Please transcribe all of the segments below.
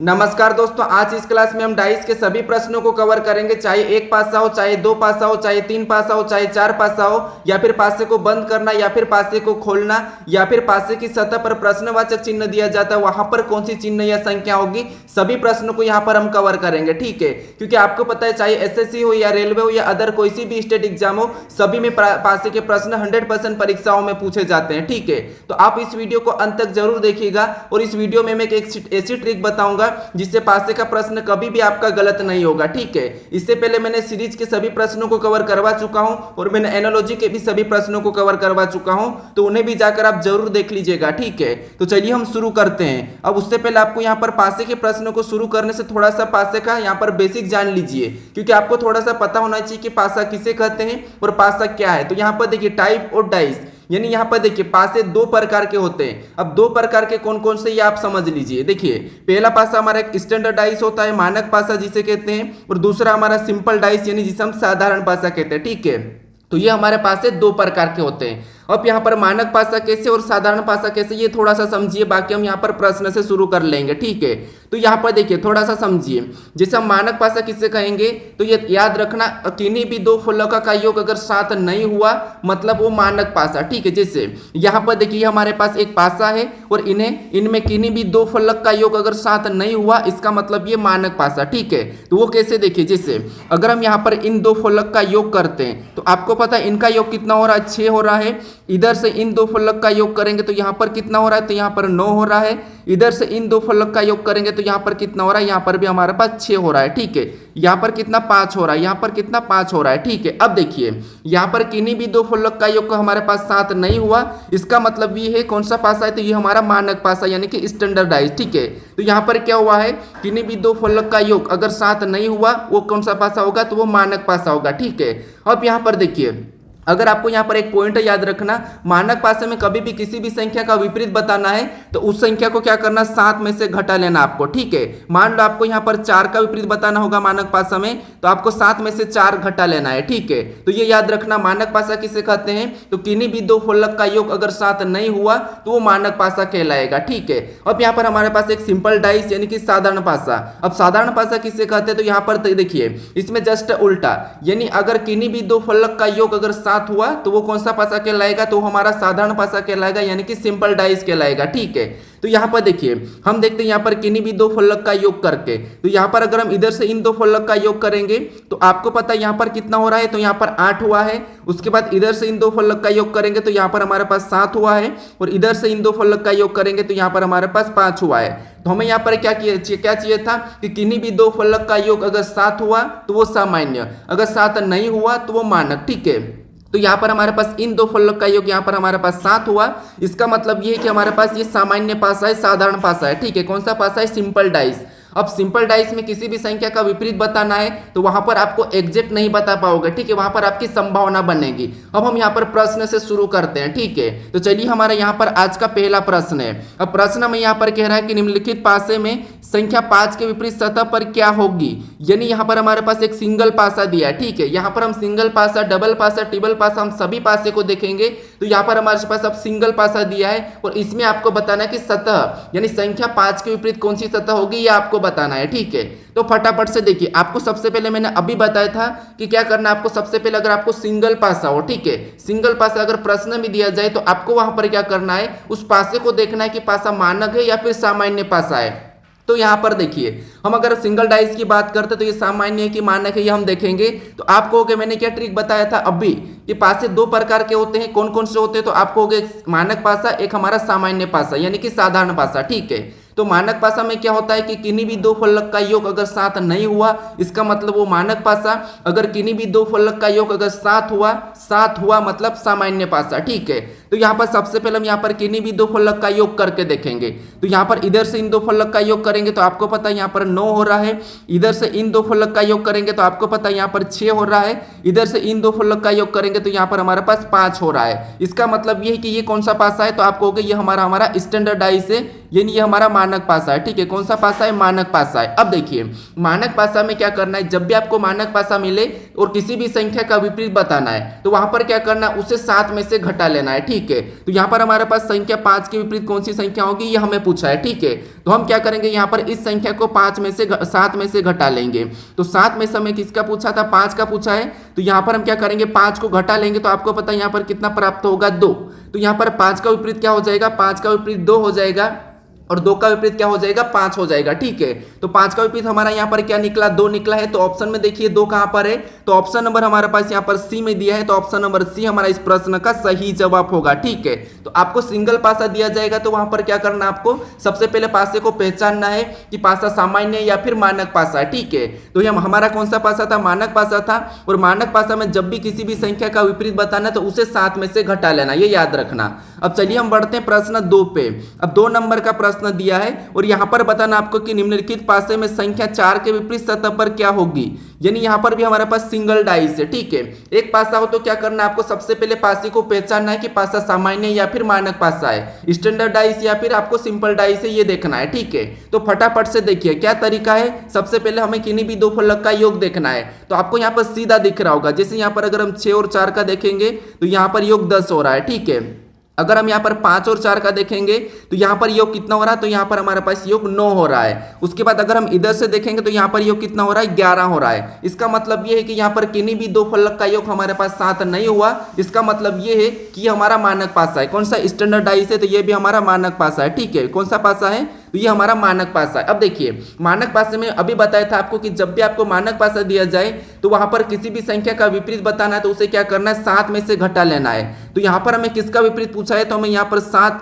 नमस्कार दोस्तों, आज इस क्लास में हम डाइस के सभी प्रश्नों को कवर करेंगे। चाहे एक पासा हो, चाहे दो पासा हो, चाहे तीन पासा हो, चाहे चार पासा हो, या फिर पासे को बंद करना, या फिर पासे को खोलना, या फिर पासे की सतह पर प्रश्नवाचक चिन्ह दिया जाता है, वहां पर कौन सी चिन्ह या संख्या होगी, सभी प्रश्नों को यहाँ पर हम कवर करेंगे। ठीक है, क्योंकि आपको पता है चाहे एसएससी हो या रेलवे हो या अदर कोई सी भी स्टेट एग्जाम हो, सभी में पासे के प्रश्न 100% परीक्षाओं में पूछे जाते हैं। ठीक है, तो आप इस वीडियो को अंत तक जरूर देखिएगा और इस वीडियो में मैं एक ऐसी ट्रिक बताऊंगा जिससे पासे का प्रश्न कभी भी आपका गलत नहीं होगा। ठीक है, इससे पहले मैंने सीरीज के सभी प्रश्नों को कवर करवा चुका हूं और मैंने एनालॉजी के भी सभी प्रश्नों को कवर करवा चुका हूं, तो उन्हें भी जाकर आप जरूर देख लीजिएगा। ठीक है, तो चलिए हम शुरू करते हैं। अब उससे पहले आपको यहाँ पर पासे के प्रश्नों को शुरू करने से थोड़ा सा पासे का यहाँ पर बेसिक जान लीजिए, क्योंकि आपको थोड़ा सा पता होना चाहिए कि पासा किसे कहते हैं और पासा क्या है। तो यहाँ पर देखिए टाइप और डाइस, यानी यहाँ पर देखिए पासे दो प्रकार के होते हैं। अब दो प्रकार के कौन कौन से ये आप समझ लीजिए। देखिए पहला पासा हमारा एक स्टैंडर्ड डाइस होता है, मानक पासा जिसे कहते हैं, और दूसरा हमारा सिंपल डाइस यानी जिसे हम साधारण पासा कहते हैं। ठीक है, तो ये हमारे पास से दो प्रकार के होते हैं। अब यहाँ पर मानक पासा कैसे और साधारण पासा कैसे, ये थोड़ा सा समझिए, बाकी हम यहाँ पर प्रश्न से शुरू कर लेंगे। ठीक है, तो यहाँ पर देखिए थोड़ा सा समझिए। जैसे हम मानक पासा किससे कहेंगे, तो ये याद रखना, किन्हीं भी दो फलकों का योग अगर साथ नहीं हुआ मतलब वो मानक पासा। ठीक है, जैसे यहाँ पर देखिए हमारे पास एक पासा है और इनमें किन्हीं भी दो फलक का योग अगर साथ नहीं हुआ, इसका मतलब ये मानक पासा। ठीक है, तो वो कैसे, देखिए जैसे अगर हम यहाँ पर इन दो फलक का योग करते हैं तो आपको पता है इनका योग कितना हो रहा है, 6 हो रहा है। इधर से इन दो फलक का योग करेंगे तो यहाँ पर कितना हो रहा है, तो यहाँ पर 9 हो रहा है। इधर से इन दो फलक का योग करेंगे तो यहाँ पर कितना हो रहा है, यहाँ पर भी हमारे पास 6 हो रहा है। ठीक है, यहाँ पर कितना 5 हो रहा है, यहाँ पर कितना 5 हो रहा है। ठीक है, अब देखिए यहाँ पर किन्हीं भी दो फलक का योग हमारे पास साथ नहीं हुआ, इसका मतलब ये है कौन सा पासा है, तो ये हमारा मानक पासा यानी कि स्टैंडर्डाइज। ठीक है, तो यहाँ पर क्या हुआ है, किन्हीं भी दो फलक का योग अगर साथ नहीं हुआ वो कौन सा पासा होगा, तो वो मानक पासा होगा। ठीक है, अब यहाँ पर देखिए अगर आपको यहाँ पर एक पॉइंट याद रखना, मानक पासे में कभी भी किसी भी संख्या का विपरीत बताना है तो उस संख्या को क्या करना, 7 में से घटा लेना आपको। ठीक है, मान लो आपको यहाँ पर 4 का विपरीत बताना होगा मानक पासा में, तो आपको 7 में से 4 घटा लेना है। ठीक है, तो ये याद रखना, मानक पासा किसे कहते हैं, तो किन्हीं भी दो फलक का योग अगर साथ नहीं हुआ तो वो मानक पासा कहलाएगा। ठीक है, अब यहाँ पर हमारे पास एक सिंपल डाइस यानी कि साधारण पासा। अब साधारण पासा किसे कहते हैं, तो यहाँ पर देखिए इसमें जस्ट उल्टा, यानी अगर किन्हीं भी दो फलक का योग अगर साथ हुआ तो वो कौन सा पासा कहलाएगा, तो हमारा साधारण पासा कहलाएगा यानी कि सिंपल डाइस कहलाएगा। ठीक है, तो यहाँ पर देखिए हम देखते हैं यहाँ पर किन्हीं भी दो फलक का योग करके, तो यहाँ पर अगर हम इधर से इन दो फलक का योग करेंगे तो आपको पता है यहाँ पर कितना हो रहा है, तो यहाँ पर 8 हुआ है। उसके बाद इधर से इन दो फलक का योग करेंगे तो यहाँ पर हमारे पास 7 हुआ है, और इधर से इन दो फलक का योग करेंगे तो यहाँ पर हमारे पास 5 हुआ है। तो हमें यहाँ पर क्या चाहिए था कि किन्हीं भी दो फलक का योग अगर साथ हुआ तो वो सामान्य, अगर साथ नहीं हुआ तो वो मानक। ठीक है, तो यहाँ पर हमारे पास इन दो फलक का योग यहाँ पर हमारे पास 7 हुआ, इसका मतलब ये है कि हमारे पास ये सामान्य पासा है, साधारण पासा है। ठीक है, कौन सा पासा है, सिंपल डाइस। अब सिंपल डाइस में किसी भी संख्या का विपरीत बताना है तो वहां पर आपको एग्जैक्ट नहीं बता पाओगे। ठीक है, वहां पर आपकी संभावना बनेगी। अब हम यहाँ पर प्रश्न से शुरू करते हैं। ठीक है, तो चलिए हमारा यहाँ पर आज का पहला प्रश्न है। अब प्रश्न में यहाँ पर कह रहा है कि निम्नलिखित पासे में संख्या 5 के विपरीत सतह पर क्या होगी, यानी यहाँ पर हमारे पास एक सिंगल पासा दिया है। ठीक है, यहाँ पर हम सिंगल पासा, डबल पासा, ट्रिपल पासा, हम सभी पासे को देखेंगे। तो यहाँ पर हमारे पास अब सिंगल पासा दिया है और इसमें आपको बताना है कि सतह यानी संख्या 5 के विपरीत कौन सी सतह होगी, ये आपको बताना है। ठीक है, तो फटाफट से देखिए, आपको सबसे पहले मैंने अभी बताया था कि क्या करना है आपको। सबसे पहले अगर आपको सिंगल पासा हो, ठीक है, सिंगल पासा अगर प्रश्न में दिया जाए तो आपको वहां पर क्या करना है, उस पासे को देखना है कि पासा मानक है या फिर सामान्य पासा है। तो यहाँ पर देखिए हम अगर सिंगल डाइस की बात करते तो ये सामान्य है कि मानक है, ये हम देखेंगे। तो आप कहोगे मैंने क्या ट्रिक बताया था अभी कि पासे दो प्रकार के होते हैं, कौन कौन से होते हैं, तो आप कहोगे मानक पासा, एक हमारा सामान्य पासा यानी कि साधारण पासा। ठीक है, तो मानक पासा में क्या होता है कि किन्हीं भी दो फलक का योग अगर साथ नहीं हुआ, इसका मतलब वो मानक पासा। अगर किन्हीं भी दो फलक का योग अगर साथ हुआ मतलब सामान्य पासा। ठीक है, तो यहाँ पर सबसे पहले हम यहाँ पर किन्हीं भी दो फलक का योग करके देखेंगे। तो यहाँ पर इधर से इन दो फलक का योग करेंगे तो आपको पता है यहाँ पर 9 हो रहा है। इधर से इन दो फलक का योग करेंगे तो आपको पता है यहाँ पर 6 हो रहा है। इधर से इन दो फलक का योग करेंगे तो यहाँ पर हमारे पास 5 हो रहा है। इसका मतलब ये है कि ये कौन सा पासा है, तो आप कहोगे ये हमारा स्टैंडर्डाइज है, यानी ये हमारा मानक पासा है। ठीक है, कौन सा पासा है, मानक पासा है। अब देखिए मानक पासा में क्या करना है, जब भी आपको मानक पासा मिले और किसी भी संख्या का विपरीत बताना है तो वहां पर क्या करना है, उसे 7 में से घटा लेना है। ठीक है, तो यहाँ पर हमारे पास संख्या 5 के विपरीत कौन सी संख्या होगी ये हमें पूछा है। ठीक है, तो हम क्या करेंगे, यहाँ पर इस संख्या को 7 में से घटा लेंगे। तो 7 में से हमें किसका पूछा था, 5 का पूछा है। तो यहाँ पर हम क्या करेंगे, 5 को घटा लेंगे तो आपको पता है यहाँ पर कितना प्राप्त होगा, 2। तो यहाँ पर 5 का विपरीत क्या हो जाएगा, 5 का विपरीत 2 हो जाएगा और 2 का विपरीत क्या हो जाएगा, 5 हो जाएगा। ठीक है, तो 5 का विपरीत हमारा यहाँ पर क्या निकला, 2 निकला है। तो ऑप्शन में देखिए 2 कहाँ पर है, तो ऑप्शन नंबर हमारे पास यहाँ पर सी में दिया है। तो ऑप्शन नंबर सी हमारा इस प्रश्न का सही जवाब होगा। ठीक है, तो आपको सिंगल पासा दिया जाएगा तो वहां पर क्या करना, आपको सबसे पहले पासे को पहचानना है कि पासा सामान्य या फिर मानक पासा है। ठीक है, तो यह हमारा कौन सा पासा था, मानक पासा था। और मानक पासा में जब भी किसी भी संख्या का विपरीत बताना तो उसे 7 में से घटा लेना, ये याद रखना। अब चलिए हम बढ़ते हैं प्रश्न 2 पे। अब 2 नंबर का प्रश्न दिया है और यहाँ पर बताना आपको कि निम्नलिखित पासे में संख्या 4 के विपरीत सतह पर क्या होगी, यानी यहाँ पर भी हमारे पास सिंगल डाइस है। ठीक है, एक पासा हो तो क्या करना है, आपको सबसे पहले पासे को पहचानना है कि पासा सामान्य या फिर मानक पासा है, स्टैंडर्ड डाइस या फिर आपको सिंपल डाइस है, ये देखना है। ठीक है, तो फटाफट से देखिए क्या तरीका है। सबसे पहले हमें किन्हीं भी 2 फलक का योग देखना है। तो आपको यहाँ पर सीधा दिख रहा होगा, जैसे यहाँ पर अगर हम 6 और 4 का देखेंगे तो यहाँ पर योग 10 हो रहा है। ठीक है, अगर हम यहाँ पर 5 और 4 का देखेंगे तो यहाँ पर योग कितना हो रहा है, तो यहाँ पर हमारे पास योग 9 हो रहा है। उसके बाद अगर हम इधर से देखेंगे तो यहाँ पर योग कितना हो रहा है, 11 हो रहा है। इसका मतलब ये है कि यहाँ पर किन्हीं भी 2 फलक का योग हमारे पास 7 नहीं हुआ। इसका मतलब ये है कि हमारा मानक पासा है। कौन सा, स्टैंडर्ड डाइस है, तो ये भी हमारा मानक पासा है। ठीक है, कौन सा पासा है, तो ये हमारा मानक पासा है। अब देखिए मानक पासे में अभी बताया था आपको कि जब भी आपको मानक पासा दिया जाए तो वहां पर किसी भी संख्या का विपरीत बताना है तो उसे क्या करना है, 7 में से घटा लेना है। तो यहाँ पर हमें किसका विपरीत पूछा है, तो हमें यहाँ पर 4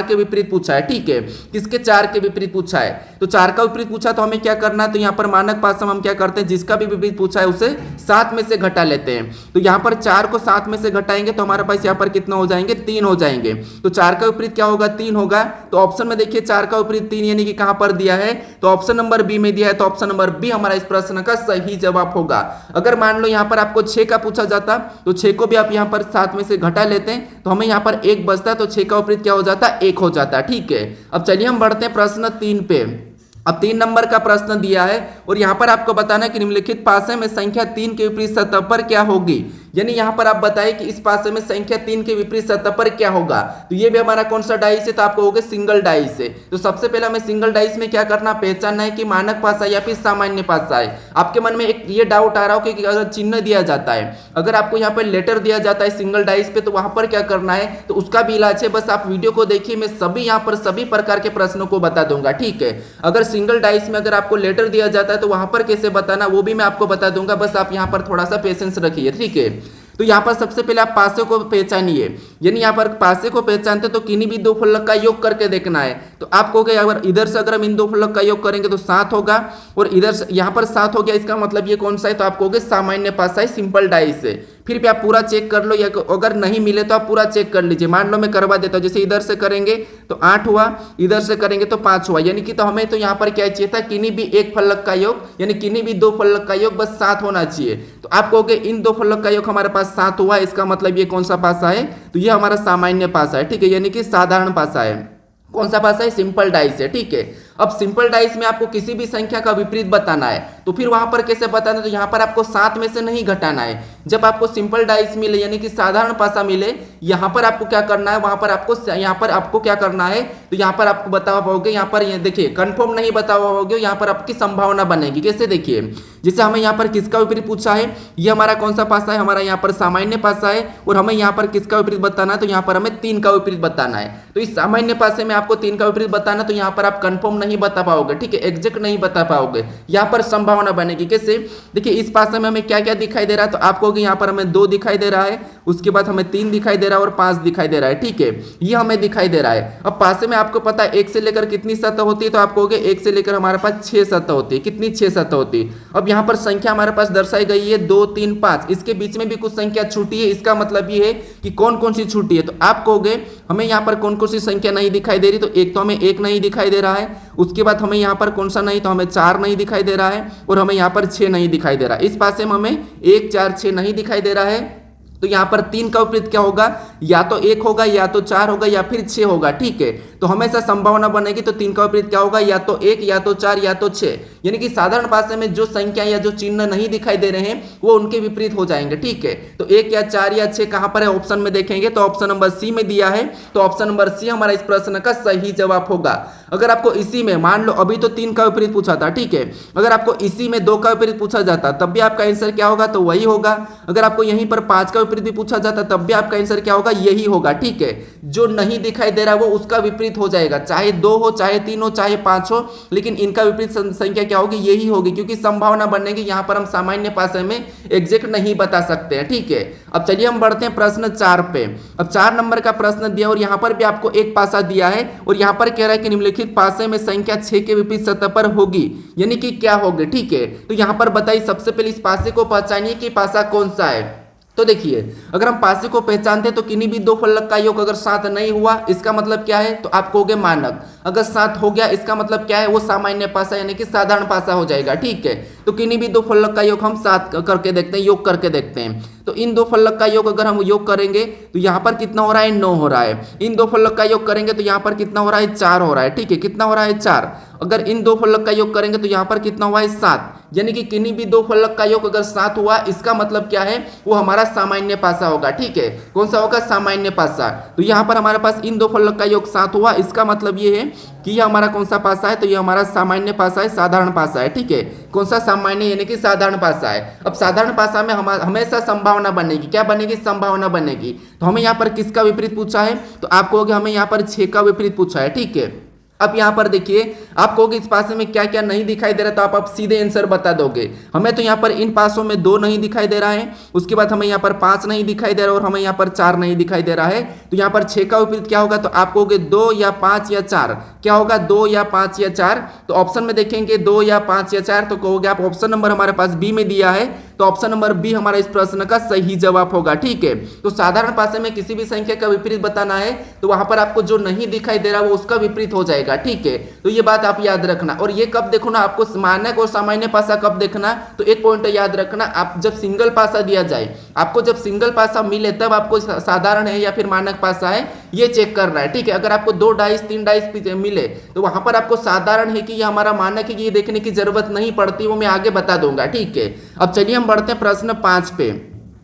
के विपरीत पूछा है। ठीक है, किसके 4 के विपरीत पूछा है, तो 4 का विपरीत पूछा तो हमें क्या करना है, तो यहाँ पर मानक पासा में हम क्या करते हैं, जिसका भी विपरीत पूछा है उसे 7 में से घटा लेते हैं। तो यहाँ पर 4 को 7 में से घटाएंगे तो हमारे पास यहाँ पर कितना हो जाएंगे, 3 हो जाएंगे। तो 4 का विपरीत क्या होगा, 3 होगा। तो ऑप्शन में देखिए 4 का विपरीत 3 यानी कि कहां पर दिया है, तो ऑप्शन नंबर बी में दिया है। तो ऑप्शन नंबर बी हमारा इस प्रश्न का सही जवाब होगा। अगर मान लो यहां पर आपको 6 का पूछा जाता तो 6 को भी आप यहां पर 7 में से घटा लेते हैं तो हमें यहां पर 1 बचता, तो 6 का विपरीत क्या हो जाता, 1 हो जाता। ठीक है, अब चलिए हम बढ़ते हैं प्रश्न 3 पे। अब 3 नंबर का प्रश्न दिया है और यहां पर आपको बताना है कि निम्नलिखित पासे में संख्या 3 के विपरीत सतह पर क्या होगी, यानी यहां पर आप बताएं कि इस पासे में संख्या 3 के विपरीत सतह पर क्या होगा। तो ये भी हमारा कौन सा डाइस है, तो आपको होगा सिंगल डाइस है। तो सबसे पहले हमें सिंगल डाइस में क्या करना, पहचानना है कि मानक पासा या फिर सामान्य पासा है। आपके मन में एक ये डाउट आ रहा हो कि अगर चिन्ह दिया जाता है, अगर आपको यहाँ पर लेटर दिया जाता है सिंगल डाइस पे तो वहां पर क्या करना है, तो उसका भी इलाज है। बस आप वीडियो को देखिए, मैं सभी यहाँ पर सभी प्रकार के प्रश्नों को बता दूंगा। ठीक है, अगर सिंगल डाइस में अगर आपको लेटर दिया जाता है तो वहां पर कैसे बताना वो भी मैं आपको बता दूंगा। बस आप यहाँ पर थोड़ा सा पेशेंस रखिए। ठीक है, तो यहाँ पर सबसे पहले आप पासे को पहचानिए, यानी यहाँ पर पासे को पहचानते तो किन्हीं भी 2 फलक का योग करके देखना है। तो आपको अगर इधर से अगर हम इन 2 फलक का योग करेंगे तो 7 होगा और इधर से यहाँ पर 7 हो गया। इसका मतलब ये कौन सा है, तो आपको सामान्य पासा है, सिंपल डाइस है। फिर भी आप पूरा चेक कर लो, या अगर नहीं मिले तो आप पूरा चेक कर लीजिए। मान लो मैं करवा देता हूँ, जैसे इधर से करेंगे तो 8 हुआ, इधर से करेंगे तो 5 हुआ, यानी कि तो हमें तो यहाँ पर क्या चाहिए था, किन्हीं भी 1 फलक का योग, यानी किन्हीं भी 2 फलक का योग बस 7 होना चाहिए। तो आप कहोगे इन 2 फलक का योग हमारे पास 7 हुआ, इसका मतलब ये कौन सा पासा है, तो ये हमारा सामान्य पासा है। ठीक है, यानी कि साधारण पासा है। कौन सा पासा है, सिंपल डाइस है। ठीक है, अब सिंपल डाइस में आपको किसी भी संख्या का विपरीत बताना है तो फिर वहां पर कैसे बताना है, तो यहाँ पर आपको 7 में से नहीं घटाना है। जब आपको सिंपल डाइस मिले यानी कि साधारण पासा मिले, यहाँ पर आपको क्या करना है, वहां पर आपको क्या करना है, तो यहाँ पर आपको बता पाओगे, यहाँ पर ये देखिए कंफर्म नहीं बता पाओगे, यहाँ पर आपकी संभावना बनेगी। कैसे, देखिए जैसे हमें यहाँ पर किसका विपरीत पूछा है, ये हमारा कौन सा पासा है, हमारा यहाँ पर सामान्य पासा है और हमें यहाँ पर किसका विपरीत बताना है, तो यहाँ पर हमें 3 का विपरीत बताना है। तो इस सामान्य पासे में आपको 3 का विपरीत बताना, तो यहाँ पर आप कंफर्म नहीं बता पाओगे। ठीक है, एग्जैक्ट नहीं बता पाओगे, यहाँ पर संभावना बनेगी। कैसे, देखिए इस पासे में हमें क्या क्या दिखाई दे रहा है, तो आपको यहाँ पर हमें 2 दिखाई दे रहा है, उसके बाद हमें 3 दिखाई दे रहा है और 5 दिखाई दे रहा है। ठीक है, ये हमें दिखाई दे रहा है। अब पासे में आपको पता है 1 से लेकर कितनी सतह होती है, तो आप कहोगे 1 से लेकर हमारे पास 6 सतह होती है। कितनी, 6 सतह होती है। अब यहाँ पर संख्या हमारे पास दर्शाई गई है 2, 3, 5, इसके बीच में भी कुछ संख्या छूटी है। इसका मतलब ये है कि कौन कौन सी छूटी है, तो आप कहोगे हमें यहाँ पर कौन कौन सी संख्या नहीं दिखाई दे रही, तो एक तो हमें 1 नहीं दिखाई दे रहा है, उसके बाद हमें यहाँ पर कौन सा नहीं, तो हमें 4 नहीं दिखाई दे रहा है और हमें यहाँ पर 6 नहीं दिखाई दे रहा है। इस पासे में हमें 1, 4, 6 नहीं दिखाई दे रहा है तो यहाँ पर 3 का विपरीत क्या होगा, या तो 1 होगा, या तो 4 होगा, या फिर 6 होगा। ठीक है, तो हमेशा संभावना बनेगी तो 3 का विपरीत क्या होगा, या तो 1, या तो 4, या तो 6। यानी कि साधारण भाषा में जो संख्या या जो चिन्ह नहीं दिखाई दे रहे हैं वो उनके विपरीत हो जाएंगे। ठीक है, तो 1 या 4 या 6 कहां पर है, ऑप्शन में देखेंगे तो ऑप्शन नंबर सी में दिया है, तो ऑप्शन नंबर सी हमारा इस प्रश्न का सही जवाब होगा। अगर आपको इसी में मान लो अभी तो 3 का विपरीत पूछा था, ठीक है, अगर आपको इसी में 2 का विपरीत पूछा जाता तब भी आपका आंसर क्या होगा, तो वही होगा। अगर आपको यहीं पर 5 का विपरीत भी पूछा जाता तब भी आपका आंसर क्या होगा, यही होगा। ठीक है, जो नहीं दिखाई दे रहा वो उसका विपरीत हो जाएगा, चाहे 2 हो, चाहे 3 हो, चाहे 5 हो, लेकिन इनका विपरीत संख्या क्या होगी, यही होगी, क्योंकि संभावना बनने की यहाँ पर हम सामान्य भाषा में एग्जैक्ट नहीं बता सकते हैं। ठीक है, अब चलिए हम बढ़ते हैं प्रश्न 4 पे। अब 4 नंबर का प्रश्न दिया और यहाँ पर भी आपको एक पासा दिया है और यहाँ पर कह रहा है कि निम्नलिखित पासे में संख्या 6 के विपरीत सतह पर होगी, यानी कि क्या होगी। ठीक है, तो यहाँ पर बताइए, सबसे पहले इस पासे को पहचानिए कि पासा कौन सा है। तो देखिए, अगर हम पासे को पहचानते हैं तो किन्हीं भी दो फलक का योग अगर 7 नहीं हुआ इसका मतलब क्या है, तो आप कहोगे मानक। अगर 7 हो गया इसका मतलब क्या है, वो सामान्य पासा यानी कि साधारण पासा हो जाएगा। ठीक है, तो किन्हीं भी दो फलक का योग हम 7 करके देखते हैं, योग करके देखते हैं। तो इन दो फलक का योग अगर हम योग करेंगे तो यहाँ पर कितना हो रहा है, 9 हो रहा है। इन दो फलक का योग करेंगे तो यहाँ पर कितना हो रहा है, 4 हो रहा है। ठीक है, कितना हो रहा है, 4। अगर इन दो फलक का योग करेंगे तो यहाँ पर कितना हुआ है, 7। यानी कि किन्हीं भी दो फलक का योग अगर 7 हुआ इसका मतलब क्या है, वो हमारा सामान्य पासा होगा। ठीक है, कौन सा होगा, सामान्य पासा। तो यहाँ पर हमारे पास इन दो फलक का योग 7 हुआ, इसका मतलब ये है कि यह हमारा कौन सा पासा है, तो ये हमारा सामान्य पासा है, साधारण पासा है। ठीक है, कौन सा, सामान्य यानी कि साधारण पासा है। अब साधारण पासा में हमेशा संभावना बनेगी, क्या बनेगी, संभावना बनेगी। तो हमें यहाँ पर किसका विपरीत पूछा है, तो आप कहोगे हमें यहाँ पर 6 का विपरीत पूछा है। ठीक है, अब यहाँ पर देखिए, आप कहोगे इस पासे में क्या क्या नहीं दिखाई दे रहा, तो आप सीधे आंसर बता दोगे। हमें तो यहाँ पर इन पासों में 2 नहीं दिखाई दे रहा है, उसके बाद हमें यहाँ पर 5 नहीं दिखाई दे रहा और हमें यहाँ पर 4 नहीं दिखाई दे रहा है। तो यहाँ पर 6 का विपरीत क्या होगा, तो आप कहोगे 2 या 5 या 4, क्या होगा, 2 या 5 या 4। तो ऑप्शन में देखेंगे 2 या 5 या 4, तो कहोगे आप ऑप्शन नंबर हमारे पास बी में दिया है, तो ऑप्शन नंबर बी हमारा इस प्रश्न का सही जवाब होगा। ठीक है, तो साधारण पासे में किसी भी संख्या का विपरीत बताना है तो वहां पर आपको जो नहीं दिखाई दे रहा वो उसका विपरीत हो जाएगा। ठीक है, तो ये बात आप याद रखना। और ये कब देखो ना, आपको मानक और सामान्य पासा कब देखना, तो एक पॉइंट याद रखना, आप जब सिंगल पासा दिया जाए, आपको जब सिंगल पासा मिले तब आपको साधारण है या फिर मानक पासा है ये चेक करना है। ठीक है, अगर आपको 2 डाइस 3 डाइस मिले तो वहां पर आपको साधारण है कि ये हमारा मानक है कि ये देखने की जरूरत नहीं पड़ती, वो मैं आगे बता दूंगा। ठीक है, अब चलिए हम बढ़ते हैं प्रश्न 5 पे।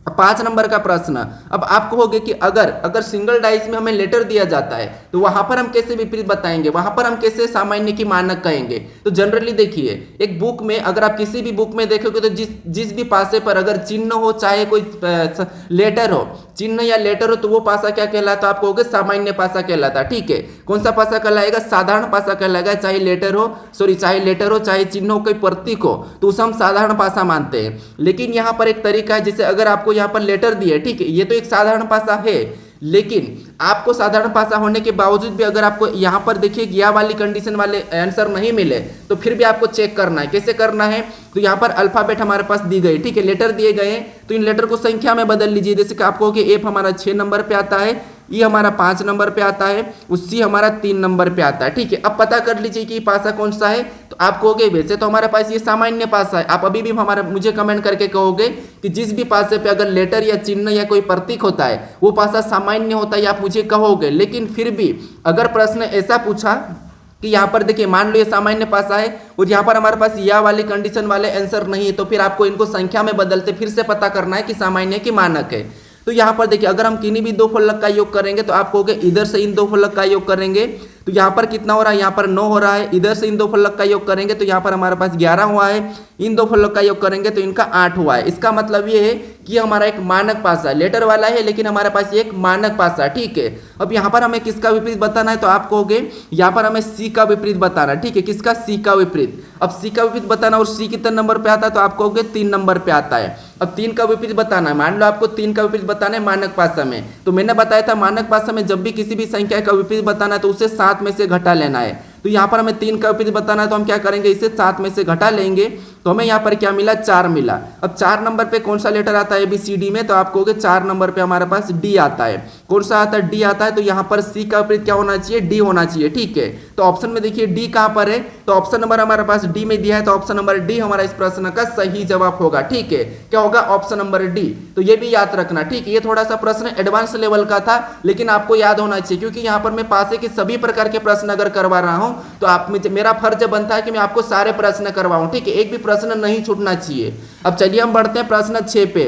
5 नंबर का प्रश्न, अब आप कहोगे कि अगर सिंगल डाइस में हमें लेटर दिया जाता है तो वहां पर हम कैसे विपरीत बताएंगे, वहां पर हम कैसे सामान्य की मानक कहेंगे। तो जनरली देखिए, एक बुक में अगर आप किसी भी बुक में देखोगे तो जिस भी पासे पर अगर चिन्ह हो, चाहे कोई लेटर हो, चिन्ह या लेटर हो, तो वो पासा क्या कहलाता है, आप कहोगे सामान्य पासा कहलाता है। ठीक है, कौन सा पासा कहलाएगा, साधारण पासा कहलाएगा। चाहे लेटर हो, चाहे चिन्ह हो, कोई प्रतीक हो, तो उसे हम साधारण पासा मानते हैं। लेकिन यहाँ पर एक तरीका है, जैसे अगर आपको यहाँ पर लेटर दिए, ठीक है, ये तो एक साधारण पासा है, लेकिन आपको साधारण पासा होने के बावजूद भी अगर आपको यहाँ पर देखिए या वाली कंडीशन वाले आंसर नहीं मिले तो फिर भी आपको चेक करना है। कैसे करना है, तो यहाँ पर अल्फाबेट हमारे पास दी गई, ठीक है, लेटर दिए गए हैं, तो इन लेटर को संख्या में बदल लीजिए। जैसे कि आपको कि एफ हमारा 6 नंबर पे आता है, ई हमारा 5 नंबर पे आता है, सी हमारा 3 नंबर पे आता है। ठीक है, अब पता कर लीजिए कि पासा कौन सा है। तो आप कहोगे वैसे तो हमारे पास ये सामान्य पासा है, आप अभी भी मुझे कमेंट करके कहोगे कि जिस भी पासे पे अगर लेटर या चिन्ह या कोई प्रतीक होता है वो पासा सामान्य होता है, आप मुझे कहोगे। लेकिन फिर भी अगर प्रश्न ऐसा पूछा कि यहाँ पर देखिए, मान लो ये सामान्य पासा है और यहाँ पर हमारे पास या वाली कंडीशन वाले आंसर नहीं है, तो फिर आपको इनको संख्या में बदलते फिर से पता करना है कि सामान्य की मानक है। तो यहाँ पर देखिए, अगर हम किन्हीं भी दो फलक का योग करेंगे तो आप कहोगे इधर से इन दो फलक का योग करेंगे तो यहाँ पर कितना हो रहा है, यहाँ पर 9 हो रहा है। इधर से इन दो फलक का योग करेंगे तो यहाँ पर हमारे पास 11 हुआ है। इन दो फलक का योग करेंगे तो इनका 8 हुआ है। इसका मतलब ये है कि हमारा एक मानक पासा, लेटर वाला है लेकिन हमारे पास ये एक मानक पासा। ठीक है, अब यहाँ पर हमें किसका विपरीत बताना है, तो आप कहोगे यहाँ पर हमें सी का विपरीत बताना है। ठीक है, किसका, सी का विपरीत। अब सी का विपरीत बताना और सी कितने नंबर पे आता है, तो आप कहोगे 3 नंबर पे आता है। अब 3 का विपरीत बताना है, मान लो आपको 3 का विपरीत बताना है मानक पासा में, तो मैंने बताया था मानक पासा में जब भी किसी भी संख्या का विपरीत बताना है तो उसे 7 में से घटा लेना है। तो यहाँ पर हमें 3 का विपरीत बताना है तो हम क्या करेंगे, इसे 7 में से घटा लेंगे। तो हमें यहाँ पर क्या मिला, 4 मिला। अब 4 नंबर पे कौन सा लेटर आता है ABCD में, तो आप कहोगे 4 नंबर पे हमारे पास D आता है। कौन सा आता है, D आता है। तो यहाँ पर C का विपरीत क्या होना चाहिए, D होना चाहिए, ठीक है। तो ऑप्शन में देखिए D कहाँ पर है, तो ऑप्शन नंबर हमारे पास D में दिया है, तो ऑप्शन नंबर D हमारा इस प्रश्न का सही जवाब होगा, ठीक है। क्या होगा, ऑप्शन नंबर D। तो ये भी याद रखना, ठीक है। ये थोड़ा सा प्रश्न एडवांस लेवल का था, लेकिन आपको याद होना चाहिए, क्योंकि यहाँ पर मैं पासे के सभी प्रकार के प्रश्न अगर करवा रहा हूँ तो आप मेरा फर्ज बनता है कि मैं आपको सारे प्रश्न करवाऊं, ठीक है। एक भी प्रश्न नहीं छूटना चाहिए। अब चलिए हम बढ़ते हैं प्रश्न 6 पे।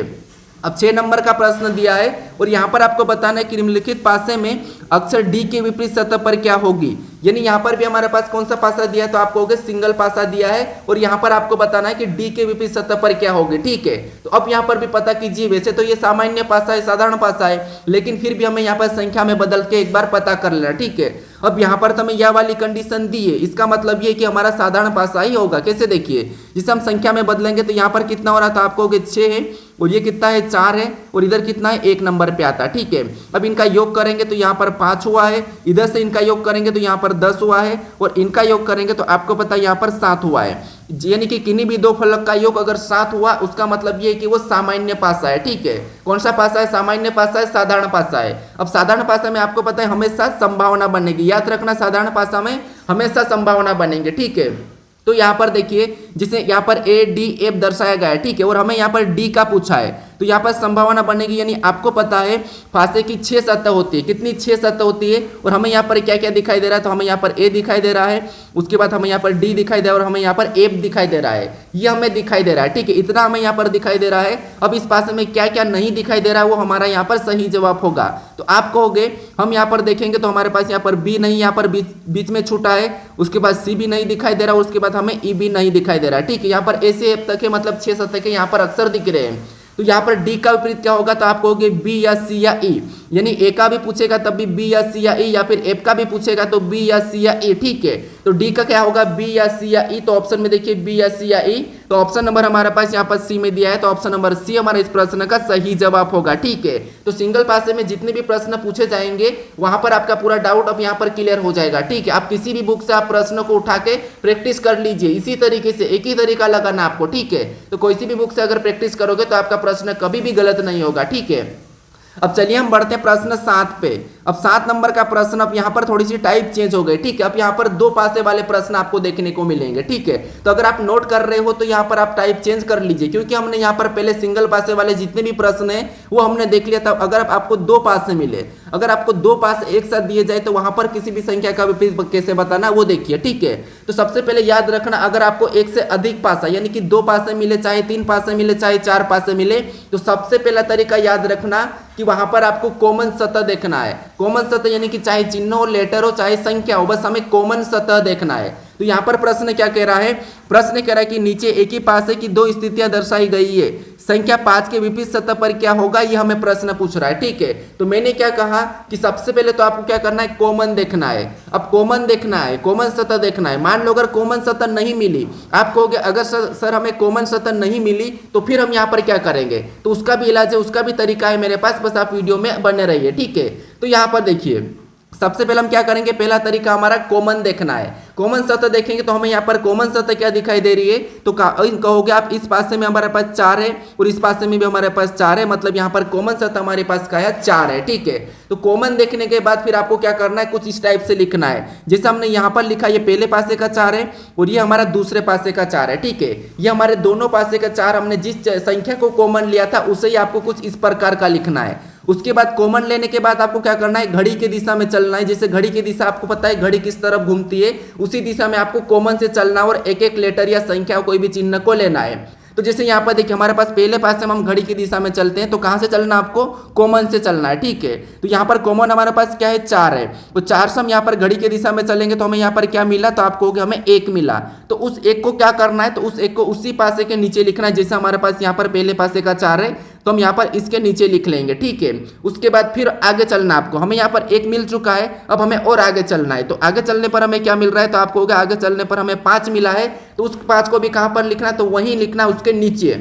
अब 6 नंबर का प्रश्न दिया है और यहाँ पर आपको बताना है कि निम्नलिखित पासे में अक्षर डी के विपरीत सतह पर क्या होगी। यानी यहाँ पर भी हमारे पास कौन सा पासा दिया है, तो आप कहोगे सिंगल पासा दिया है और यहाँ पर आपको बताना है कि डी के विपरीत सतह पर क्या होगी, ठीक है। तो अब यहाँ पर भी पता कीजिए, वैसे तो ये सामान्य पासा है, साधारण पासा है, लेकिन फिर भी हमें यहाँ पर संख्या में बदल के एक बार पता कर लेना, ठीक है। अब यहाँ पर तो हमें यह वाली कंडीशन दी है, इसका मतलब ये कि हमारा साधारण पासा ही होगा। कैसे, देखिए, जिसे हम संख्या में बदलेंगे तो यहाँ पर कितना हो रहा था, आप कहोगे 6 है और ये कितना है, 4 है और इधर कितना है, 1 नंबर पे आता है, ठीक है। अब इनका योग करेंगे तो यहाँ पर 5 हुआ है, इधर से इनका योग करेंगे तो यहाँ पर 10 हुआ है और इनका योग करेंगे तो आपको पता है यहाँ पर 7 हुआ है। यानी कि किन्हीं भी दो फलक का योग अगर 7 हुआ, उसका मतलब ये है कि वो सामान्य पासा है, ठीक है। कौन सा पासा है, सामान्य पासा है, साधारण पासा है। अब साधारण पासा में आपको पता है हमेशा संभावना बनेगी, याद रखना, साधारण पासा में हमेशा संभावना बनेंगे, ठीक है। तो यहाँ पर देखिए, जिसे यहाँ पर ADF दर्शाया गया है, ठीक है, और हमें यहाँ पर D का पूछा है, तो यहाँ पर संभावना बनेगी। यानी आपको पता है फासे की 6 सतह होती है, कितनी, 6 सतह होती है। और हमें यहाँ पर क्या क्या दिखाई दे रहा है, तो हमें यहाँ पर A दिखाई दे रहा है, उसके बाद हमें यहाँ पर D दिखाई दे रहा है और हमें यहाँ पर F दिखाई दे रहा है। ये हमें दिखाई दे रहा है, ठीक है, इतना हमें यहाँ पर दिखाई दे रहा है। अब इस पासे में क्या क्या नहीं दिखाई दे रहा है वो हमारा यहाँ पर सही जवाब होगा। तो आप कहोगे, हम यहाँ पर देखेंगे तो हमारे पास यहाँ पर B नहीं, यहाँ पर बीच में छूटा है, उसके बाद C भी नहीं दिखाई दे रहा है, उसके बाद हमें E भी नहीं दिखाई दे रहा है, ठीक है। यहाँ पर A से F तक है, मतलब 6 सतह के यहाँ पर अक्सर दिख रहे हैं। तो यहाँ पर D का विपरीत क्या होगा, तो आप कहोगे B या C या E। यानी A का भी पूछेगा तब भी B या C या E, या फिर F का भी पूछेगा तो B या C या E, ठीक है। तो D का क्या होगा, B या C या E। तो ऑप्शन में देखिए B या C या E, तो ऑप्शन नंबर हमारे पास यहाँ पर C में दिया है, तो ऑप्शन नंबर C हमारा इस प्रश्न का सही जवाब होगा, ठीक है। तो सिंगल पासे में जितने भी प्रश्न पूछे जाएंगे वहां पर आपका पूरा डाउट अब यहाँ पर क्लियर हो जाएगा, ठीक है। आप किसी भी बुक से आप प्रश्नों को उठा के प्रैक्टिस कर लीजिए, इसी तरीके से एक ही तरीका लगाना आपको, ठीक है। तो कोई सी भी बुक से अगर प्रैक्टिस करोगे तो आपका प्रश्न कभी भी गलत नहीं होगा, ठीक है। अब चलिए हम बढ़ते हैं प्रश्न 7 पे। अब 7 नंबर का प्रश्न, अब यहाँ पर थोड़ी सी टाइप चेंज हो गई, ठीक है। अब यहाँ पर 2 पासे वाले प्रश्न आपको देखने को मिलेंगे, ठीक है। तो अगर आप नोट कर रहे हो तो यहाँ पर आप टाइप चेंज कर लीजिए, क्योंकि हमने यहाँ पर पहले सिंगल पासे वाले जितने भी प्रश्न हैं वो हमने देख लिया था। अगर आपको 2 पासे मिले, अगर आपको 2 पास एक साथ दिए जाए तो वहां पर किसी भी संख्या का विपरीत कैसे बताना वो देखिए, ठीक है। तो सबसे पहले याद रखना, अगर आपको एक से अधिक पासा यानी कि 2 पासे मिले, चाहे 3 पासे मिले, चाहे 4 पासे मिले, तो सबसे पहला तरीका याद रखना कि वहां पर आपको कॉमन सतह देखना है। कॉमन सतह यानी कि चाहे चिन्ह हो, लेटर हो, चाहे संख्या हो, बस हमें कॉमन सतह देखना है। तो यहाँ पर प्रश्न क्या कह रहा है, प्रश्न कह रहा है कि नीचे एक ही पासे की 2 स्थितियां दर्शाई गई है, संख्या 5 के विपरीत सतह पर क्या होगा, ये हमें प्रश्न पूछ रहा है, ठीक है। तो मैंने क्या कहा कि सबसे पहले तो आपको क्या करना है, कॉमन देखना है। अब कॉमन देखना है, कॉमन सतह देखना है। मान लो अगर कॉमन सतह नहीं मिली, आप कहोगे अगर सर हमें कॉमन सतह नहीं मिली तो फिर हम यहाँ पर क्या करेंगे, तो उसका भी इलाज है, उसका भी तरीका है मेरे पास, बस आप वीडियो में बने रहिए, ठीक है। तो यहाँ पर देखिए, सबसे पहले हम क्या करेंगे, पहला तरीका हमारा कॉमन देखना है। कॉमन सतह देखेंगे तो हमें यहाँ पर कॉमन सतह क्या दिखाई दे रही है, तो कहोगे आप इस पासे में हमारे पास 4 है और इस पासे में भी हमारे पास 4 है, मतलब यहाँ पर कॉमन सतह हमारे पास क्या है, 4 है, ठीक है। तो कॉमन देखने के बाद फिर आपको क्या करना है, कुछ इस टाइप से लिखना है, जैसे हमने यहाँ पर लिखा, ये पहले पासे का 4 है और ये हमारा दूसरे पासे का 4 है, ठीक है। ये हमारे दोनों पासे का 4, हमने जिस संख्या को कॉमन लिया था उसे ही आपको कुछ इस प्रकार का लिखना है। उसके बाद कॉमन लेने के बाद आपको क्या करना है, घड़ी की दिशा में चलना है। जैसे घड़ी की दिशा आपको पता है घड़ी किस तरफ घूमती है, उसी दिशा में आपको कॉमन से चलना और एक एक लेटर या संख्या कोई भी चिन्ह को लेना है। तो जैसे यहाँ पर देखिए हमारे पास पहले पास से हम घड़ी की दिशा में चलते हैं, तो कहाँ से चलना, आपको कॉमन से चलना है, ठीक है। तो यहाँ पर कॉमन हमारे पास क्या है, 4 है, तो 4 से हम यहाँ पर घड़ी की दिशा में चलेंगे तो हमें यहाँ पर क्या मिला, तो आप कहोगे हमें 1 मिला। तो उस 1 को क्या करना है, तो उस 1 को उसी पासे के नीचे लिखना है। जैसे हमारे पास यहाँ पर पहले पासे का 4 है तो हम यहाँ पर इसके नीचे लिख लेंगे, ठीक है। उसके बाद फिर आगे चलना आपको, हमें यहाँ पर 1 मिल चुका है, अब हमें और आगे चलना है। तो आगे चलने पर हमें क्या मिल रहा है, तो आप कहोगे आगे चलने पर हमें 5 मिला है, तो उस 5 को भी कहाँ पर लिखना है, तो वहीं लिखना है, उसके नीचे।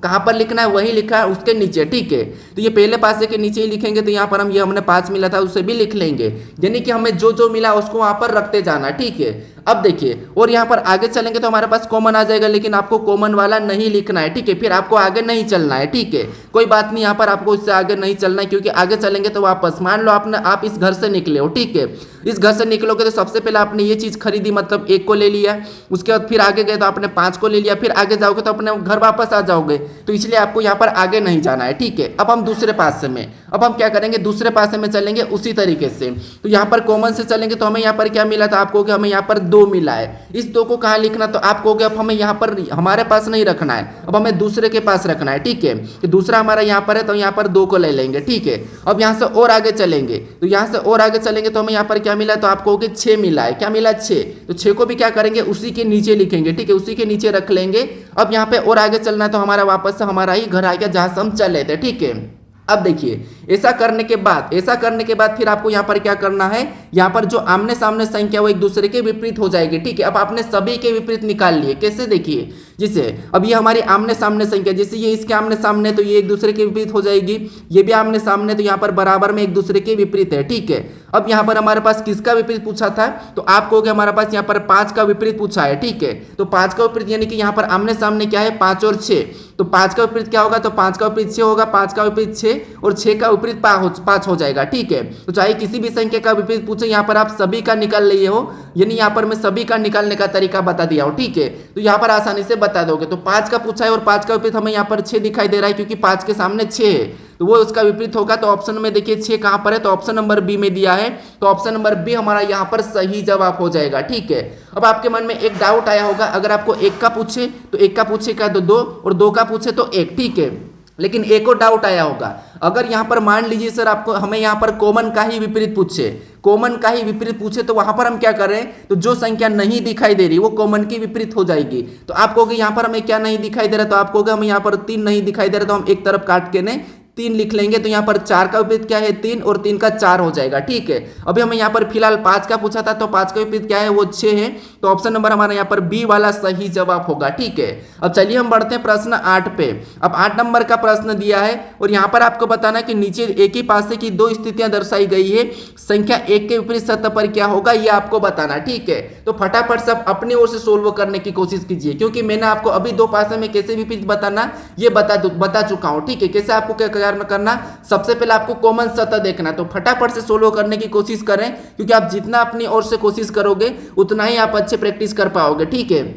कहाँ पर लिखना है, वही लिखा है उसके नीचे, ठीक है। तो ये पहले पासे के नीचे ही लिखेंगे, तो यहाँ पर हम ये हमने 5 मिला था उसे भी लिख लेंगे, यानी कि हमें जो जो मिला उसको वहाँ पर रखते जाना, ठीक है। अब देखिए, और यहाँ पर आगे चलेंगे तो हमारे पास कॉमन आ जाएगा, लेकिन आपको कॉमन वाला नहीं लिखना है, ठीक है। फिर आपको आगे नहीं चलना है, ठीक है। कोई बात नहीं, यहाँ पर आपको इससे आगे नहीं चलना है, क्योंकि आगे चलेंगे तो वापस मान लो आप इस घर से निकले हो, ठीक है। इस घर से निकलोगे तो सबसे पहले आपने ये चीज़ खरीदी, मतलब 1 को ले लिया, उसके बाद फिर आगे गए तो आपने 5 को ले लिया, फिर आगे जाओगे तो अपने घर वापस आ जाओगे, तो इसलिए आपको यहाँ पर आगे नहीं जाना है, ठीक है। अब हम दूसरे पासे में, अब हम क्या करेंगे, दूसरे पासे में चलेंगे उसी तरीके से। तो यहाँ पर कॉमन से चलेंगे तो हमें यहाँ पर क्या मिला था, आप कहोगे हमें यहाँ पर 2 मिला है। इस 2 को कहाँ लिखना, तो आप कहोगे अब हमें यहाँ पर हमारे पास नहीं रखना है, अब हमें दूसरे के पास रखना है, ठीक है। तो दूसरा हमारा यहाँ पर है तो यहाँ पर 2 को ले लेंगे, ठीक है। अब यहाँ से और आगे चलेंगे, तो यहाँ से और आगे चलेंगे तो हमें यहाँ पर क्या मिला, तो आप कहोगे 6 मिला है। क्या मिला, 6। तो 6 को भी क्या करेंगे, उसी के नीचे लिखेंगे, ठीक है, उसी के नीचे रख लेंगे। अब यहाँ पे और आगे चलना है तो हमारा वापस से हमारा ही घर आ गया जहाँ से हम चले थे, ठीक है। अब देखिए, ऐसा करने के बाद फिर आपको यहाँ पर क्या करना है, यहाँ पर जो आमने सामने संख्या वो एक दूसरे के विपरीत हो जाएगी, ठीक है। अब आपने सभी के विपरीत निकाल लिए, कैसे, देखिए, जिसे अब ये हमारी आमने सामने संख्या, जैसे ये इसके आमने सामने तो ये एक दूसरे के विपरीत हो जाएगी, ये भी आमने सामने तो यहाँ पर बराबर में एक दूसरे के विपरीत है, ठीक है। अब यहाँ पर हमारे पास किसका विपरीत पूछा था, तो आप कहोगे हमारे पास यहाँ पर 5 का विपरीत पूछा है, ठीक है। तो 5 का विपरीत यानी कि यहाँ पर आमने सामने क्या है, 5 और 6, तो 5 का विपरीत क्या होगा, तो 5 का विपरीत 6 होगा, 5 का विपरीत 6 और 6 का विपरीत 5 हो जाएगा, ठीक है। तो चाहे किसी भी संख्या का विपरीत पूछे, यहाँ पर आप सभी का निकाल लिए हो, यानी यहाँ पर मैं सभी का निकालने का तरीका बता दिया हो, ठीक है। तो यहाँ पर आसानी से बता दोगे। तो 5 का पूछा है और 5 का विपरीत हमें यहाँ पर 6 दिखाई दे रहा है, क्योंकि 5 के सामने 6 है, तो वो उसका विपरीत होगा। तो ऑप्शन में देखिए 6 कहाँ पर है, तो ऑप्शन नंबर बी में दिया है, तो ऑप्शन नंबर बी हमारा यहाँ पर सही जवाब हो जाएगा, ठीक है। अब आपके मन में एक डाउट आया होगा, अगर आपको 1 का पूछे तो 1 का पूछे क्या, तो 2, और 2 का पूछे तो 1, ठीक है। लेकिन एक और डाउट आया होगा, अगर यहाँ पर मान लीजिए सर आपको हमें यहाँ पर कॉमन का ही विपरीत पूछे, तो वहां पर हम क्या करें, तो जो संख्या नहीं दिखाई दे रही वो कॉमन की विपरीत हो जाएगी। तो आप कहोगे यहाँ पर हमें क्या नहीं दिखाई दे रहा, तो आप कहोगे हमें यहाँ पर 3 नहीं दिखाई दे रहा, तो हम एक तरफ काट के ने 3 लिख लेंगे, तो यहाँ पर 4 का विपरीत क्या है, 3, और 3 का 4 हो जाएगा, ठीक है। अभी हमें यहाँ पर फिलहाल 5 का पूछा था, तो 5 का विपरीत क्या है, वो 6 है, तो ऑप्शन नंबर हमारा यहाँ पर बी वाला सही जवाब होगा, ठीक है। अब चलिए हम बढ़ते हैं प्रश्न 8 पे। अब 8 नंबर का प्रश्न दिया है और यहाँ पर आपको बताना है कि नीचे एक ही पासे की 2 स्थितियां दर्शाई गई है, संख्या 1 के विपरीत सतह पर क्या होगा, ये आपको बताना, ठीक है। तो फटाफट सब अपनी ओर से सोल्व करने की कोशिश कीजिए, क्योंकि मैंने आपको अभी 2 पासे में कैसे विपरीत बताना ये बता चुका हूँ, ठीक है। कैसे आपको क्या करना, सबसे पहले आपको कॉमन सतह देखना, तो फटाफट से सोल्व करने की कोशिश करें, क्योंकि आप जितना अपनी ओर से कोशिश करोगे उतना ही आप अच्छे प्रैक्टिस कर पाओगे, ठीक है।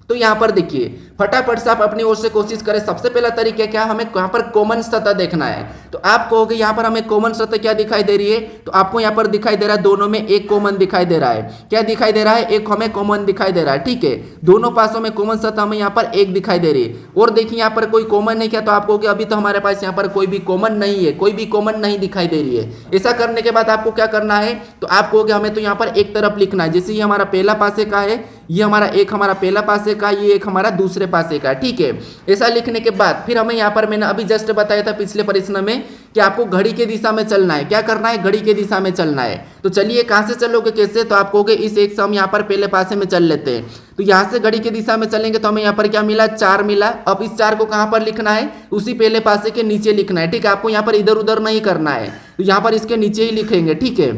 तो यहाँ पर देखिए, फटाफट से आप अपनी ओर से कोशिश करें। सबसे पहला तरीका क्या, हमें यहाँ पर कॉमन सतह देखना है। तो आप कहोगे यहाँ पर हमें कॉमन सतह क्या दिखाई दे रही है, तो आपको यहाँ पर दिखाई दे रहा है दोनों में एक कॉमन दिखाई दे रहा है। क्या दिखाई दे रहा है, एक हमें कॉमन दिखाई दे रहा है, ठीक है। दोनों पासों में कॉमन सतह हमें यहाँ पर एक दिखाई दे रही है। और देखिए यहाँ पर कोई कॉमन नहीं क्या, तो आप कहोगे अभी तो हमारे पास यहाँ पर कोई भी कॉमन नहीं है, कोई भी कॉमन नहीं दिखाई दे रही है। ऐसा करने के बाद आपको क्या करना है, तो आप कहोगे हमें तो यहाँ पर एक तरफ लिखना है, जैसे ये हमारा पहला पासे का है, ये हमारा एक हमारा पहला पासे का, ये एक हमारा दूसरे पासे का, ठीक है। ऐसा लिखने के बाद फिर हमें यहाँ पर मैंने अभी जस्ट बताया था पिछले प्रश्न में कि आपको घड़ी के दिशा में चलना है। क्या करना है, घड़ी के दिशा में चलना है। तो चलिए कहाँ से चलोगे, कैसे, तो आप कहोगे इस एक से हम यहाँ पर पहले पासे में चल लेते हैं। तो यहाँ से घड़ी के दिशा में चलेंगे तो हमें यहाँ पर क्या मिला, 4 मिला। अब इस 4 को कहाँ पर लिखना है, उसी पहले पासे के नीचे लिखना है, ठीक है। आपको यहाँ पर इधर उधर नहीं करना है, तो यहाँ पर इसके नीचे ही लिखेंगे, ठीक है।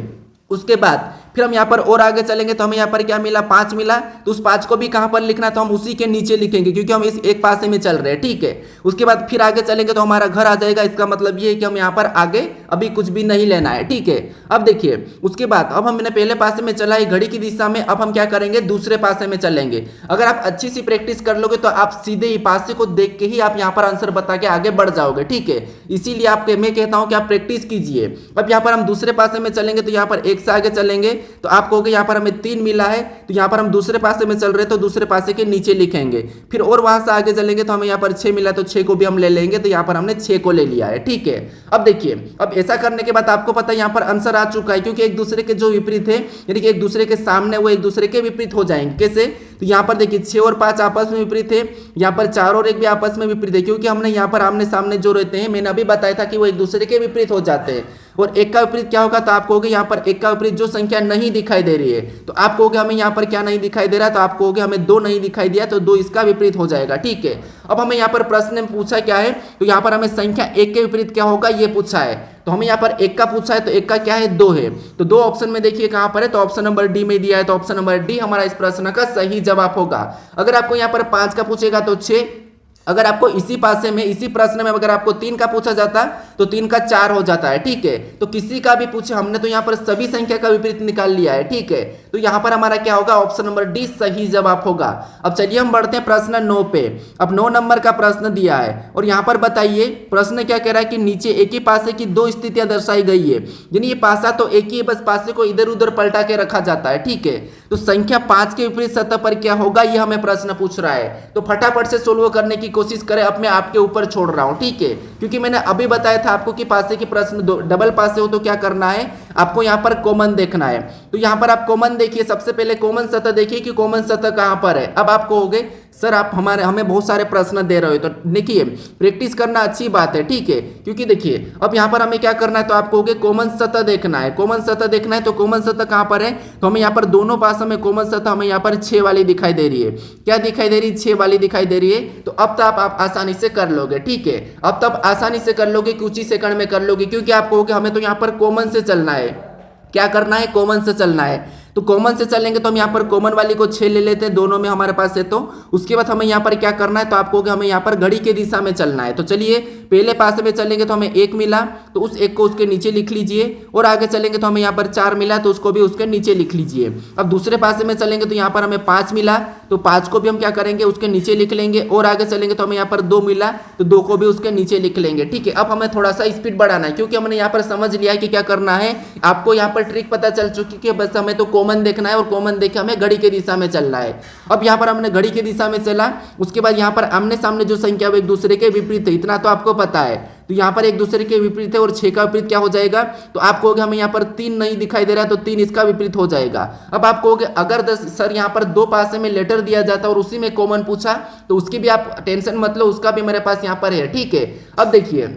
उसके बाद फिर हम यहाँ पर और आगे चलेंगे तो हमें यहाँ पर क्या मिला, 5 मिला। तो उस 5 को भी कहाँ पर लिखना, तो हम उसी के नीचे लिखेंगे, क्योंकि हम इस एक पासे में चल रहे हैं, ठीक है। उसके बाद फिर आगे चलेंगे तो हमारा घर आ जाएगा। इसका मतलब ये है कि हम यहाँ पर आगे अभी कुछ भी नहीं लेना है, ठीक है। अब देखिए उसके बाद अब हमने पहले पासे में चला है घड़ी की दिशा में, अब हम क्या करेंगे, दूसरे पासे में चलेंगे। अगर आप अच्छी सी प्रैक्टिस कर लोगे तो आप सीधे ही पासे को देख के ही आप यहाँ पर आंसर बता के आगे बढ़ जाओगे, ठीक है। इसीलिए मैं कहता हूँ कि आप प्रैक्टिस कीजिए। अब यहाँ पर हम दूसरे पासे में चलेंगे तो यहाँ पर एक से आगे चलेंगे, तो आप कहोगे यहाँ पर हमें 3 मिला है, तो यहाँ पर हम दूसरे पासे में चल रहे हैं तो दूसरे पासे के नीचे लिखेंगे। फिर और वहां से आगे चलेंगे तो हमें यहाँ पर 6 मिला, तो 6 को भी हम ले लेंगे, तो यहाँ पर हमने 6 को ले लिया है, ठीक है। अब देखिए, अब ऐसा करने के बाद आपको पता है यहाँ पर आंसर आ चुका है, क्योंकि एक दूसरे के जो विपरीत है, यानी कि एक दूसरे के सामने वो एक दूसरे के विपरीत हो जाएंगे। कैसे, तो यहाँ पर देखिए 6 और 5 आपस में विपरीत है, यहाँ पर 4 और 1 भी आपस में विपरीत है, क्योंकि हमने यहाँ पर आमने सामने जो रहते हैं, मैंने अभी बताया था कि वो एक दूसरे के विपरीत हो जाते हैं। और एक का विपरीत क्या होगा, तो आप कहोगे यहाँ पर एक का विपरीत जो संख्या नहीं दिखाई दे रही है, तो आप कहोगे हमें यहाँ पर क्या नहीं दिखाई दे रहा, तो आप कहोगे हमें 2 नहीं दिखाई दिया, तो 2 इसका विपरीत हो जाएगा। ठीक है, अब हमें यहाँ पर प्रश्न में पूछा क्या है, तो यहाँ पर हमें संख्या 1 के विपरीत क्या होगा ये पूछा है, तो हमें यहाँ पर 1 का पूछा है, तो 1 का क्या है 2 है, तो 2 ऑप्शन में देखिए कहाँ पर है, तो ऑप्शन नंबर डी में दिया है, तो ऑप्शन नंबर डी हमारा इस प्रश्न का सही जवाब होगा। अगर आपको यहाँ पर 5 का पूछेगा तो 6, अगर आपको इसी पासे में इसी प्रश्न में अगर आपको 3 का पूछा जाता तो 3 का 4 हो जाता है। ठीक है, तो किसी का भी पूछे, हमने तो यहाँ पर सभी संख्या का विपरीत निकाल लिया है। ठीक है, तो यहाँ पर हमारा क्या होगा, ऑप्शन नंबर डी सही जवाब होगा। अब चलिए हम बढ़ते हैं प्रश्न 9 पे। अब 9 नंबर का प्रश्न दिया है और यहाँ पर बताइए प्रश्न क्या कह रहा है कि नीचे एक ही पासे की 2 स्थितियां दर्शाई गई है, यानी ये पासा तो एक ही है, बस पासे को इधर उधर पलटा के रखा जाता है। ठीक है, तो संख्या 5 के विपरीत सतह पर क्या होगा ये हमें प्रश्न पूछ रहा है, तो फटाफट से सोल्व करने की कोशिश करें। अब मैं आपके ऊपर छोड़ रहा हूं, ठीक है, क्योंकि मैंने अभी बताया था आपको कि पासे के प्रश्न डबल पासे हो तो क्या करना है, आपको यहाँ पर कॉमन देखना है। तो यहाँ पर आप कॉमन देखिए, सबसे पहले कॉमन सतह देखिए कि कॉमन सतह कहाँ पर है। अब आप कहोगे सर आप हमें बहुत सारे प्रश्न दे रहे हो, तो देखिए प्रैक्टिस करना अच्छी बात है। ठीक है, क्योंकि देखिए अब यहाँ पर हमें क्या करना है, तो आप कहोगे कॉमन सतह देखना है, कॉमन सतह देखना है, तो कॉमन सतह कहाँ पर है, तो हमें यहाँ पर दोनों पासों में कॉमन सतह हमें यहाँ पर 6 वाली दिखाई दे रही है। क्या दिखाई दे रही है, 6 वाली दिखाई दे रही है। तो अब तो आप आसानी से कर लोगे। ठीक है, अब तब आसानी से कर लोगे, कुछ ही सेकंड में कर लोगे, क्योंकि आप कहोगे हमें तो यहाँ पर कॉमन से चलना है। क्या करना है, कॉमन से चलना है। तो कॉमन से चलेंगे तो हम यहाँ पर कॉमन वाली को 6 ले लेते हैं, दोनों में हमारे पास है। तो उसके बाद हमें यहाँ पर क्या करना है, तो आप कहोगे हमें यहाँ पर घड़ी के दिशा में चलना है। तो चलिए पहले पासे में चलेंगे तो हमें 1 मिला, तो उस 1 को उसके नीचे लिख लीजिए, और आगे चलेंगे तो हमें यहाँ पर 4 मिला, तो उसको भी उसके नीचे लिख लीजिए। अब दूसरे पासे में चलेंगे तो यहाँ पर हमें 5 मिला, तो 5 को भी हम क्या करेंगे, उसके नीचे लिख लेंगे, और आगे चलेंगे तो हमें यहाँ पर 2 मिला, तो 2 को भी उसके नीचे लिख लेंगे। ठीक है, अब हमें थोड़ा सा स्पीड बढ़ाना है, क्योंकि हमने यहाँ पर समझ लिया है कि क्या करना है। आपको यहाँ पर ट्रिक पता चल चुकी है, बस हमें तो कॉमन देखना है, और कॉमन देख हमें घड़ी के दिशा में चलना है। अब यहाँ पर हमने घड़ी के दिशा में चला, उसके बाद यहाँ पर आमने सामने जो संख्या वो एक दूसरे के विपरीत है, इतना तो आपको पता है। तो यहाँ पर एक दूसरे के विपरीत है, और 6 का विपरीत क्या हो जाएगा, तो आप कहोगे हमें यहाँ पर 3 नहीं दिखाई दे रहा है, तो 3 इसका विपरीत हो जाएगा। अब आप कहोगे अगर सर यहाँ पर 2 पासे में लेटर दिया जाता और उसी में कॉमन पूछा, तो उसकी भी आप टेंशन मत लो, उसका भी मेरे पास यहाँ पर है। ठीक है, अब देखिए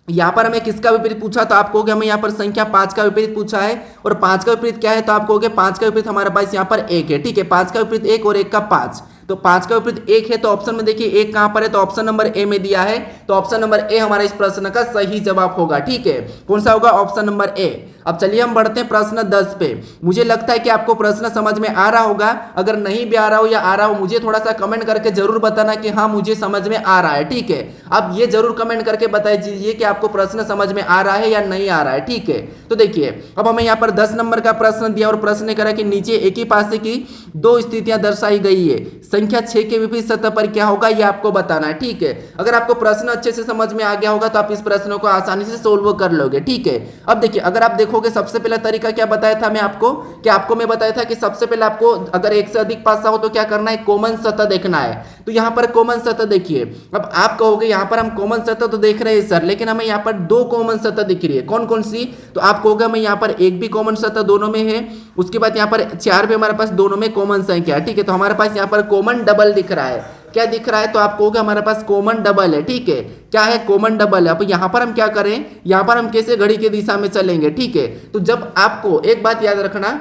यहाँ पर हमें किसका विपरीत पूछा, तो आप कहोगे हमें यहाँ पर संख्या 5 का विपरीत पूछा है, और 5 का विपरीत क्या है, तो आप कहोगे 5 का विपरीत हमारे पास यहाँ पर 1 है। ठीक है, 5 का विपरीत 1 और 1 का 5, तो 5 का विपरीत 1 है, तो ऑप्शन में देखिए 1 कहां पर है, तो ऑप्शन नंबर ए में दिया है, तो ऑप्शन नंबर ए हमारा इस प्रश्न का सही जवाब होगा। ठीक है, कौन सा होगा, ऑप्शन नंबर ए। अब चलिए हम बढ़ते हैं प्रश्न 10 पे। मुझे लगता है कि आपको प्रश्न समझ में आ रहा होगा, अगर नहीं भी आ रहा हो या आ रहा हो मुझे थोड़ा सा कमेंट करके जरूर बताना कि हाँ मुझे समझ में आ रहा है। ठीक है, अब ये जरूर कमेंट करके बता दीजिए कि आपको प्रश्न समझ में आ रहा है या नहीं आ रहा है। ठीक है, तो देखिए अब हमें यहाँ पर 10 नंबर का प्रश्न दिया, और प्रश्न करा कि नीचे एक ही पासे की 2 स्थितियां दर्शाई गई है, संख्या 6 के विपरीत सतह पर क्या होगा ये आपको बताना है। ठीक है, अगर आपको प्रश्न अच्छे से समझ में आ गया होगा तो आप इस प्रश्न को आसानी से सोल्व कर लोगे। ठीक है, अब देखिए अगर आप देखोगे सबसे पहला तरीका क्या बताया था मैं आपको, कि आपको मैं बताया था कि सबसे पहले आपको अगर एक से अधिक पासा हो तो क्या करना है, कॉमन सतह देखना है। तो यहाँ पर कॉमन सतह देखिए, अब आप कहोगे यहाँ पर हम कॉमन सतह तो देख रहे हैं सर, लेकिन हमें यहाँ पर 2 कॉमन सतह दिख रही है, कौन कौन सी, तो आप कहोगे हमें यहाँ पर एक भी कॉमन सतह दोनों में है, उसके बाद यहाँ पर 4 भी हमारे पास दोनों में कॉमन संख्या। ठीक है, तो हमारे पास यहाँ पर कॉमन डबल दिख रहा है। क्या दिख रहा है, तो आप कहोगे हमारे पास कॉमन डबल है। ठीक है, क्या है, कॉमन डबल है। अब यहाँ पर हम क्या करें, यहाँ पर हम कैसे घड़ी की दिशा में चलेंगे। ठीक है, तो जब आपको एक बात याद रखना,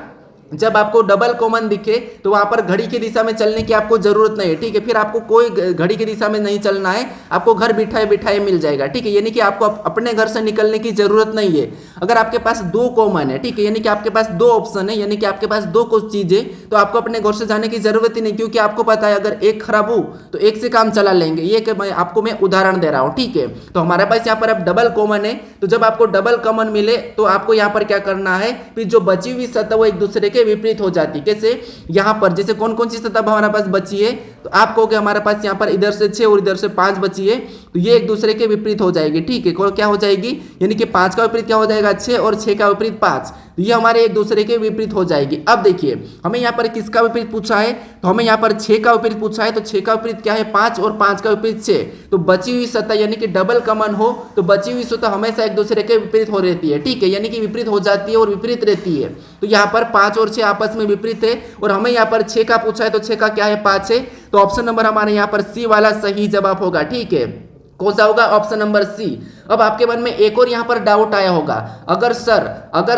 जब आपको डबल कॉमन दिखे तो वहां पर घड़ी की दिशा में चलने की आपको जरूरत नहीं है। ठीक है, फिर आपको कोई घड़ी की दिशा में नहीं चलना है, आपको घर बिठाए बिठाए मिल जाएगा। ठीक है, यानी कि आपको अपने घर से निकलने की जरूरत नहीं है। अगर आपके पास 2 कॉमन है, ठीक है, यानी कि आपके पास 2 ऑप्शन है, यानी कि आपके पास 2 कुछ चीजें, तो आपको अपने घर से जाने की जरूरत ही नहीं, क्योंकि आपको पता है अगर एक खराब हो तो एक से काम चला लेंगे। ये आपको मैं उदाहरण दे रहा हूँ। ठीक है, तो हमारे पास यहाँ पर अब डबल कॉमन है, तो जब आपको डबल कॉमन मिले तो आपको यहाँ पर क्या करना है, फिर जो बची हुई सतह वो एक दूसरे के विपरीत हो जाती। कैसे, यहाँ पर जैसे कौन कौन सी सतह हमारे पास बची है, तो आप कहोगे हमारे पास यहाँ पर इधर से 6 और इधर से 5 बची है, तो ये एक दूसरे के विपरीत हो जाएगी। ठीक है, क्या हो जाएगी, यानी कि 5 का विपरीत क्या हो जाएगा, 6, और 6 का विपरीत 5, तो ये हमारे एक दूसरे के विपरीत हो जाएगी। अब देखिए हमें यहाँ पर किसका विपरीत पूछा है, तो हमें यहाँ पर 6 का विपरीत पूछा है, तो 6 का विपरीत क्या है, 5, और 5 का विपरीत 6, तो बची हुई सतह यानी कि डबल कॉमन हो तो बची हुई सतह हमेशा एक दूसरे के विपरीत हो रहती है। ठीक है, यानी कि विपरीत हो जाती है और विपरीत रहती है। तो यहाँ पर 5 और 6 आपस में विपरीत है, और हमें यहाँ पर 6 का पूछा है, तो 6 का क्या है, 5 है, तो ऑप्शन नंबर हमारे यहाँ पर सी वाला सही जवाब होगा। ठीक है, कौन सा होगा, ऑप्शन नंबर सी। अब आपके मन में एक और यहाँ पर डाउट आया होगा, अगर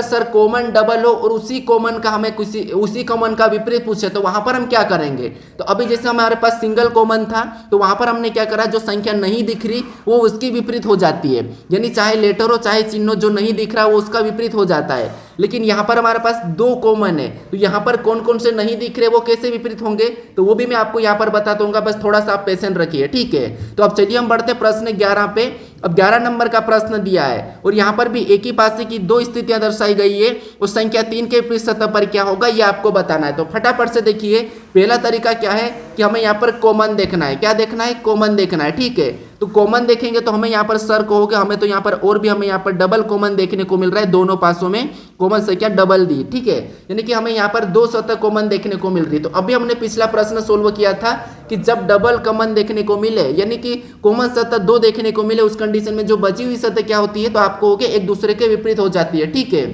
सर कॉमन डबल हो और उसी कॉमन का हमें उसी कॉमन का विपरीत पूछे तो वहां पर हम क्या करेंगे। तो अभी जैसे हमारे पास सिंगल कॉमन था तो वहां पर हमने क्या करा, जो संख्या नहीं दिख रही वो उसकी विपरीत हो जाती है, यानी चाहे लेटर हो चाहे चिन्ह, जो नहीं दिख रहा वो उसका विपरीत हो जाता है। लेकिन यहाँ पर हमारे पास दो कॉमन है, तो यहाँ पर कौन कौन से नहीं दिख रहे वो कैसे विपरीत होंगे, तो वो भी मैं आपको यहाँ पर बता दूंगा, बस थोड़ा सा आप पेशेंट रखिए, ठीक है। तो अब चलिए हम बढ़ते प्रश्न 11 पे। अब 11 नंबर का प्रश्न दिया है और यहाँ पर भी एक ही पासे की दो स्थितियां दर्शाई गई है, उस संख्या 3 के विपरीत सतह पर क्या होगा ये आपको बताना है। तो फटाफट से देखिए, पहला तरीका क्या है कि हमें यहाँ पर कॉमन देखना है। क्या देखना है? कॉमन देखना है, ठीक है। तो कॉमन देखेंगे तो हमें यहाँ पर सर कहोगे, हमें तो यहाँ पर और भी हमें यहाँ पर डबल कॉमन देखने को मिल रहा है, दोनों पासों में कॉमन संख्या डबल दी, ठीक है, यानी कि हमें यहाँ पर दो सतह कॉमन देखने को मिल रही। तो अभी हमने पिछला प्रश्न सोल्व किया था कि जब डबल कॉमन देखने को मिले, यानी कि कॉमन सतह दो देखने को मिले, उस कंडीशन में जो बची हुई सतह क्या होती है, तो आप कहोगे एक दूसरे के विपरीत हो जाती है, ठीक है।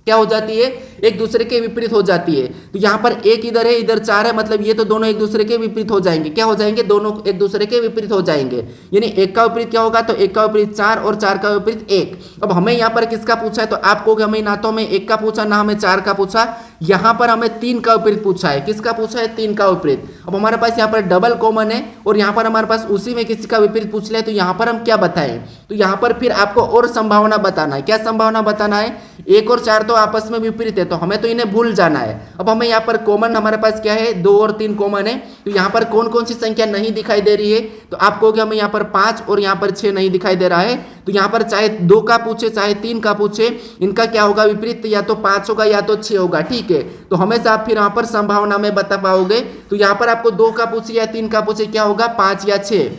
क्या हो जाती है? एक दूसरे के विपरीत हो जाती है। तो यहाँ पर एक इधर है, इधर 4 है, मतलब ये तो दोनों एक दूसरे के विपरीत हो जाएंगे। क्या हो जाएंगे? दोनों एक दूसरे के विपरीत हो जाएंगे, यानी एक का विपरीत क्या होगा, तो एक का विपरीत 4 और 4 का विपरीत 1। अब हमें यहाँ पर किसका पूछा है, तो आप कहोगे हमें ना तो हमें 1 का पूछा ना हमें 4 का पूछा, यहाँ पर हमें 3 का विपरीत पूछा है। किसका पूछा है? 3 का विपरीत। अब हमारे पास यहाँ पर डबल कॉमन है और यहाँ पर हमारे पास उसी में किसी का विपरीत पूछ ले, तो यहाँ पर हम क्या बताएं, तो यहाँ पर फिर आपको और संभावना बताना है। क्या संभावना बताना है? 1 और 4 तो आपस में विपरीत है, तो हमें तो इन्हें भूल जाना है। अब हमें यहाँ पर कॉमन हमारे पास क्या है, 2 और 3 कॉमन है, तो यहाँ पर कौन कौन सी संख्या नहीं दिखाई दे रही है, तो आप कहोगे हमें यहाँ पर 5 और यहाँ पर 6 नहीं दिखाई दे रहा है। तो यहाँ पर चाहे 2 का पूछे चाहे 3 का पूछे, इनका क्या होगा विपरीत, या तो 5 होगा या तो 6 होगा, ठीक है। तो हमेशा आप फिर यहाँ पर संभावना में बता पाओगे। तो यहाँ पर आपको 2 का पूछे या 3 का पूछे, क्या होगा, 5 या 6।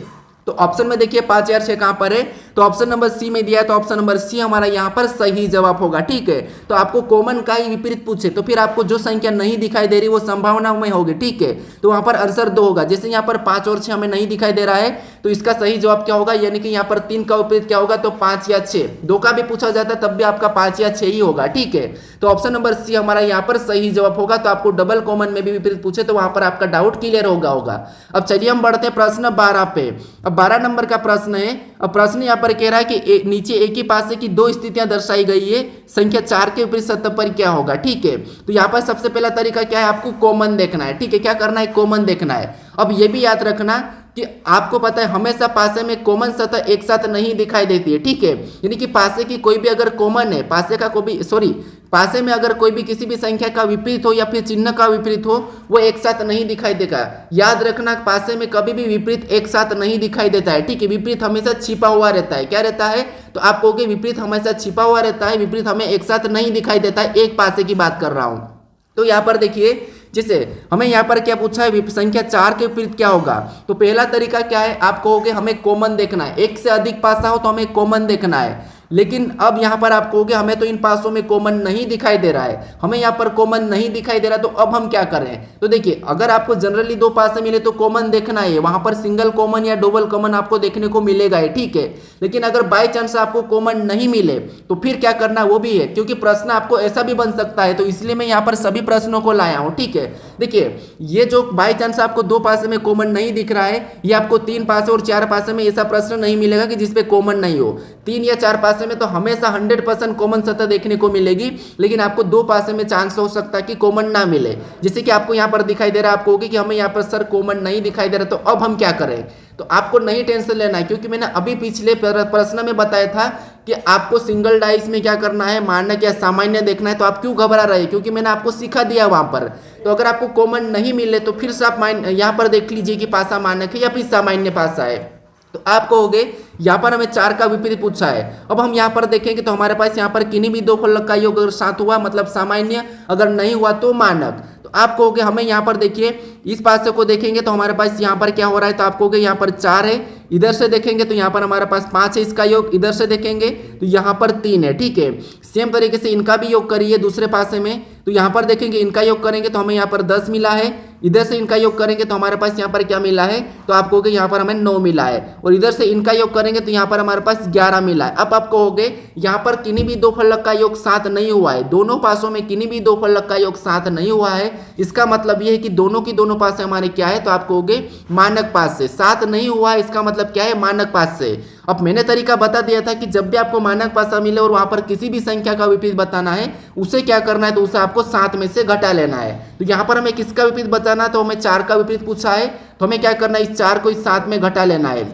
तो ऑप्शन में देखिए 5 या 6 कहां पर है, तो ऑप्शन नंबर सी में दिया है, तो ऑप्शन नंबर सी हमारा यहाँ पर सही जवाब होगा, ठीक है। तो आपको कॉमन का ही विपरीत पूछे तो फिर आपको जो संख्या नहीं दिखाई दे रही वो संभावना में होगी, ठीक है। तो वहां पर आंसर 2 होगा। जैसे यहाँ पर 5 और 6 हमें नहीं दिखाई दे रहा है, तो इसका सही जवाब क्या होगा, यानी कि यहाँ पर 3 का विपरीत क्या होगा, तो 5 या 6। 2 का भी पूछा जाता तब भी आपका 5 या 6 ही होगा, ठीक है। तो ऑप्शन नंबर सी हमारा यहाँ पर सही जवाब होगा। तो आपको डबल कॉमन में भी विपरीत पूछे तो वहां पर आपका डाउट क्लियर होगा। अब चलिए हम बढ़ते हैं प्रश्न 12 पे। अब 12 नंबर का प्रश्न है। अब प्रश्न यहाँ पर कह रहा है कि नीचे एक ही पासे की दो स्थितियां दर्शाई गई है, संख्या 4 के विपरीत सतह पर क्या होगा, ठीक है। तो यहाँ पर सबसे पहला तरीका क्या है, आपको कॉमन देखना है, ठीक है। क्या करना है? कॉमन देखना है। अब ये भी याद रखना कि आपको पता है हमेशा पासे में कॉमन सतह एक साथ नहीं दिखाई देती है, ठीक है। यानी कि पासे की कोई भी अगर कॉमन है, पासे में अगर कोई भी किसी भी संख्या का विपरीत हो या फिर चिन्ह का विपरीत हो, वो एक साथ नहीं दिखाई देगा। याद रखना, पासे में कभी भी विपरीत एक साथ नहीं दिखाई देता है, ठीक है। विपरीत हमेशा छिपा हुआ रहता है। क्या रहता है? तो आप कहोगे विपरीत हमेशा छिपा हुआ रहता है, विपरीत हमें एक साथ नहीं दिखाई देता है। एक पासे की बात कर रहा हूं। तो यहाँ पर देखिए, जैसे हमें यहाँ पर क्या पूछा है, संख्या 4 के विपरीत क्या होगा। तो पहला तरीका क्या है, आप कहोगे हमें कॉमन देखना है। एक से अधिक पासा हो तो हमें कॉमन देखना है, लेकिन अब यहाँ पर आप कहोगे हमें तो इन पासों में कॉमन नहीं दिखाई दे रहा है, हमें यहाँ पर कॉमन नहीं दिखाई दे रहा, तो अब हम क्या करें। तो देखिए, अगर आपको जनरली दो पासे मिले तो कॉमन देखना है, वहां पर सिंगल कॉमन या डबल कॉमन आपको देखने को मिलेगा ही, ठीक है। लेकिन अगर बाई चांस आपको कॉमन नहीं मिले तो फिर क्या करना वो भी है, क्योंकि प्रश्न आपको ऐसा भी बन सकता है। तो इसलिए मैं यहाँ पर सभी प्रश्नों को लाया हूँ, ठीक है। देखिए, ये जो बाई चांस आपको दो पासे में कॉमन नहीं दिख रहा है, ये आपको 3 पासे और 4 पासे में ऐसा प्रश्न नहीं मिलेगा कि जिसपे कॉमन नहीं हो। 3 या 4 पासे में तो हमेशा 100% कॉमन सतह देखने को मिलेगी, लेकिन आपको 2 पासे में चांस हो सकता है कि कॉमन ना मिले। जैसे कि आपको यहाँ पर दिखाई दे रहा है, आप कहोगे कि हमें यहाँ पर सर कॉमन नहीं दिखाई दे रहा, तो अब हम क्या करें। तो आपको नहीं टेंशन लेना है, क्योंकि मैंने अभी पिछले प्रश्न में बताया था कि आपको सिंगल डाइस में क्या करना है, मानक या सामान्य देखना है। तो आप क्यों घबरा रहे हैं, क्योंकि मैंने आपको सिखा दिया वहां पर। तो अगर आपको कॉमन नहीं मिले तो फिर से आप यहाँ पर देख लीजिए कि पासा मानक है या फिर सामान्य पासा है। तो आप कहोगे यहाँ पर हमें 4 का विपरीत पूछा है। अब हम यहाँ पर देखेंगे तो हमारे पास यहाँ पर किन्हीं भी दो फलक का योग अगर 7 हुआ मतलब सामान्य, अगर नहीं हुआ तो मानक। तो आप कहोगे हमें यहाँ पर देखिए इस पासे को देखेंगे तो हमारे पास यहाँ पर क्या हो रहा है, तो आप कहोगे यहाँ पर 4 है, इधर से देखेंगे तो यहाँ पर हमारे पास 5 है, इसका योग इधर से देखेंगे तो यहाँ पर 3 है, ठीक है। सेम तरीके से इनका भी योग करिए दूसरे पासे में, तो यहाँ पर देखेंगे इनका योग करेंगे तो हमें यहाँ पर 10 मिला है, इधर से इनका योग करेंगे तो हमारे पास यहाँ पर क्या मिला है, तो आप कहोगे यहाँ पर हमें 9 मिला है, और इधर से इनका योग करेंगे तो यहाँ पर हमारे पास 11 मिला है। अब आप कहोगे यहाँ पर किन्हीं भी दो फलक का योग 7 नहीं हुआ है, दोनों पासों में किन्हीं भी दो फलक का योग 7 नहीं हुआ है। इसका मतलब ये है कि दोनों की दोनों पासे हमारे क्या है, तो आप कहोगे मानक पास से 7 नहीं हुआ है, इसका मतलब क्या है, मानक पास से। अब मैंने तरीका बता दिया था कि जब भी आपको मानक पासा मिले और वहां पर किसी भी संख्या का विपरीत बताना है, उसे क्या करना है, तो उसे आपको 7 में से घटा लेना है। तो यहाँ पर हमें किसका विपरीत बताना, तो हमें 4 का विपरीत पूछा है, तो हमें क्या करना है, इस 4 को इस 7 में घटा लेना है।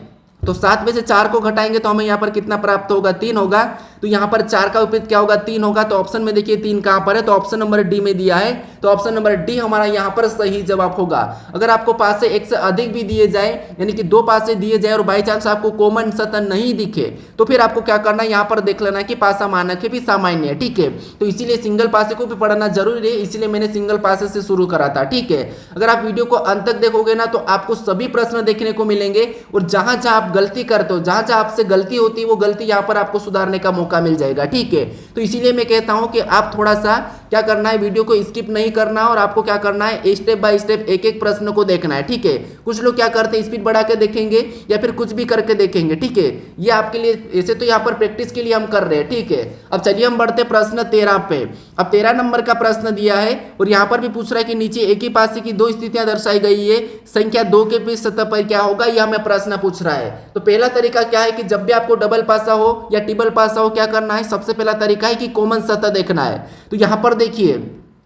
तो 7 में से 4 को घटाएंगे तो हमें यहाँ पर कितना प्राप्त होगा, 3 होगा। तो यहाँ पर 4 का विपरीत क्या होगा, 3 होगा। तो ऑप्शन में देखिए 3 कहाँ पर है, तो ऑप्शन नंबर डी में दिया है, तो ऑप्शन नंबर डी हमारा यहाँ पर सही जवाब होगा। अगर आपको पासे एक से अधिक भी दिए जाए, यानी कि 2 पासे दिए जाए और बाई चांस आपको कॉमन सतह नहीं दिखे, तो फिर आपको क्या करना है, यहाँ पर देख लेना है कि पासा मानक है भी सामान्य है, ठीक है। तो इसीलिए सिंगल पासे को भी पढ़ना जरूरी है, इसीलिए मैंने सिंगल पासे से शुरू करा था, ठीक है। अगर आप वीडियो को अंत तक देखोगे ना, तो आपको सभी प्रश्न देखने को मिलेंगे और जहां जहां आप गलती करते हो, जहां जहां आपसे गलती होती है, वो गलती यहाँ पर आपको सुधारने का मौका मिल जाएगा, ठीक है। तो इसीलिए मैं कहता हूं कि आप थोड़ा सा क्या करना है, वीडियो को स्किप नहीं करना और आपको क्या करना है, स्टेप बाय स्टेप एक एक प्रश्न को देखना है, ठीक है। कुछ लोग क्या करते हैं, स्पीड बढ़ा के देखेंगे या फिर कुछ भी करके देखेंगे, ठीक है। ये आपके लिए ऐसे तो यहाँ पर प्रैक्टिस के लिए हम कर रहे हैं, ठीक है। अब चलिए हम बढ़ते प्रश्न 13 पे। अब 13 नंबर का प्रश्न दिया है और यहाँ पर भी पूछ रहा है कि नीचे एक ही पासे की 2 स्थितियां दर्शाई गई है, संख्या 2 के पृष्ठ सतह पर क्या होगा, यह हमें प्रश्न पूछ रहा है। तो पहला तरीका क्या है कि जब भी आपको डबल पासा हो या ट्रिपल पासा हो, क्या करना है, सबसे पहला तरीका है कि कॉमन सतह देखना है। तो यहाँ पर देखिए,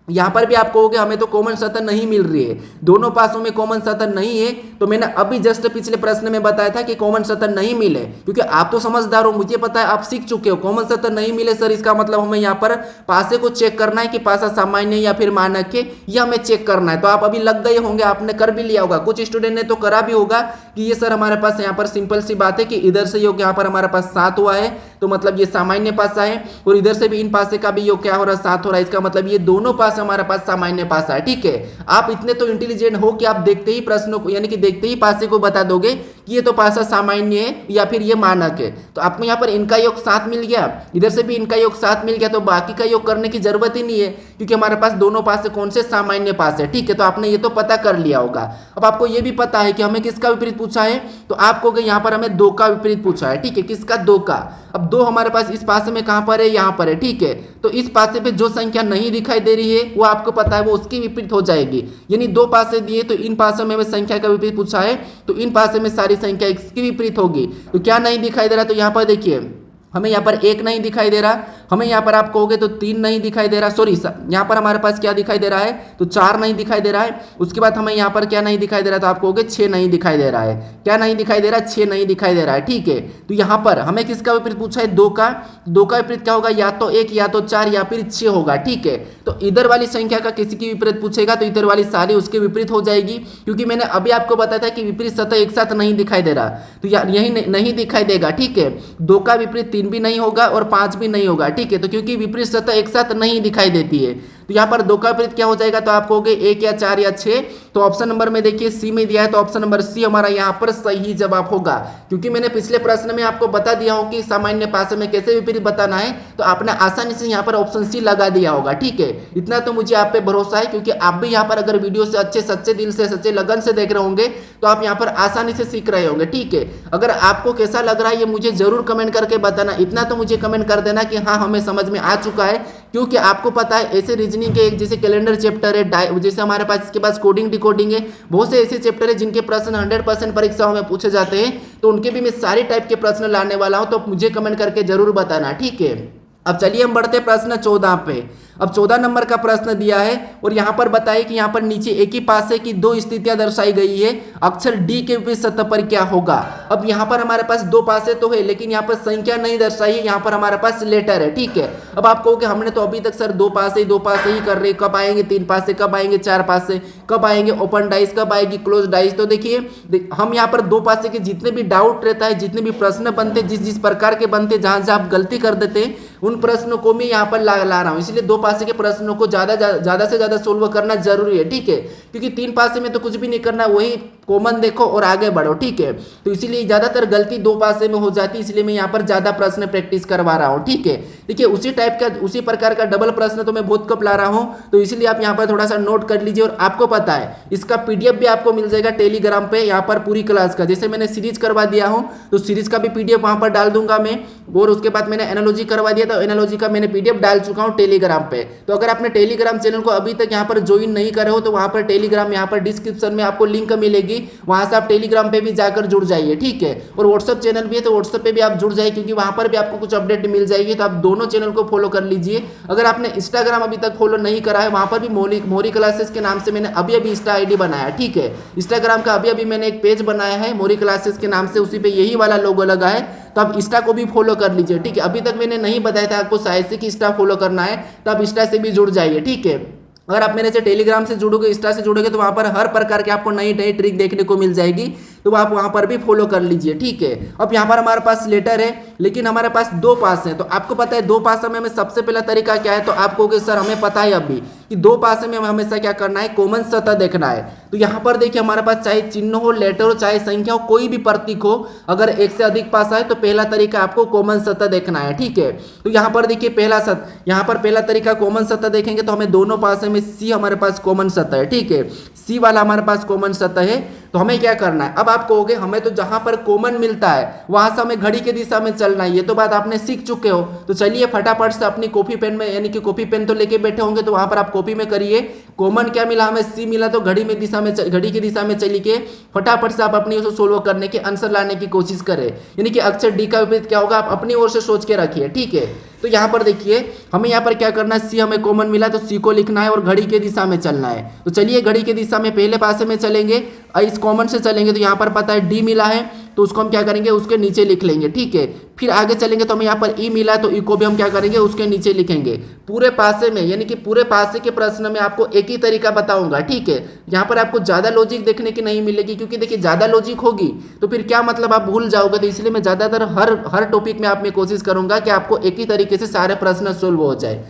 यहाँ पर भी आप कहोगे हमें तो कॉमन सतह नहीं मिल रही है, दोनों पासों में कॉमन सतह नहीं है। तो मैंने अभी जस्ट पिछले प्रश्न में बताया था कि कॉमन सतह नहीं मिले, क्योंकि आप तो समझदार हो, मुझे पता है आप सीख चुके हो। कॉमन सतह नहीं मिले सर, इसका मतलब हमें यहाँ पर पासे को चेक करना है कि पासा सामान्य या फिर मानक है, यह हमें चेक करना है। तो आप अभी लग गए होंगे, आपने कर भी लिया होगा, कुछ स्टूडेंट ने तो करा भी होगा कि ये सर हमारे पास यहाँ पर सिंपल सी बात है कि इधर से योग यहाँ पर हमारे पास 7 हुआ है, तो मतलब ये सामान्य पासा है, और इधर से भी इन पासे का भी योग क्या हो रहा है, 7 हो रहा है, इसका मतलब ये दोनों पास हमारे पास सामान्य पासा है, ठीक है। आप इतने तो इंटेलिजेंट हो कि आप देखते ही प्रश्नों को, यानी कि देखते ही पासे को बता दोगे कि ये तो पासा सामान्य है या फिर ये मानक है। तो आपको यहाँ पर इनका योग 7 मिल गया, इधर से भी इनका योग 7 मिल गया, तो बाकी का योग करने की जरूरत ही नहीं है, क्योंकि हमारे पास दोनों पासे कौन से सामान्य पास है, ठीक है। तो आपने ये तो पता कर लिया होगा। अब आपको ये भी पता है कि हमें किसका विपरीत पूछा है, तो आप कहोगे यहाँ पर हमें 2 का विपरीत पूछा है, ठीक है। किसका, 2 का। अब 2 हमारे पास इस पासे में कहां पर है, यहाँ पर है, ठीक है। तो इस पासे पे जो संख्या नहीं दिखाई दे रही है वो आपको पता है वो उसकी विपरीत हो जाएगी, यानी 2 पासे दिए तो इन पासों में संख्या का विपरीत पूछा है, तो इन पासे में सारी संख्या इसकी विपरीत होगी। तो क्या नहीं दिखाई दे रहा, तो यहाँ पर देखिए हमें यहाँ पर 1 नहीं दिखाई दे रहा, हमें यहाँ पर आप कहोगे तो 3 नहीं दिखाई दे रहा, सॉरी यहाँ पर हमारे पास क्या दिखाई दे रहा है, तो 4 नहीं दिखाई दे रहा है। उसके बाद हमें यहाँ पर क्या नहीं दिखाई दे रहा, तो आप कहोगे 6 नहीं दिखाई दे रहा है। क्या नहीं दिखाई दे रहा, 6 नहीं दिखाई दे रहा है, ठीक है। तो यहाँ पर हमें किसका विपरीत पूछा है, 2 का। 2 का विपरीत क्या होगा, या तो 1 या तो 4 या फिर 6 होगा, ठीक है। तो इधर वाली संख्या का किसी की विपरीत पूछेगा तो इधर वाली सारी उसके विपरीत हो जाएगी, क्योंकि मैंने अभी आपको बताया था कि विपरीत सतह एक साथ नहीं दिखाई दे रहा, तो यही नहीं दिखाई देगा, ठीक है। 2 का विपरीत 3 भी नहीं होगा और 5 भी नहीं होगा, ठीक है। तो क्योंकि विपरीत सतह एक साथ नहीं दिखाई देती है, तो यहाँ पर 2 का विपरीत क्या हो जाएगा, तो आप कहोगे 1 या 4 या 6। तो ऑप्शन नंबर में देखिए सी में दिया है, तो ऑप्शन नंबर सी हमारा यहाँ पर सही जवाब होगा, क्योंकि मैंने पिछले प्रश्न में आपको बता दिया हो कि सामान्य पासे में कैसे विपरीत बताना है, तो आपने आसानी से यहाँ पर ऑप्शन सी लगा दिया होगा, ठीक है। इतना तो मुझे आप पे भरोसा है, क्योंकि आप भी यहाँ पर अगर वीडियो से अच्छे सच्चे दिल से सच्चे लगन से देख रहे होंगे तो आप यहाँ पर आसानी से सीख रहे होंगे, ठीक है। अगर आपको कैसा लग रहा है ये मुझे जरूर कमेंट करके बताना, इतना तो मुझे कमेंट कर देना कि हाँ हमें समझ में आ चुका है, क्योंकि आपको पता है ऐसे रीजनिंग के जैसे कैलेंडर चैप्टर है, जैसे हमारे पास इसके पास कोडिंग डिकोडिंग है, बहुत से ऐसे चैप्टर है जिनके प्रश्न 100% परीक्षाओं में पूछे जाते हैं, तो उनके भी मैं सारे टाइप के प्रश्न लाने वाला हूं, तो मुझे कमेंट करके जरूर बताना, ठीक है। अब चलिए हम बढ़ते प्रश्न 14 पे। अब 14 नंबर का प्रश्न दिया है और यहाँ पर बताइए कि यहाँ पर नीचे एक ही पासे की 2 स्थितियां दर्शाई गई है, अक्षर डी के विपरीत सतह पर क्या होगा। अब यहाँ पर हमारे पास 2 पासे तो है, लेकिन यहाँ पर संख्या नहीं दर्शाई है, यहाँ पर हमारे पास लेटर है, ठीक है। अब आप कहोगे हमने तो अभी तक सर 2 पासे ही कर रहे, कब आएंगे 3 पासे, कब आएंगे 4 पासे, कब आएंगे ओपन डाइस, कब आएगी क्लोज डाइस। तो देखिए हम यहाँ पर 2 पासे के जितने भी डाउट रहता है, जितने भी प्रश्न बनते, जिस प्रकार के बनते, जहां जहां आप गलती कर देते हैं, उन प्रश्नों को मैं यहाँ पर ला रहा हूँ। इसलिए 2 पासे के प्रश्नों को ज्यादा से ज्यादा सोल्व करना जरूरी है, ठीक है। क्योंकि 3 पासे में तो कुछ भी नहीं करना, वही कॉमन देखो और आगे बढ़ो, ठीक है। तो इसीलिए ज्यादातर गलती 2 पासे में हो जाती है, इसलिए मैं यहाँ पर ज्यादा प्रश्न प्रैक्टिस करवा रहा हूँ, ठीक है। देखिए उसी टाइप का उसी प्रकार का डबल प्रश्न तो मैं बहुत कम ला रहा हूँ, तो इसलिए आप यहाँ पर थोड़ा सा नोट कर लीजिए। और आपको पता है इसका पीडीएफ भी आपको मिल जाएगा टेलीग्राम पे, यहाँ पर पूरी क्लास का, जैसे मैंने सीरीज करवा दिया हूँ तो सीरीज का भी पीडीएफ वहाँ पर डाल दूंगा मैं, और उसके बाद मैंने एनालॉजी करवा दिया तो एनालॉजी का मैंने पीडीएफ डाल चुका हूँ टेलीग्राम पे। तो अगर आपने टेलीग्राम चैनल को अभी तक यहाँ पर ज्वाइन नहीं करे हो तो वहाँ पर टेलीग्राम यहाँ पर डिस्क्रिप्शन में आपको लिंक मिलेगी, मिलेगी, वहां से आप टेलीग्राम पे भी जाकर जुड़ जाइए, ठीक है। और व्हाट्सअप चैनल भी है तो व्हाट्सअप पे भी आप जुड़ जाइए, क्योंकि वहां पर भी आपको कुछ अपडेट मिल जाएगी। तो आप दोनों चैनल को फॉलो कर लीजिए। अगर आपने इंस्टाग्राम अभी तक फॉलो नहीं करा है, वहां पर भी मोरी क्लासेस के नाम से मैंने अभी अभी इंस्टा आईडी बनाया, ठीक है। इंस्टाग्राम का अभी अभी मैंने एक पेज बनाया है मोरी क्लासेस के नाम से, उसी पे यही वाला लोगो लगा है, तो आप इंस्टा को भी फॉलो कर लीजिए, ठीक है। अभी तक मैंने नहीं बताया था आपको शायद से कि इंस्टा फॉलो करना है, तो आप इंस्टा से भी जुड़ जाइए, ठीक है। अगर आप मेरे से टेलीग्राम से जुड़ोगे, इंस्टा से जुड़ोगे, तो वहाँ पर हर प्रकार के आपको नई नई ट्रिक देखने को मिल जाएगी, तो आप वहाँ पर भी फॉलो कर लीजिए, ठीक है। अब यहाँ पर हमारे पास लेटर है, लेकिन हमारे पास दो पास हैं। तो आपको पता है दो पास में हमें सबसे पहला तरीका क्या है, तो आपको कि सर हमें पता है अभी कि दो पास में हमें हमेशा क्या करना है, कॉमन सतह देखना है। तो यहाँ पर देखिए हमारे पास चाहे चिन्ह हो, लेटर हो, चाहे संख्या हो, कोई भी प्रतीक हो, अगर एक से अधिक पास आए तो पहला तरीका आपको कॉमन सतह देखना है, ठीक है। तो यहाँ पर देखिए यहाँ पर पहला तरीका कॉमन सतह देखेंगे, तो हमें दोनों पास में सी हमारे पास कॉमन सतह है, ठीक है। सी वाला हमारे पास कॉमन सतह है, तो हमें क्या करना है, अब आप कहोगे हमें तो जहां पर कॉमन मिलता है वहां से हमें घड़ी की दिशा में चलना है, ये तो बात आपने सीख चुके हो। तो चलिए फटाफट से अपनी कॉपी पेन में, यानी कि कॉपी पेन तो लेके बैठे होंगे, तो वहां पर आप कॉपी में करिए। कॉमन क्या मिला हमें, सी मिला, तो घड़ी की दिशा में चली के फटाफट से आप अपनी उसको सोल्व करने के आंसर लाने की कोशिश करें। यानी कि अक्षर डी का विपरीत क्या होगा, आप अपनी ओर से सोच के रखिए, ठीक है। तो यहाँ पर देखिए हमें यहाँ पर क्या करना है, सी हमें कॉमन मिला, तो सी को लिखना है और घड़ी के दिशा में चलना है। तो चलिए घड़ी के दिशा में पहले पासे में चलेंगे, इस कॉमन से चलेंगे, तो यहाँ पर पता है डी मिला है, तो उसको हम क्या करेंगे, उसके नीचे लिख लेंगे, ठीक है। फिर आगे चलेंगे तो हमें यहाँ पर ई मिला है, तो ई को भी हम क्या करेंगे, उसके नीचे लिखेंगे। पूरे पासे में, यानी कि पूरे पासे के प्रश्न में आपको एक ही तरीका बताऊंगा, ठीक है। यहाँ पर आपको ज्यादा लॉजिक देखने की नहीं मिलेगी, क्योंकि देखिए ज्यादा लॉजिक होगी तो फिर क्या मतलब आप भूल जाओगे। तो इसलिए मैं ज्यादातर हर टॉपिक में आप में कोशिश करूंगा कि आपको एक ही तरीके से सारे प्रश्न सोल्व हो जाए।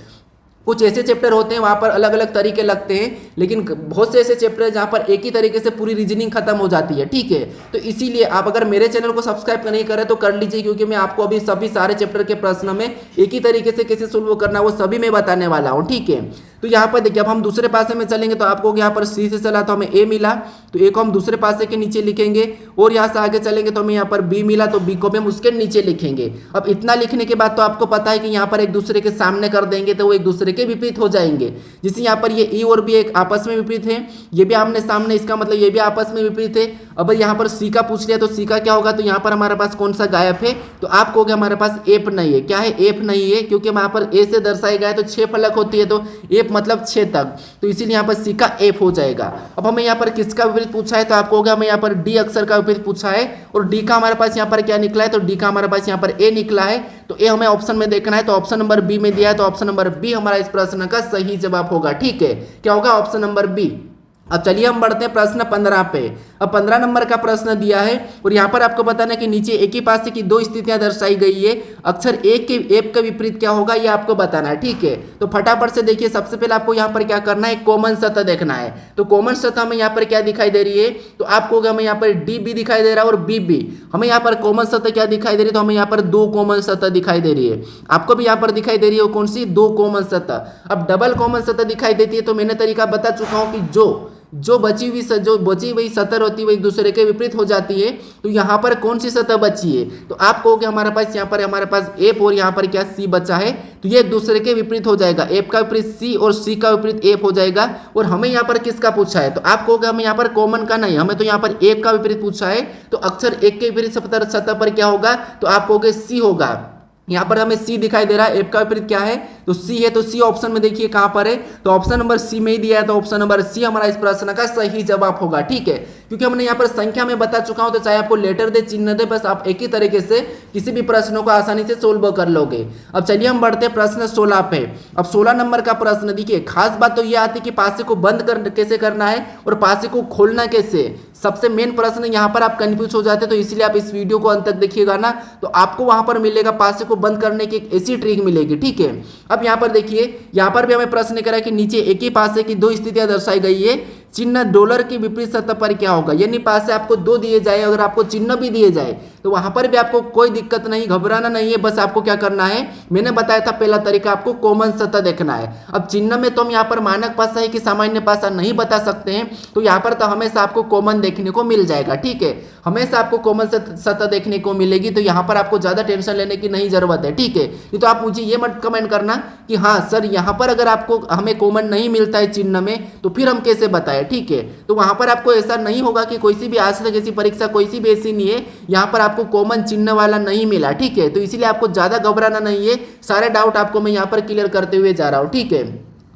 कुछ ऐसे चैप्टर होते हैं वहाँ पर अलग अलग तरीके लगते हैं, लेकिन बहुत से ऐसे चैप्टर हैं जहाँ पर एक ही तरीके से पूरी रीजनिंग खत्म हो जाती है, ठीक है। तो इसीलिए आप अगर मेरे चैनल को सब्सक्राइब नहीं करें तो कर लीजिए, क्योंकि मैं आपको अभी सभी सारे चैप्टर के प्रश्न में एक ही तरीके से कैसे सोल्व करना है वो सभी मैं बताने वाला हूँ, ठीक है। तो यहाँ पर देखिए अब हम दूसरे पासे में चलेंगे, तो आपको यहाँ पर सी से चला तो हमें ए मिला, तो ए को हम दूसरे पासे के नीचे लिखेंगे, और यहाँ से आगे चलेंगे तो हमें यहाँ पर बी मिला, तो बी को भी हम उसके नीचे लिखेंगे। अब इतना लिखने के बाद तो आपको पता है कि यहाँ पर एक दूसरे के सामने कर देंगे तो वो एक दूसरे के विपरीत हो जाएंगे। जैसे यहाँ पर ये ई और बी एक आपस में विपरीत है, ये भी आमने सामने, इसका मतलब ये भी आपस में विपरीत है। अब यहाँ पर सी का पूछ लिया, तो सी का क्या होगा, तो यहाँ पर हमारे पास कौन सा गायब है, तो आप कहोगे हमारे पास एफ नहीं है। क्या है, एफ नहीं है, क्योंकि वहाँ पर ए से दर्शाया गया है, तो 6 फलक होती है, तो एफ मतलब 6 तक, तो इसीलिए यहाँ पर सी का एफ हो जाएगा। अब हमें यहाँ पर किसका विपरीत पूछा है, तो आप कहोगे हमें यहाँ पर डी अक्षर का विपरीत पूछा है, और डी का हमारे पास यहाँ पर क्या निकला है, तो डी का हमारे पास यहाँ पर ए निकला है। तो ए हमें ऑप्शन में देखना है, तो ऑप्शन नंबर बी में दिया है, तो ऑप्शन नंबर बी हमारा इस प्रश्न का सही जवाब होगा, ठीक है। क्या होगा, ऑप्शन नंबर बी। अब चलिए हम बढ़ते हैं प्रश्न 15 पे। अब 15 नंबर का प्रश्न दिया है, और यहाँ पर आपको बताना है कि नीचे एक ही पासे की दो स्थितियां दर्शाई गई है, अक्षर एक के विपरीत क्या होगा ये आपको बताना है, ठीक है। तो फटाफट से देखिए, सबसे पहले आपको यहाँ पर क्या करना है, कॉमन सतह देखना है। तो कॉमन सतह हमें यहाँ पर क्या दिखाई दे रही है, तो आपको हमें यहाँ पर डी बी दिखाई दे रहा है और बी बी। हमें यहाँ पर कॉमन सतह क्या दिखाई दे रही है, तो हमें यहाँ पर 2 कॉमन सतह दिखाई दे रही है। आपको भी यहाँ पर दिखाई दे रही है कौन सी, 2 कॉमन सतह। अब डबल कॉमन सतह दिखाई देती है, तो मैंने तरीका बता चुका हूँ कि जो बची हुई सतह होती है वो एक दूसरे के विपरीत हो जाती है। तो यहाँ पर कौन सी सतह बची है, तो आप कहोगे हमारे पास यहाँ पर हमारे पास एफ और यहाँ पर क्या सी बचा है, तो ये एक दूसरे के विपरीत हो जाएगा। एफ का विपरीत सी और सी का विपरीत एफ हो जाएगा। और हमें यहाँ पर किसका पूछा है, तो आप कहोगे हमें यहाँ पर कॉमन का नहीं, हमें तो यहाँ पर एफ का विपरीत पूछा है। तो अक्षर एक के विपरीत सतह पर क्या होगा, तो आप कहोगे सी होगा। यहाँ पर हमें सी दिखाई दे रहा है, एफ का विपरीत क्या है, तो सी है, तो सी ऑप्शन में देखिए कहाँ पर है, तो ऑप्शन नंबर सी में ही दिया है, तो ऑप्शन नंबर सी हमारा इस प्रश्न का सही जवाब होगा, ठीक है। क्योंकि हमने यहाँ पर संख्या में बता चुका हूं, तो चाहे आपको लेटर दे चिन्ह दे, बस आप एक ही तरीके से किसी भी प्रश्नों को आसानी से सोल्व कर लोगे। अब चलिए हम बढ़ते हैं प्रश्न 16 पे। अब 16 नंबर का प्रश्न देखिए, खास बात तो यह आती है कि पासे को बंद कैसे करना है और पासे को खोलना कैसे। सबसे मेन प्रश्न यहाँ पर आप कंफ्यूज हो जाते हैं, तो इसलिए आप इस वीडियो को अंत तक देखिएगा ना, तो आपको वहां पर मिलेगा पासे को बंद करने की एक ऐसी ट्रिक मिलेगी, ठीक है। अब यहाँ पर देखिए, यहाँ पर भी हमें प्रश्न करा कि नीचे एक ही पासे की 2 स्थितियां दर्शाई गई है, चिन्ह डॉलर की विपरीत सतह पर क्या होगा, यानी पासे आपको 2 दिए जाए, अगर आपको चिन्ह भी दिए जाए तो वहां पर भी आपको कोई दिक्कत नहीं, घबराना नहीं है। बस आपको क्या करना है, मैंने बताया था पहला तरीका, आपको कॉमन सतह देखना है। अब चिन्ह में तो हम यहाँ पर मानक पासा है कि सामान्य पासा नहीं बता सकते हैं, तो यहाँ पर तो हमेशा आपको कॉमन देखने को मिल जाएगा, ठीक है। हमेशा आपको कॉमन सतह देखने को मिलेगी, तो यहाँ पर आपको ज्यादा टेंशन लेने की नहीं जरूरत है, ठीक है। तो आप मुझे ये मत कमेंट करना कि हाँ सर यहाँ पर अगर आपको हमें कॉमन नहीं मिलता है चिन्ह में तो फिर हम कैसे बताएं, ठीक है। तो वहाँ पर आपको ऐसा नहीं होगा कि कोई सी भी आज तक ऐसी परीक्षा कोई सी भी ऐसी नहीं है यहाँ पर आपको कॉमन चिन्ह वाला नहीं मिला, ठीक है। तो इसीलिए आपको ज़्यादा घबराना नहीं है, सारे डाउट आपको मैं यहाँ पर क्लियर करते हुए जा रहा हूँ, ठीक है।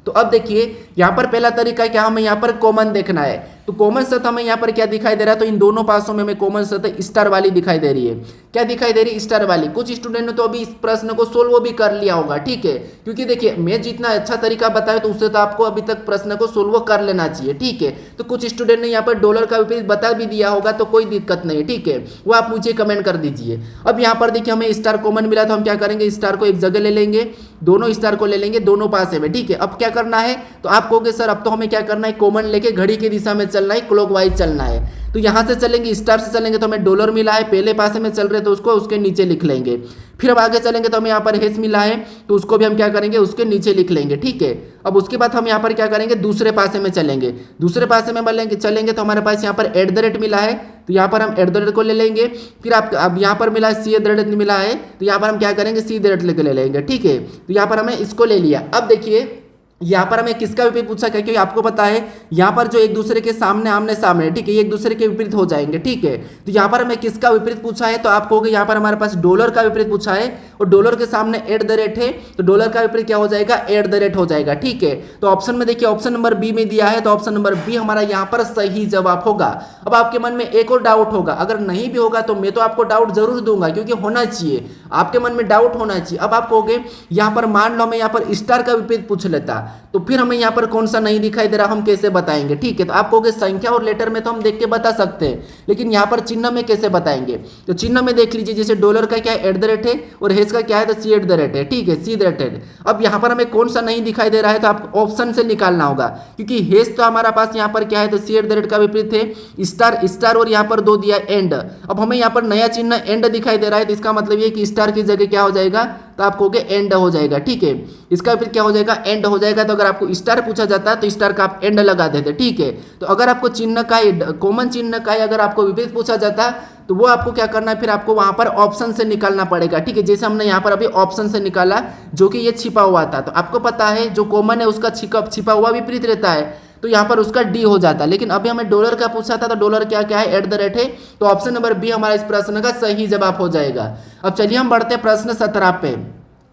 तो अब देखिए यहाँ पर पहला तरीका क्या, हमें यहाँ पर कॉमन देखना है। तो कॉमन सतह हमें यहाँ पर क्या दिखाई दे रहा है, तो इन दोनों पासों में हमें कॉमन सतह स्टार वाली दिखाई दे रही है। क्या दिखाई दे रही है, स्टार वाली। कुछ स्टूडेंट ने तो अभी इस प्रश्न को सोल्व भी कर लिया होगा, ठीक है, क्योंकि देखिए मैं जितना अच्छा तरीका बताया तो उससे तो आपको अभी तक प्रश्न को सोल्व कर लेना चाहिए, ठीक है। तो कुछ स्टूडेंट ने यहाँ पर डॉलर का विपरीत बता भी दिया होगा, तो कोई दिक्कत नहीं, ठीक है, वो आप मुझे कमेंट कर दीजिए। अब यहाँ पर देखिए हमें स्टार कॉमन मिला, तो हम क्या करेंगे, स्टार को एक जगह ले लेंगे, दोनों स्टार को ले लेंगे दोनों पासे में, ठीक है। अब क्या करना है, तो आप कहोगे सर अब तो हमें क्या करना है, कॉमन लेके घड़ी की दिशा में चलना है, क्लॉकवाइज चलना है। तो यहाँ से चलेंगे, स्टार से चलेंगे तो हमें डॉलर मिला है, पहले पासे में चल रहे तो उसको उसके नीचे लिख लेंगे। फिर अब आगे चलेंगे तो हमें यहाँ पर हेस मिला है, तो उसको भी हम क्या करेंगे, उसके नीचे लिख लेंगे, ठीक है। अब उसके बाद हम यहाँ पर क्या करेंगे, दूसरे पासे में चलेंगे, दूसरे पासे में चलेंगे तो हमारे पास यहाँ पर @ मिला है, तो यहाँ पर हम @ को ले लेंगे। फिर आप अब यहाँ पर मिला है C मिला है, तो यहाँ पर हम क्या करेंगे, C लेके ले लेंगे, ठीक है। तो यहाँ पर हमें इसको ले लिया। अब देखिए यहाँ पर हमें किसका विपरीत पूछा, क्या, क्योंकि आपको पता है यहाँ पर जो एक दूसरे के सामने आमने सामने, ठीक है, ये एक दूसरे के विपरीत हो जाएंगे, ठीक है। तो यहाँ पर हमें किसका विपरीत पूछा है, तो आप कहोगे यहाँ पर हमारे पास डॉलर का विपरीत पूछा है, और डॉलर के सामने @ है, तो डॉलर का विपरीत क्या हो जाएगा, @ हो जाएगा, ठीक है। तो ऑप्शन में देखिए ऑप्शन नंबर बी में दिया है, तो ऑप्शन नंबर बी हमारा यहाँ पर सही जवाब होगा। अब आपके मन में एक और डाउट होगा, अगर नहीं भी होगा तो मैं तो आपको डाउट जरूर दूंगा, क्योंकि होना चाहिए, आपके मन में डाउट होना चाहिए। अब आप कहोगे यहाँ पर मान लो हमें यहाँ पर स्टार का विपरीत पूछ लेता, तो फिर हमें यहाँ पर कौन सा नहीं दिखाई दे रहा, हम कैसे बताएंगे, ठीक है। तो आप कहोगे संख्या और लेटर में तो हम देख के बता सकते हैं, लेकिन यहाँ पर चिन्ह में कैसे बताएंगे। तो चिन्ह में देख लीजिए, जैसे डॉलर का क्या है, @ है, और हेस का क्या है, तो C है, ठीक है, C। अब यहाँ पर हमें कौन सा नहीं दिखाई दे रहा है, तो आपको ऑप्शन से निकालना होगा, क्योंकि हेस तो हमारा पास यहाँ पर क्या है, तो C का विपरीत है स्टार और यहाँ पर दो दिया एंड। अब हमें यहाँ पर नया चिन्ह एंड दिखाई दे रहा है, तो इसका मतलब ये कि स्टार की जगह क्या हो जाएगा, तो आप कहोगे एंड हो जाएगा, ठीक है। इसका फिर क्या हो जाएगा, एंड हो जाएगा। तो अगर आपको स्टार पूछा जाता है तो स्टार का आप एंड लगा देते, ठीक है। तो अगर आपको चिन्ह का कॉमन चिन्ह का अगर आपको विपरीत पूछा जाता तो वो आपको क्या करना है, फिर आपको वहां पर ऑप्शन से निकालना पड़ेगा, ठीक है। जैसे हमने यहाँ पर अभी ऑप्शन से निकाला, जो कि ये छिपा हुआ था, तो आपको पता है जो कॉमन है उसका छिपा हुआ विपरीत रहता है, तो यहाँ पर उसका डी हो जाता। लेकिन अभी हमें डॉलर का पूछा था, तो डॉलर क्या क्या है, @ है, तो ऑप्शन नंबर बी हमारा इस प्रश्न का सही जवाब हो जाएगा। अब चलिए हम बढ़ते हैं प्रश्न 17 पे।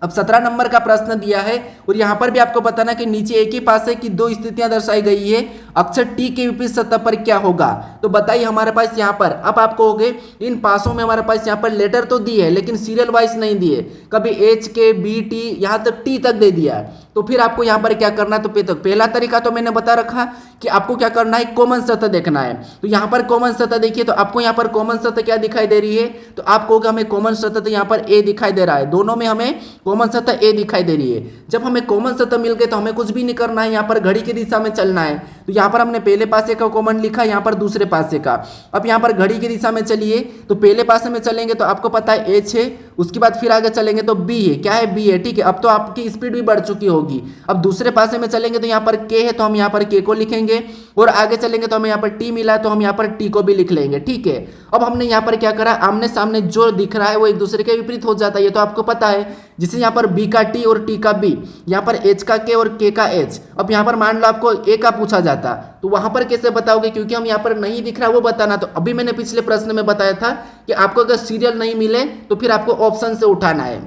अब 17 नंबर का प्रश्न दिया है, और यहाँ पर भी आपको बताना कि नीचे एक ही पासे की दो स्थितियां दर्शाई गई है, अक्षर टी के विपरीत सतह पर क्या होगा। तो बताइए हमारे पास यहाँ पर, अब आप कहोगे इन पासों में हमारे पास यहाँ पर लेटर तो दी है, लेकिन सीरियल वाइज नहीं दिए, कभी H के B T यहाँ तक T तक दे दिया है। तो फिर आपको यहाँ पर क्या करना है, तो पहला तरीका तो मैंने बता रखा कि आपको क्या करना है, कॉमन सतह देखना है। तो यहाँ पर कॉमन सतह देखिए, तो आपको यहाँ पर कॉमन सतह क्या दिखाई दे रही है, तो आप कहोगे हमें कॉमन सतह तो यहाँ पर ए दिखाई दे रहा है, दोनों में हमें कॉमन सतह ए दिखाई दे रही है। जब हमें कॉमन सतह मिल गए तो हमें कुछ भी नहीं करना है, यहाँ पर घड़ी की दिशा में चलना है। तो यहाँ पर हमने पहले पासे का कॉमन लिखा, यहाँ पर दूसरे पासे का। अब यहाँ पर घड़ी की दिशा में चलिए, तो पहले पासे में चलेंगे तो आपको पता है H है, उसके बाद फिर आगे चलेंगे तो B है, क्या है, B है, ठीक है। अब तो आपकी स्पीड भी बढ़ चुकी होगी। अब दूसरे पासे में चलेंगे तो यहाँ पर K है, तो हम यहाँ पर K को लिखेंगे, और आगे चलेंगे तो हमें यहाँ पर T मिला है, तो हम यहाँ पर T को भी लिख लेंगे, ठीक है। अब हमने यहाँ पर क्या करा, आमने सामने जो दिख रहा है वो एक दूसरे के विपरीत हो जाता है, ये तो आपको पता है। जिसे यहाँ पर B का T और T का B, यहाँ पर H का K और K का H। अब यहाँ पर मान लो आपको A का पूछा जाता, तो वहां पर कैसे बताओगे, क्योंकि हम यहाँ पर नहीं दिख रहा वो बताना। तो अभी मैंने पिछले प्रश्न में बताया था कि आपको अगर सीरियल नहीं मिले तो फिर आपको ऑप्शन से उठाना है।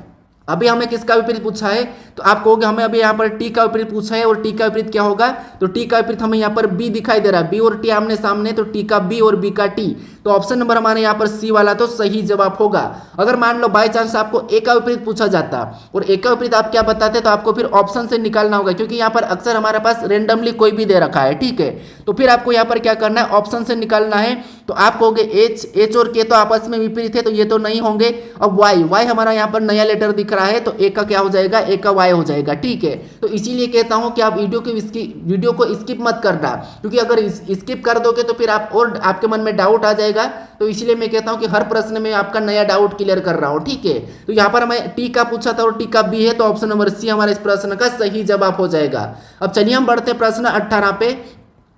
अभी हमें किसका विपरीत पूछा है, तो आप कहोगे हमें अभी यहाँ पर टी का विपरीत पूछा है, और टी का विपरीत क्या होगा, तो टी का विपरीत हमें यहाँ पर बी दिखाई दे रहा है, बी और टी आमने सामने, तो टी का बी और बी का टी। तो ऑप्शन नंबर हमारे यहाँ पर सी वाला तो सही जवाब होगा। अगर मान लो बाय चांस आपको ए का विपरीत पूछा जाता और ए का विपरीत आप क्या बताते, तो आपको फिर ऑप्शन से निकालना होगा, क्योंकि यहाँ पर अक्सर हमारे पास रेंडमली कोई भी दे रखा है, ठीक है। तो फिर आपको यहाँ पर क्या करना है, ऑप्शन से निकालना है। तो आप कहोगे एच और के तो आपस में विपरीत है, तो ये तो नहीं होंगे। अब वाई हमारा यहाँ पर नया लेटर दिख रहा है, तो ए का क्या हो जाएगा, ए का वाई हो जाएगा, ठीक है। तो इसीलिए कहता हूँ कि आप वीडियो को स्किप मत करना, क्योंकि अगर स्किप कर दोगे तो फिर आपके मन में डाउट आ जाएगा। तो इसलिए मैं कहता हूँ कि हर प्रश्न में आपका नया डाउट क्लियर कर रहा हूँ, ठीक है। तो यहाँ पर हमें टी का पूछा था और टी का बी है, तो ऑप्शन नंबर सी हमारे इस प्रश्न का सही जवाब हो जाएगा। अब चलिए हम बढ़ते प्रश्न 18 पे।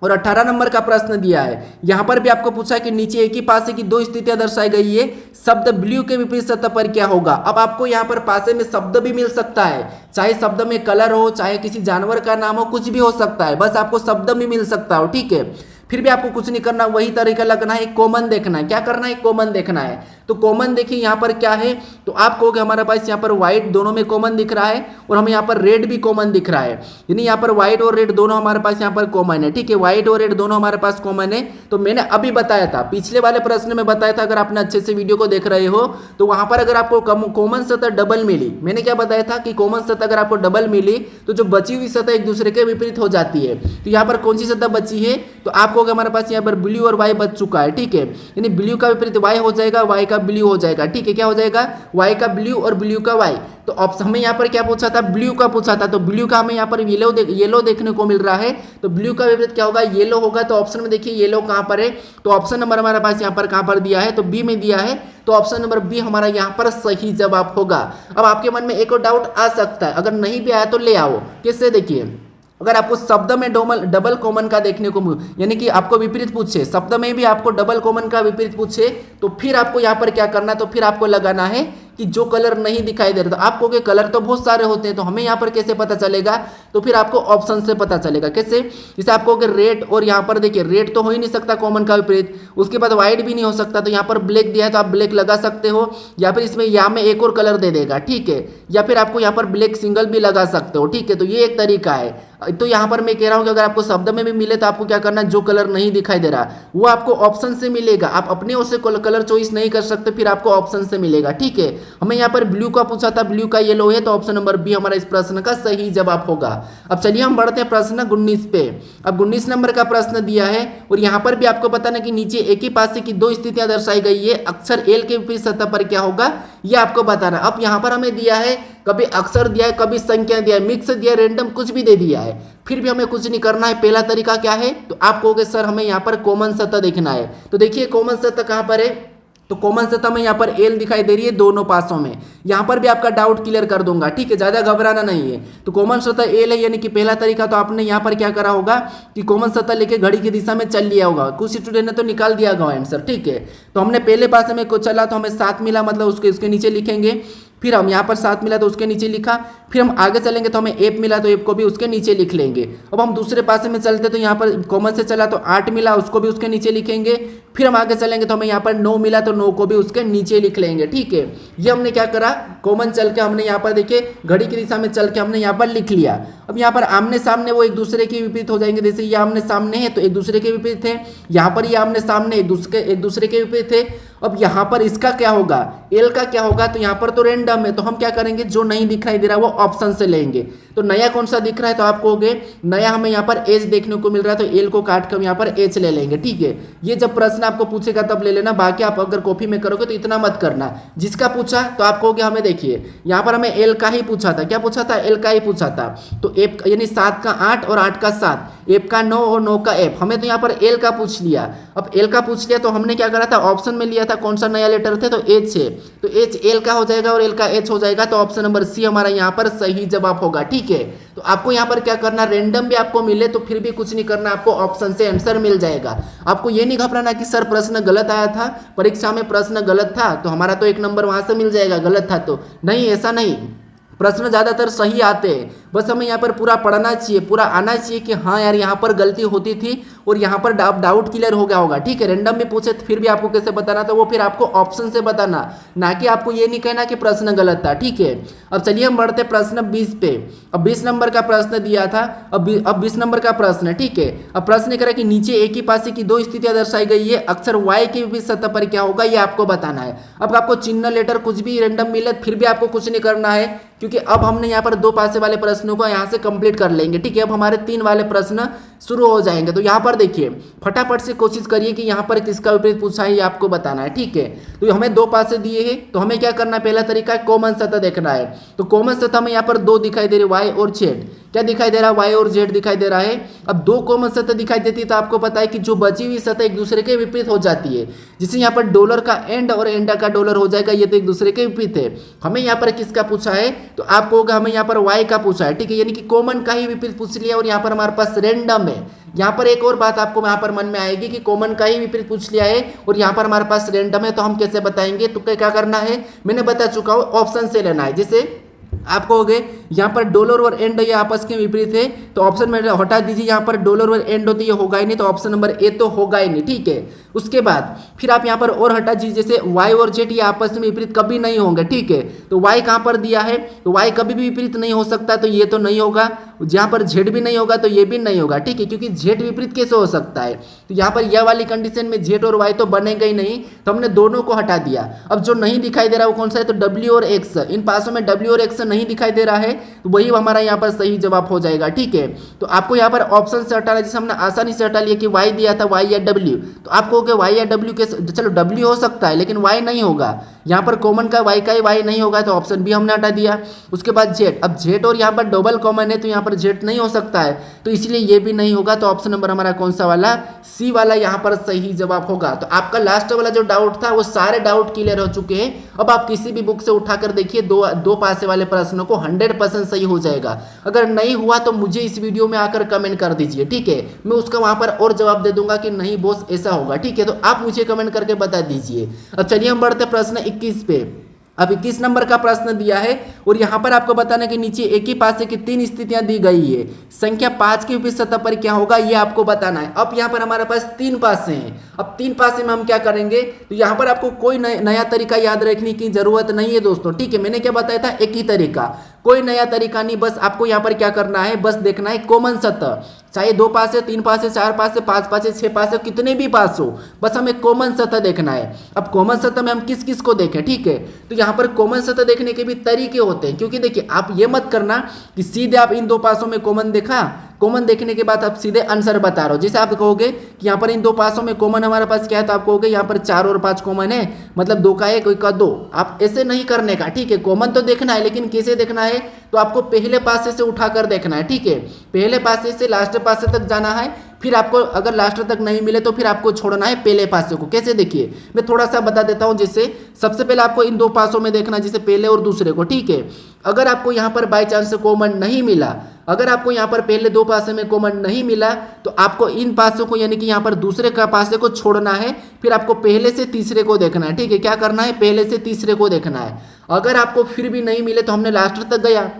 और 18 नंबर का प्रश्न दिया है, यहां पर भी आपको पूछा है कि नीचे एक ही पासे की दो स्थितियां दर्शाई गई है, शब्द ब्लू के विपरीत सतह पर क्या होगा। अब आपको यहां पर पासे में शब्द भी मिल सकता है, चाहे शब्द में कलर हो, चाहे किसी जानवर का नाम हो, कुछ भी हो सकता है, बस आपको शब्द भी मिल सकता हो, ठीक है। फिर भी आपको कुछ नहीं करना, वही तरीका लगना है, कॉमन देखना है। क्या करना है, कॉमन देखना है। तो कॉमन देखिए यहाँ पर क्या है, तो आप कहोगे हमारे पास यहाँ पर व्हाइट दोनों में कॉमन दिख रहा है और हमें यहाँ पर रेड भी कॉमन दिख रहा है, यानी यहाँ पर व्हाइट और रेड दोनों हमारे पास यहाँ पर कॉमन है, ठीक है। व्हाइट और रेड दोनों हमारे पास कॉमन है। तो मैंने अभी बताया था, पिछले वाले प्रश्न में बताया था, अगर आपने अच्छे से वीडियो को देख रहे हो तो वहां पर अगर आपको कॉमन सतह डबल मिली, मैंने क्या बताया था कि कॉमन सतह अगर आपको डबल मिली तो जो बची हुई सतह एक दूसरे के विपरीत हो जाती है। तो यहाँ पर कौन सी सतह बची है, तो आप कहोगे हमारे पास यहाँ पर ब्लू और वाई बच चुका है, ठीक है। यानी ब्लू का विपरीत वाई हो जाएगा, वाई का ब्लू हो जाएगा, ठीक है। क्या हो जाएगा, वाई का ब्लू और ब्लू का वाई। तो ऑप्शन हमें यहाँ पर क्या पूछा था, ब्लू का पूछा था, तो ब्लू का हमें यहाँ पर येलो देखने को मिल रहा है, तो ब्लू का विपरीत क्या होगा, येलो होगा। तो ऑप्शन में देखिए येलो कहाँ पर है, तो ऑप्शन नंबर हमारे पास यहाँ पर कहाँ पर दिया है, तो बी में दिया है। तो ऑप्शन नंबर बी हमारा यहाँ पर सही जवाब होगा। अब आपके मन में एक और डाउट आ सकता है, अगर नहीं भी आया तो ले आओ। किससे, देखिए अगर आपको शब्द में डबल कॉमन का देखने को, यानी कि आपको विपरीत पूछे, शब्द में भी आपको डबल कॉमन का विपरीत पूछे, तो फिर आपको यहाँ पर क्या करना है, तो फिर आपको लगाना है कि जो कलर नहीं दिखाई दे रहा। तो आपको के कलर तो बहुत सारे होते हैं, तो हमें यहाँ पर कैसे पता चलेगा, तो फिर आपको ऑप्शन से पता चलेगा। कैसे, जैसे आपको रेड, और यहाँ पर देखिए रेड तो हो ही नहीं सकता कॉमन का विपरीत, उसके बाद व्हाइट भी नहीं हो सकता, तो यहाँ पर ब्लैक दिया है तो आप ब्लैक लगा सकते हो, या फिर इसमें यहाँ में एक और कलर दे देगा, ठीक है, या फिर आपको यहाँ पर ब्लैक सिंगल भी लगा सकते हो, ठीक है। तो ये एक तरीका है। तो यहाँ पर मैं कह रहा हूँ कि अगर आपको शब्द में भी मिले तो आपको क्या करना है, जो कलर नहीं दिखाई दे रहा वो आपको ऑप्शन से मिलेगा, आप अपने ओर से कलर चॉइस नहीं कर सकते, फिर आपको ऑप्शन से मिलेगा, ठीक है। हमें यहाँ पर ब्लू का पूछा था, ब्लू का येलो है, तो ऑप्शन नंबर बी हमारा इस प्रश्न का सही जवाब होगा। अब चलिए हम बढ़ते हैं प्रश्न 19 पे। अब 19 नंबर का प्रश्न दिया है और यहाँ पर भी आपको बताना कि नीचे एक ही पासे की दो स्थितियां दर्शाई गई है, अक्षर एल के विपरीत सतह पर क्या होगा, यह आपको बताना। अब यहाँ पर हमें दिया है, कभी अक्षर दिया है, कभी संख्या दिया है, मिक्स दिया है, रैंडम कुछ भी दे दिया है, फिर भी हमें कुछ नहीं करना है। पहला तरीका क्या है, तो आप कहोगे सर हमें यहाँ पर कॉमन सतह देखना है। तो देखिए कॉमन सतह कहाँ पर है, तो कॉमन सतह में यहाँ पर एल दिखाई दे रही है दोनों पासों में। यहाँ पर भी आपका डाउट क्लियर कर दूंगा, ठीक है, ज्यादा घबराना नहीं है। तो कॉमन सतह एल है, यानी कि पहला तरीका तो आपने यहाँ पर क्या करा होगा कि कॉमन सतह लेके घड़ी की दिशा में चल लिया होगा। कुछ स्टूडेंट ने तो निकाल दिया होगा आंसर, ठीक है। तो हमने पहले पासे में को चला तो हमें 7 मिला, मतलब उसके नीचे लिखेंगे। फिर हम यहाँ पर 7 मिला तो उसके नीचे लिखा, फिर हम आगे चलेंगे तो हमें एप मिला तो एप को भी उसके नीचे लिख लेंगे। अब हम दूसरे पासे में चलते तो यहाँ पर कॉमन से चला तो 8 मिला, उसको भी उसके नीचे लिखेंगे। फिर हम आगे चलेंगे तो हमें यहाँ पर 9 मिला तो 9 को भी उसके नीचे लिख लेंगे, ठीक है। ये हमने क्या करा, कॉमन चल के हमने यहाँ पर देखिए घड़ी की दिशा में चल के हमने यहाँ पर लिख लिया। अब यहाँ पर आमने सामने वो एक दूसरे के विपरीत हो जाएंगे, जैसे ये आमने सामने है तो एक दूसरे के विपरीत है, यहाँ पर ये आमने सामने एक दूसरे के विपरीत है। अब यहाँ पर इसका क्या होगा, एल का क्या होगा, तो यहाँ पर तो रैंडम है, तो हम क्या करेंगे, जो नहीं दिखाई दे रहा वो ऑप्शन से लेंगे। तो नया कौन सा दिख रहा है, तो आप कहोगे नया हमें यहाँ पर एच देखने को मिल रहा है, तो एल को काट कर यहाँ पर एच ले लेंगे, ठीक है। ये जब प्रश्न आपको पूछेगा तब ले लेना, बाकी आप अगर कॉपी में करोगे तो इतना मत करना। जिसका पूछा तो आप कहोगे हमें देखिए यहाँ पर हमें एल का ही पूछा था, क्या पूछा था, एल का ही पूछा था। तो एप यानी 7 का 8 और 8 का 7, एप का 9 और 9 का एप, हमें तो यहाँ पर एल का पूछ लिया। अब एल का पूछ लिया तो हमने क्या करा था, ऑप्शन में लिया था कौन सा नया लेटर थे, तो एच है, तो एच एल का हो जाएगा और एल का एच हो जाएगा। तो ऑप्शन नंबर सी हमारा यहाँ पर सही जवाब होगा, ठीक है। तो आपको यहाँ पर क्या करना, रैंडम भी आपको मिले तो फिर भी कुछ नहीं करना, आपको ऑप्शन से आंसर मिल जाएगा। आपको ये नहीं घबराना कि सर प्रश्न गलत आया था, परीक्षा में प्रश्न गलत था तो हमारा तो 1 नंबर वहां से मिल जाएगा, गलत था तो नहीं, ऐसा नहीं। प्रश्न ज़्यादातर सही आते हैं, बस हमें यहाँ पर पूरा पढ़ना चाहिए, पूरा आना चाहिए कि हाँ यार यहाँ पर गलती होती थी और यहाँ पर डाउट क्लियर हो गया होगा, ठीक है। रैंडम में पूछे तो फिर भी आपको कैसे बताना, तो वो फिर आपको ऑप्शन से बताना, ना कि आपको ये नहीं कहना कि प्रश्न गलत था, ठीक है। अब चलिए हम बढ़ते प्रश्न 20 पे। अब 20 नंबर का प्रश्न दिया था, अब 20 नंबर का प्रश्न है, ठीक है। अब प्रश्न कह रहा है कि नीचे एक ही पासे की दो स्थितियां दर्शाई गई है, अक्षर वाई के विपरीत सतह पर क्या होगा, ये आपको बताना है। अब आपको चिन्ह लेटर कुछ भी रैंडम मिले फिर भी आपको कुछ नहीं करना है, क्योंकि अब हमने यहाँ पर 2 पासे वाले प्रश्नों को यहाँ से कंप्लीट कर लेंगे, ठीक है। अब हमारे 3 वाले प्रश्न शुरू हो जाएंगे। तो यहाँ पर देखिए फटाफट से कोशिश करिए कि यहाँ पर किसका विपरीत पूछा है ये आपको बताना है, ठीक है। तो हमें 2 पासे दिए हैं तो हमें क्या करना है, पहला तरीका कॉमन सतह देखना है। तो कॉमन सतह में यहाँ पर 2 दिखाई दे रही, वाई और जेड, क्या दिखाई दे रहा है, वाई और जेड दिखाई दे रहा है। अब 2 कॉमन सतह दिखाई देती है तो आपको पता है कि जो बची हुई सतह एक दूसरे के विपरीत हो जाती है, जिसे यहाँ पर डॉलर का एंड और एंड का डॉलर हो जाएगा, ये तो एक दूसरे के विपरीत है। हमें यहाँ पर किसका पूछा है, तो आपको होगा हमें यहाँ पर वाई का पूछा है, ठीक है, यानी कि कॉमन का ही विपरीत पूछ लिया और यहाँ पर हमारे पास रैंडम है, यहाँ पर एक और बात आपको यहाँ पर मन में आएगी कि कॉमन का ही विपरीत पूछ लिया है और यहाँ पर हमारे पास रैंडम है, तो हम कैसे बताएंगे। तो क्या करना है, मैंने बता चुका हूँ, ऑप्शन से लेना है। जैसे आप कहोगे यहाँ पर डॉलर और एंड ये आपस के विपरीत है, तो ऑप्शन में हटा दीजिए, यहाँ पर डॉलर और एंड होती है, होगा ही नहीं, तो ऑप्शन नंबर ए तो होगा ही नहीं, ठीक है। उसके बाद फिर आप यहाँ पर और हटा दीजिए, जैसे वाई और जेड ये आपस में विपरीत कभी नहीं होंगे, ठीक है। तो वाई कहाँ पर दिया है, तो वाई कभी भी विपरीत नहीं हो सकता, तो ये तो नहीं होगा। जहाँ पर जेड भी नहीं होगा तो ये भी नहीं होगा, ठीक है, क्योंकि जेड विपरीत कैसे हो सकता है। तो यहाँ पर यह वाली कंडीशन में जेड और वाई तो बनेगा ही नहीं, तो हमने दोनों को हटा दिया। अब जो नहीं दिखाई दे रहा वो कौन सा है, तो डब्ल्यू और एक्स। इन पासों में डब्ल्यू और एक्स नहीं दिखाई दे रहा है, तो वही हमारा यहाँ पर सही जवाब हो जाएगा, ठीक है। तो आपको यहाँ पर ऑप्शन से हटाना, जैसे हमने आसानी से हटा लिया कि वाई दिया था, वाई या डब्ल्यू, तो आप कहोगे वाई या डब्ल्यू के, चलो डब्ल्यू हो सकता है लेकिन वाई नहीं होगा, यहाँ पर कॉमन का वाई का ही वाई नहीं होगा, तो ऑप्शन बी हमने हटा दिया। उसके बाद जेड, अब जेड और यहाँ पर डबल कॉमन है, तो यहाँ पर जेड नहीं हो सकता है, तो इसलिए ये भी नहीं होगा, तो ऑप्शन नंबर हमारा कौन सा वाला, सी वाला यहाँ पर सही जवाब होगा। तो आपका लास्ट वाला जो डाउट था वो सारे डाउट क्लियर हो चुके हैं। अब आप किसी भी बुक से उठाकर देखिए, दो पासे वाले प्रश्नों को 100% सही हो जाएगा। अगर नहीं हुआ तो मुझे इस वीडियो में आकर कमेंट कर दीजिए, ठीक है, मैं उसका वहां पर और जवाब दे दूंगा कि नहीं बॉस ऐसा होगा, ठीक है। तो आप मुझे कमेंट करके बता दीजिए। अब चलिए हम बढ़ते प्रश्न 21 पे। अब 21 नंबर का प्रश्न दिया है और यहाँ पर आपको बताना कि नीचे एक ही पासे की 3 स्थितियां दी गई है, संख्या 5 की विपरीत सतह पर क्या होगा ये आपको बताना है। अब यहाँ पर हमारे पास 3 पासे हैं, अब 3 पासे में हम क्या करेंगे, तो यहाँ पर आपको कोई नया तरीका याद रखने की जरूरत नहीं है दोस्तों, ठीक है। मैंने क्या बताया था, एक ही तरीका, कोई नया तरीका नहीं, बस आपको यहाँ पर क्या करना है, बस देखना है कॉमन सतह, चाहे 2 पासे, 3 पासे, 4 पासे, 5 पासे, 6 पासे, कितने भी पास हो, बस हमें कॉमन सतह देखना है। अब कॉमन सतह में हम किस किस को देखें, ठीक है। तो यहाँ पर कॉमन सतह देखने के भी तरीके होते हैं, क्योंकि देखिए आप ये मत करना कि सीधे आप इन 2 पासों में कॉमन देखा, कॉमन देखने के बाद आप सीधे आंसर बता रहे हो। जैसे आप कहोगे कि यहाँ पर इन 2 पासों में कॉमन हमारे पास क्या है, तो आप कहोगे यहाँ पर 4 और 5 कॉमन है, मतलब 2 का 1 का 2। आप ऐसे नहीं करने का, ठीक है। कॉमन तो देखना है लेकिन कैसे देखना है, तो आपको पहले पासे से उठाकर देखना है, ठीक है। पहले पासे से लास्ट पासे तक जाना है, फिर आपको अगर लास्ट तक नहीं मिले तो फिर आपको छोड़ना है पहले पासे को। कैसे, देखिए मैं थोड़ा सा बता देता हूं। जैसे सबसे पहले आपको इन 2 पासों में देखना, जैसे पहले और दूसरे को, ठीक है। अगर आपको यहाँ पर बाई चांस से कॉमन नहीं मिला, अगर आपको यहाँ पर पहले 2 पासे में कॉमन नहीं मिला, तो आपको इन पासों को यानी कि यहाँ पर दूसरे का पासे को छोड़ना है, फिर आपको पहले से तीसरे को देखना है, ठीक है। क्या करना है, पहले से तीसरे को देखना है। अगर आपको फिर भी नहीं मिले तो हमने लास्ट तक गया,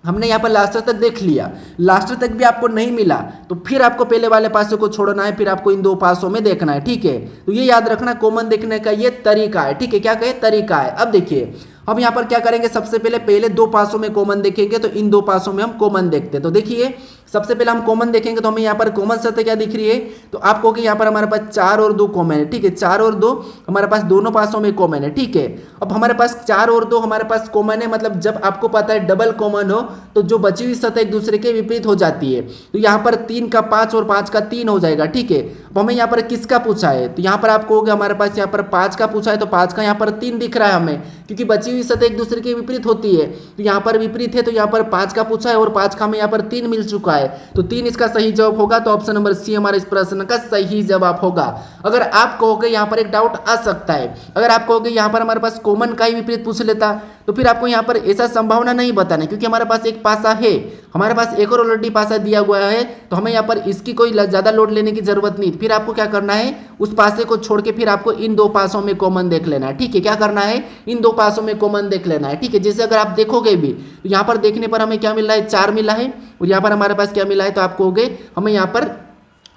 हमने यहाँ पर लास्ट तक देख लिया, लास्ट तक भी आपको नहीं मिला तो फिर आपको पहले वाले पासे को छोड़ना है, फिर आपको इन 2 पासों में देखना है, ठीक है। तो ये याद रखना, कॉमन देखने का ये तरीका है, ठीक है। क्या कहे, तरीका है। अब देखिए हम यहाँ पर क्या करेंगे, सबसे पहले 2 पासों में कॉमन देखेंगे, तो इन 2 पासों में हम कॉमन देखते हैं। तो देखिए सबसे पहले हम कॉमन देखेंगे, तो हमें यहाँ पर कॉमन सतह क्या दिख रही है, तो आप कहोगे यहाँ पर हमारे पास 4 और 2 कॉमन है, ठीक है। 4 और 2 हमारे पास दोनों पासों में कॉमन है, ठीक है। अब हमारे पास 4 और 2 हमारे पास कॉमन है, मतलब जब आपको पता है डबल कॉमन हो तो जो बची हुई सतह एक दूसरे के विपरीत हो जाती है। तो यहाँ पर 3 का 5 और 5 का 3 हो जाएगा, ठीक है। अब हमें यहाँ पर किसका पूछा है, तो यहाँ पर आप कहोगे हमारे पास यहाँ पर 5 का पूछा है, तो 5 का यहाँ पर 3 दिख रहा है हमें, क्योंकि बची हुई सतह एक दूसरे के विपरीत होती है। तो यहाँ पर विपरीत है, तो यहाँ पर 5 का पूछा है और 5 का हमें यहाँ पर 3 मिल चुका है, तो 3 इसका सही जवाब होगा। तो ऑप्शन नंबर सी हमारे इस प्रश्न का सही जवाब होगा। अगर आप कहोगे, यहाँ पर एक डाउट आ सकता है, अगर आप कहोगे यहाँ पर हमारे पास कॉमन का ही विपरीत पूछ लेता, तो फिर आपको यहाँ पर ऐसा संभावना नहीं बताना, क्योंकि हमारे पास एक पासा है, हमारे पास एक और ऑलरेडी पासा दिया हुआ है, तो हमें यहाँ पर इसकी कोई ज़्यादा लोड लेने की जरूरत नहीं। फिर आपको क्या करना है, उस पासे को छोड़ के फिर आपको इन 2 पासों में कॉमन देख लेना है, ठीक है। क्या करना है, इन 2 पासों में कॉमन देख लेना है, ठीक है। जैसे अगर आप देखोगे भी तो यहाँ पर देखने पर हमें क्या मिल रहा है, 4 मिला है, और यहाँ पर हमारे पास क्या मिला है, तो आप कहोगे हमें यहाँ पर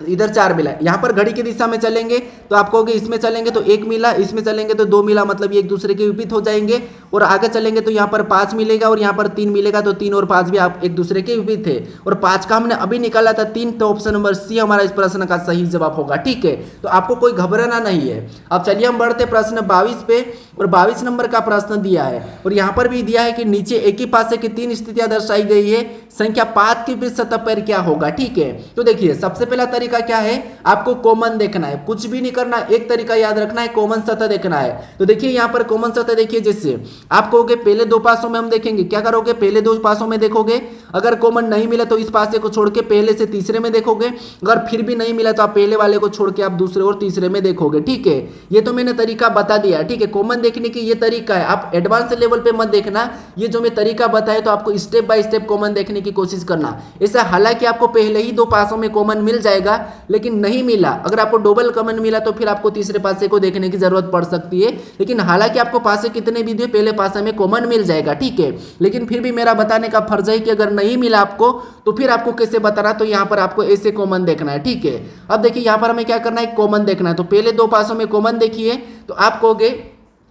इधर 4 मिला है। यहाँ पर घड़ी की दिशा में चलेंगे तो आप कहोगे इसमें चलेंगे तो 1 मिला, इसमें चलेंगे तो 2 मिला, मतलब ये एक दूसरे के विपरीत हो जाएंगे। और आगे चलेंगे तो यहाँ पर 5 मिलेगा और यहाँ पर 3 मिलेगा, तो 3 और 5 भी आप एक दूसरे के विपरीत थे, और 5 का हमने अभी निकाला था 3, तो ऑप्शन नंबर सी हमारा इस प्रश्न का सही जवाब होगा, ठीक है। तो आपको कोई घबराना नहीं है। अब चलिए हम बढ़ते प्रश्न 22 पे, और 22 नंबर का प्रश्न दिया है और यहाँ पर भी दिया है कि नीचे एक ही पासे की 3 स्थितियां दर्शाई गई है, संख्या 5 की विपरीत सतह पर क्या होगा, ठीक है। तो देखिए सबसे पहला तरीका क्या है, आपको कॉमन देखना है, कुछ भी नहीं करना, एक तरीका याद रखना है, कॉमन सतह देखना है। तो देखिए यहाँ पर कॉमन सतह देखिए, जैसे आप कहोगे पहले दो पासों में हम देखेंगे, क्या करोगे पहले दो पासों में देखोगे, अगर कॉमन नहीं मिला तो इस पासे को छोड़ के पहले से तीसरे में देखोगे, अगर फिर भी नहीं मिला तो आप पहले वाले को छोड़ के आप दूसरे और तीसरे में देखोगे। ठीक है, ये तो मैंने तरीका बता दिया। ठीक है, कॉमन देखने की ये तरीका है, आप एडवांस लेवल पे मत देखना, ये जो मैं तरीका बताया तो आपको स्टेप बाय स्टेप कॉमन देखने की कोशिश करना। ऐसा हालांकि आपको पहले ही दो पासों में कॉमन मिल जाएगा, लेकिन नहीं मिला, अगर आपको डबल कॉमन मिला तो फिर आपको तीसरे पासे को देखने की जरूरत पड़ सकती है। लेकिन हालांकि आपको पासे कितने भी दिए पहले पासे में कॉमन मिल जाएगा। ठीक है, लेकिन फिर भी मेरा बताने का फर्ज है कि अगर नहीं मिला आपको तो फिर आपको कैसे बताना, तो यहाँ पर आपको ऐसे कॉमन देखना है। ठीक है, अब देखिए यहाँ पर हमें क्या करना है, कॉमन देखना है। तो पहले दो पासों में कॉमन देखिए, तो आप कहोगे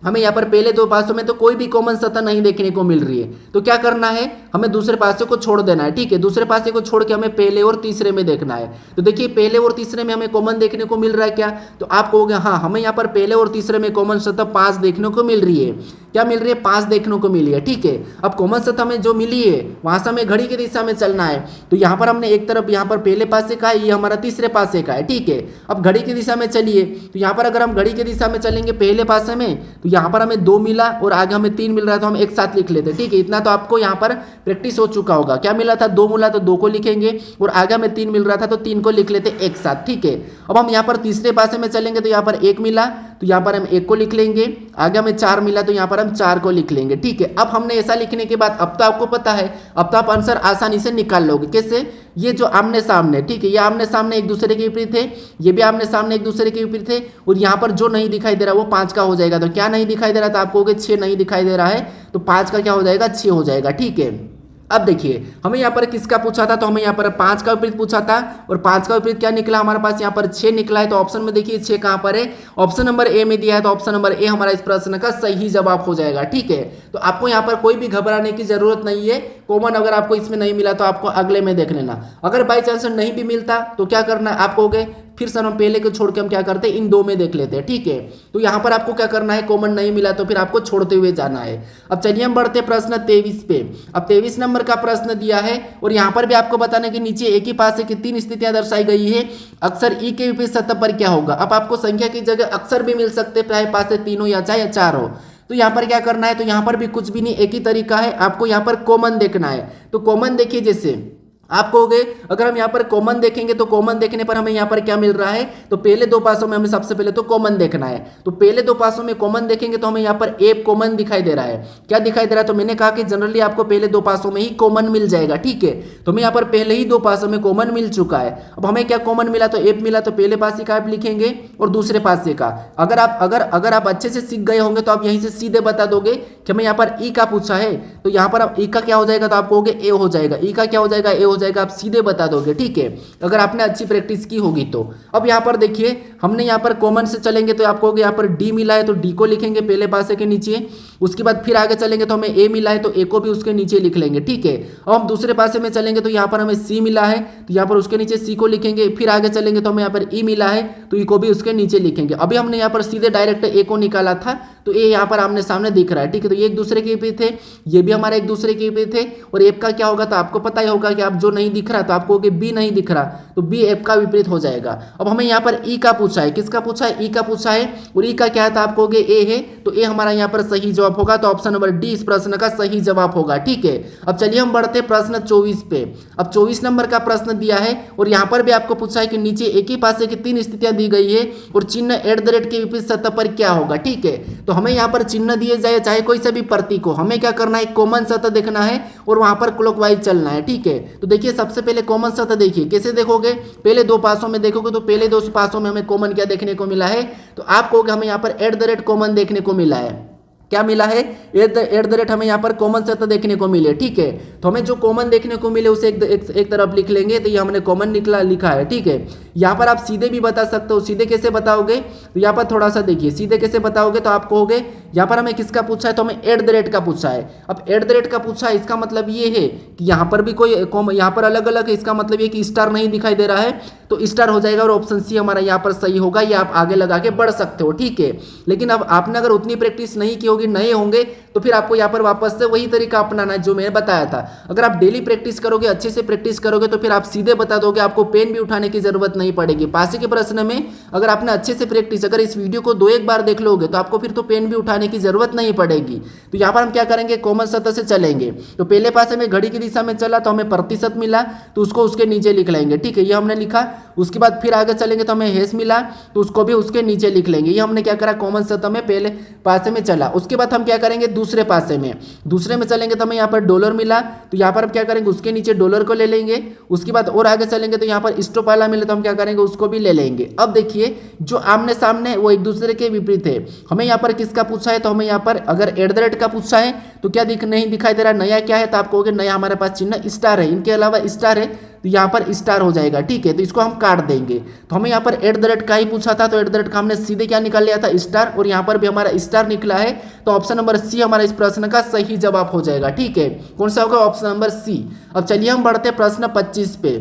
हमें यहाँ पर पहले दो पासों में तो कोई भी कॉमन सतह नहीं देखने को मिल रही है, तो क्या करना है, हमें दूसरे पासे को छोड़ देना है। ठीक है, दूसरे पासे को छोड़ के हमें पहले और तीसरे में देखना है। तो देखिए पहले और तीसरे में हमें कॉमन देखने को मिल रहा है क्या, तो आप कहोगे हाँ, हमें यहाँ पर पहले और तीसरे में कॉमन सतह 5 देखने को मिल रही है। क्या मिल रही है, 5 देखने को मिली है। ठीक है, अब कॉमन सतह हमें जो मिली है वहां से हमें घड़ी की दिशा में चलना है। तो यहाँ पर हमने एक तरफ यहाँ पर पहले पासे का है, ये हमारा तीसरे पासे का है। ठीक है, अब घड़ी की दिशा में चलिए, तो यहाँ पर अगर हम घड़ी की दिशा में चलेंगे पहले पासे में, तो यहाँ पर हमें 2 मिला और आगे हमें 3 मिल रहा है, तो हम एक साथ लिख लेते हैं। ठीक है, इतना तो आपको यहाँ पर प्रैक्टिस हो चुका होगा। क्या मिला था, 2 मिला तो 2 को लिखेंगे और आगे हमें 3 मिल रहा था तो 3 को लिख लेते एक साथ। ठीक है, अब हम यहाँ पर तीसरे पासे में चलेंगे, तो यहाँ पर 1 मिला तो यहाँ पर हम 1 को लिख लेंगे, आगे हमें 4 मिला तो यहाँ पर हम 4 को लिख लेंगे। ठीक है, अब हमने ऐसा लिखने के बाद अब तो आपको पता है, अब तो आप आंसर आसानी से निकाल लोगे। कैसे, ये जो आमने सामने, ठीक है, ये आमने सामने एक दूसरे के विपरीत है, ये भी आमने सामने एक दूसरे के विपरीत है, और यहाँ पर जो नहीं दिखाई दे रहा वो 5 का हो जाएगा। तो क्या नहीं दिखाई दे रहा था, आप कहोगे 6 नहीं दिखाई दे रहा है, तो 5 का क्या हो जाएगा, 6 हो जाएगा। ठीक है, अब देखिए हमें यहाँ पर किसका पूछा था, तो हमें यहाँ पर 5 का विपरीत पूछा था, और 5 का विपरीत क्या निकला हमारे पास, यहाँ पर 6 निकला है। तो ऑप्शन में देखिए 6 कहाँ पर है, ऑप्शन नंबर ए में दिया है, तो ऑप्शन नंबर ए हमारा इस प्रश्न का सही जवाब हो जाएगा। ठीक है, तो आपको यहाँ पर कोई भी घबराने की जरूरत नहीं है। कॉमन अगर आपको इसमें नहीं मिला तो आपको अगले में देख लेना, अगर बाई चांस नहीं भी मिलता तो क्या करना है, आप कहोगे फिर सर हम पहले को छोड़ के हम क्या करते हैं, इन 2 में देख लेते हैं। ठीक है, तो यहाँ पर आपको क्या करना है, कॉमन नहीं मिला तो फिर आपको छोड़ते हुए जाना है। अब चलिए हम बढ़ते हैं प्रश्न 23 पे। अब 23 नंबर का प्रश्न दिया है, और यहाँ पर भी आपको बताने के नीचे एक ही पासे की 3 स्थितियां दर्शाई गई है। अक्सर ई के विपरीत सतह पर क्या होगा। अब आपको संख्या की जगह अक्सर भी मिल सकते हैं, चाहे पासे 3 हो या चाहे 4 हो। तो यहाँ पर क्या करना है, तो यहाँ पर भी कुछ भी नहीं, एक ही तरीका है, आपको यहाँ पर कॉमन देखना है। तो कॉमन देखिए, जैसे आप कहोगे अगर हम यहाँ पर कॉमन देखेंगे तो कॉमन देखने पर हमें यहाँ पर क्या मिल रहा है, तो पहले दो पासों में हमें सबसे पहले तो कॉमन देखना है। तो पहले दो पासों में कॉमन देखेंगे तो हमें यहाँ पर ए कॉमन दिखाई दे रहा है। क्या दिखाई दे रहा है, तो मैंने कहा कि जनरली आपको पहले दो पासों में ही कॉमन मिल जाएगा। ठीक है, तो हमें यहाँ पर पहले ही दो पासों में कॉमन मिल चुका है। अब हमें क्या कॉमन मिला, तो एप मिला, तो पहले पासे का आप लिखेंगे और दूसरे पासे का। अगर आप अच्छे से सीख गए होंगे तो आप यहीं से सीधे बता दोगे कि हमें यहाँ पर ई का पूछा है, तो यहाँ पर ई का क्या हो जाएगा, तो आप कहोगे ए हो जाएगा। ई का क्या हो जाएगा, ए हो जाएगा, आप सीधे बता दोगे। ठीक है, अगर आपने अच्छी प्रैक्टिस की होगी तो। अब यहाँ पर देखिए हमने यहाँ पर कॉमन से चलेंगे तो आप कहोगे यहाँ पर डी मिला है तो डी को लिखेंगे पहले पासे के नीचे। उसके बाद फिर आगे चलेंगे तो हमें ए मिला है तो ए को भी उसके नीचे लिख लेंगे। ठीक है, अब हम दूसरे पासे में चलेंगे तो यहाँ पर हमें सी मिला है तो यहाँ पर उसके नीचे सी को लिखेंगे। फिर आगे चलेंगे तो हमें यहाँ पर ई मिला है तो ई को भी उसके नीचे लिखेंगे। अभी हमने यहाँ पर सीधे डायरेक्ट ए को निकाला था तो ए यहाँ पर आमने सामने दिख रहा है। ठीक है, तो ये एक दूसरे के विपरीत थे, ये भी हमारे एक दूसरे के विपरीत थे। और एफ का क्या होगा, तो आपको पता ही होगा कि आप जो नहीं दिख रहा तो आपको बी नहीं दिख रहा तो बी एफ का विपरीत हो जाएगा। अब हमें यहाँ पर ई का पूछा है, किसका पूछा है, ई का पूछा है। और ई का क्या है, तो आप कहोगे ए है, तो ए हमारा यहाँ पर सही जवाब होगा। तो ऑप्शन नंबर डी इस प्रश्न का सही जवाब होगा। ठीक है, अब चलिए हम बढ़ते हैं प्रश्न 24 पे। अब 24 नंबर का प्रश्न दिया है और यहाँ पर भी आपको पूछा है कि नीचे एक ही पासे की 3 स्थितियां दी गई है और चिन्ह @ के विपरीत सतह पर क्या होगा। ठीक है, तो हमें यहाँ पर चिन्ह दिए जाए चाहे कोई सा भी प्रतीक हो, हमें क्या करना है, कॉमन सतह देखना है और वहां पर क्लॉकवाइज चलना है। ठीक है, तो देखिए सबसे पहले कॉमन सतह देखिए, कैसे देखोगे, पहले दो पासों में देखोगे तो पहले दो पासों में हमें कॉमन क्या देखने को मिला है, तो आप कहोगे हमें यहाँ पर @ कॉमन देखने को मिला है। क्या मिला है, @ हमें यहाँ पर कॉमन सतह देखने को मिले। ठीक है, तो हमें जो कॉमन देखने को मिले उसे एक तरफ लिख लेंगे, तो ये हमने कॉमन लिखा है। ठीक है, यहाँ पर आप सीधे भी बता सकते हो। सीधे कैसे बताओगे, तो यहाँ पर थोड़ा सा देखिए, सीधे कैसे बताओगे, तो आप कहोगे यहाँ पर हमें किसका पूछा है, तो हमें @ का पूछा है। अब @ का पूछा है, इसका मतलब ये है कि यहाँ पर भी कोई यहाँ पर अलग अलग है, इसका मतलब ये कि स्टार नहीं दिखाई दे रहा है तो स्टार हो जाएगा और ऑप्शन सी हमारा यहाँ पर सही होगा। ये आप आगे लगा के बढ़ सकते हो। ठीक है, लेकिन अब आपने अगर उतनी प्रैक्टिस नहीं की होगी, नए होंगे, तो फिर आपको यहाँ पर वापस से वही तरीका अपनाना है जो मैंने बताया था। अगर आप डेली प्रैक्टिस करोगे, अच्छे से प्रैक्टिस करोगे, तो फिर आप सीधे बता दोगे, आपको पेन भी उठाने की जरूरत नहीं नहीं पड़ेगी। पासे के प्रश्न में अगर आपने अच्छे से प्रैक्टिस, अगर इस वीडियो को 2 एक बार देख लोगे तो आपको फिर तो पेन भी उठाने की जरूरत नहीं पड़ेगी। तो यहाँ पर हम क्या करेंगे, कॉमन सतह से चलेंगे। तो पहले पासे में घड़ी की दिशा में चला तो हमें प्रतिशत मिला, तो उसको उसके नीचे लिख लेंगे, ठीक है, ये हमने लिखा। उसके बाद फिर आगे चलेंगे तो हमें हेस मिला, तो उसको भी उसके नीचे लिख लेंगे। ये हमने क्या करा, कॉमन सतह में पहले पासे में चला। उसके बाद हम क्या करेंगे, दूसरे पासे में, दूसरे में चलेंगे तो हमें यहाँ पर डॉलर मिला, तो यहाँ पर हम क्या करेंगे, उसके नीचे डॉलर को ले लेंगे। उसके बाद और आगे चलेंगे तो यहाँ पर स्टॉप वाला मिले तो हम क्या करेंगे, उसको भी ले लेंगे। अब देखिए जो आमने सामने वो एक दूसरे के विपरीत है। हमें यहाँ पर किसका पूछा है, तो हमें यहाँ पर अगर @ का पूछा है तो क्या नहीं दिखाई दे रहा, नया क्या है, तो आप कहोगे नया हमारे पास चिन्ह स्टार है, इनके अलावा स्टार है तो यहाँ पर स्टार हो जाएगा, ठीक है। तो इसको हम काट देंगे। तो हमें यहाँ पर @ का ही पूछा था, तो @ का हमने सीधे क्या निकाल लिया था, स्टार, और यहाँ पर भी हमारा स्टार निकला है। तो ऑप्शन नंबर सी हमारा इस प्रश्न का सही जवाब हो जाएगा, ठीक है। कौन सा होगा, ऑप्शन नंबर सी। अब चलिए हम बढ़ते हैं प्रश्न 25 पे।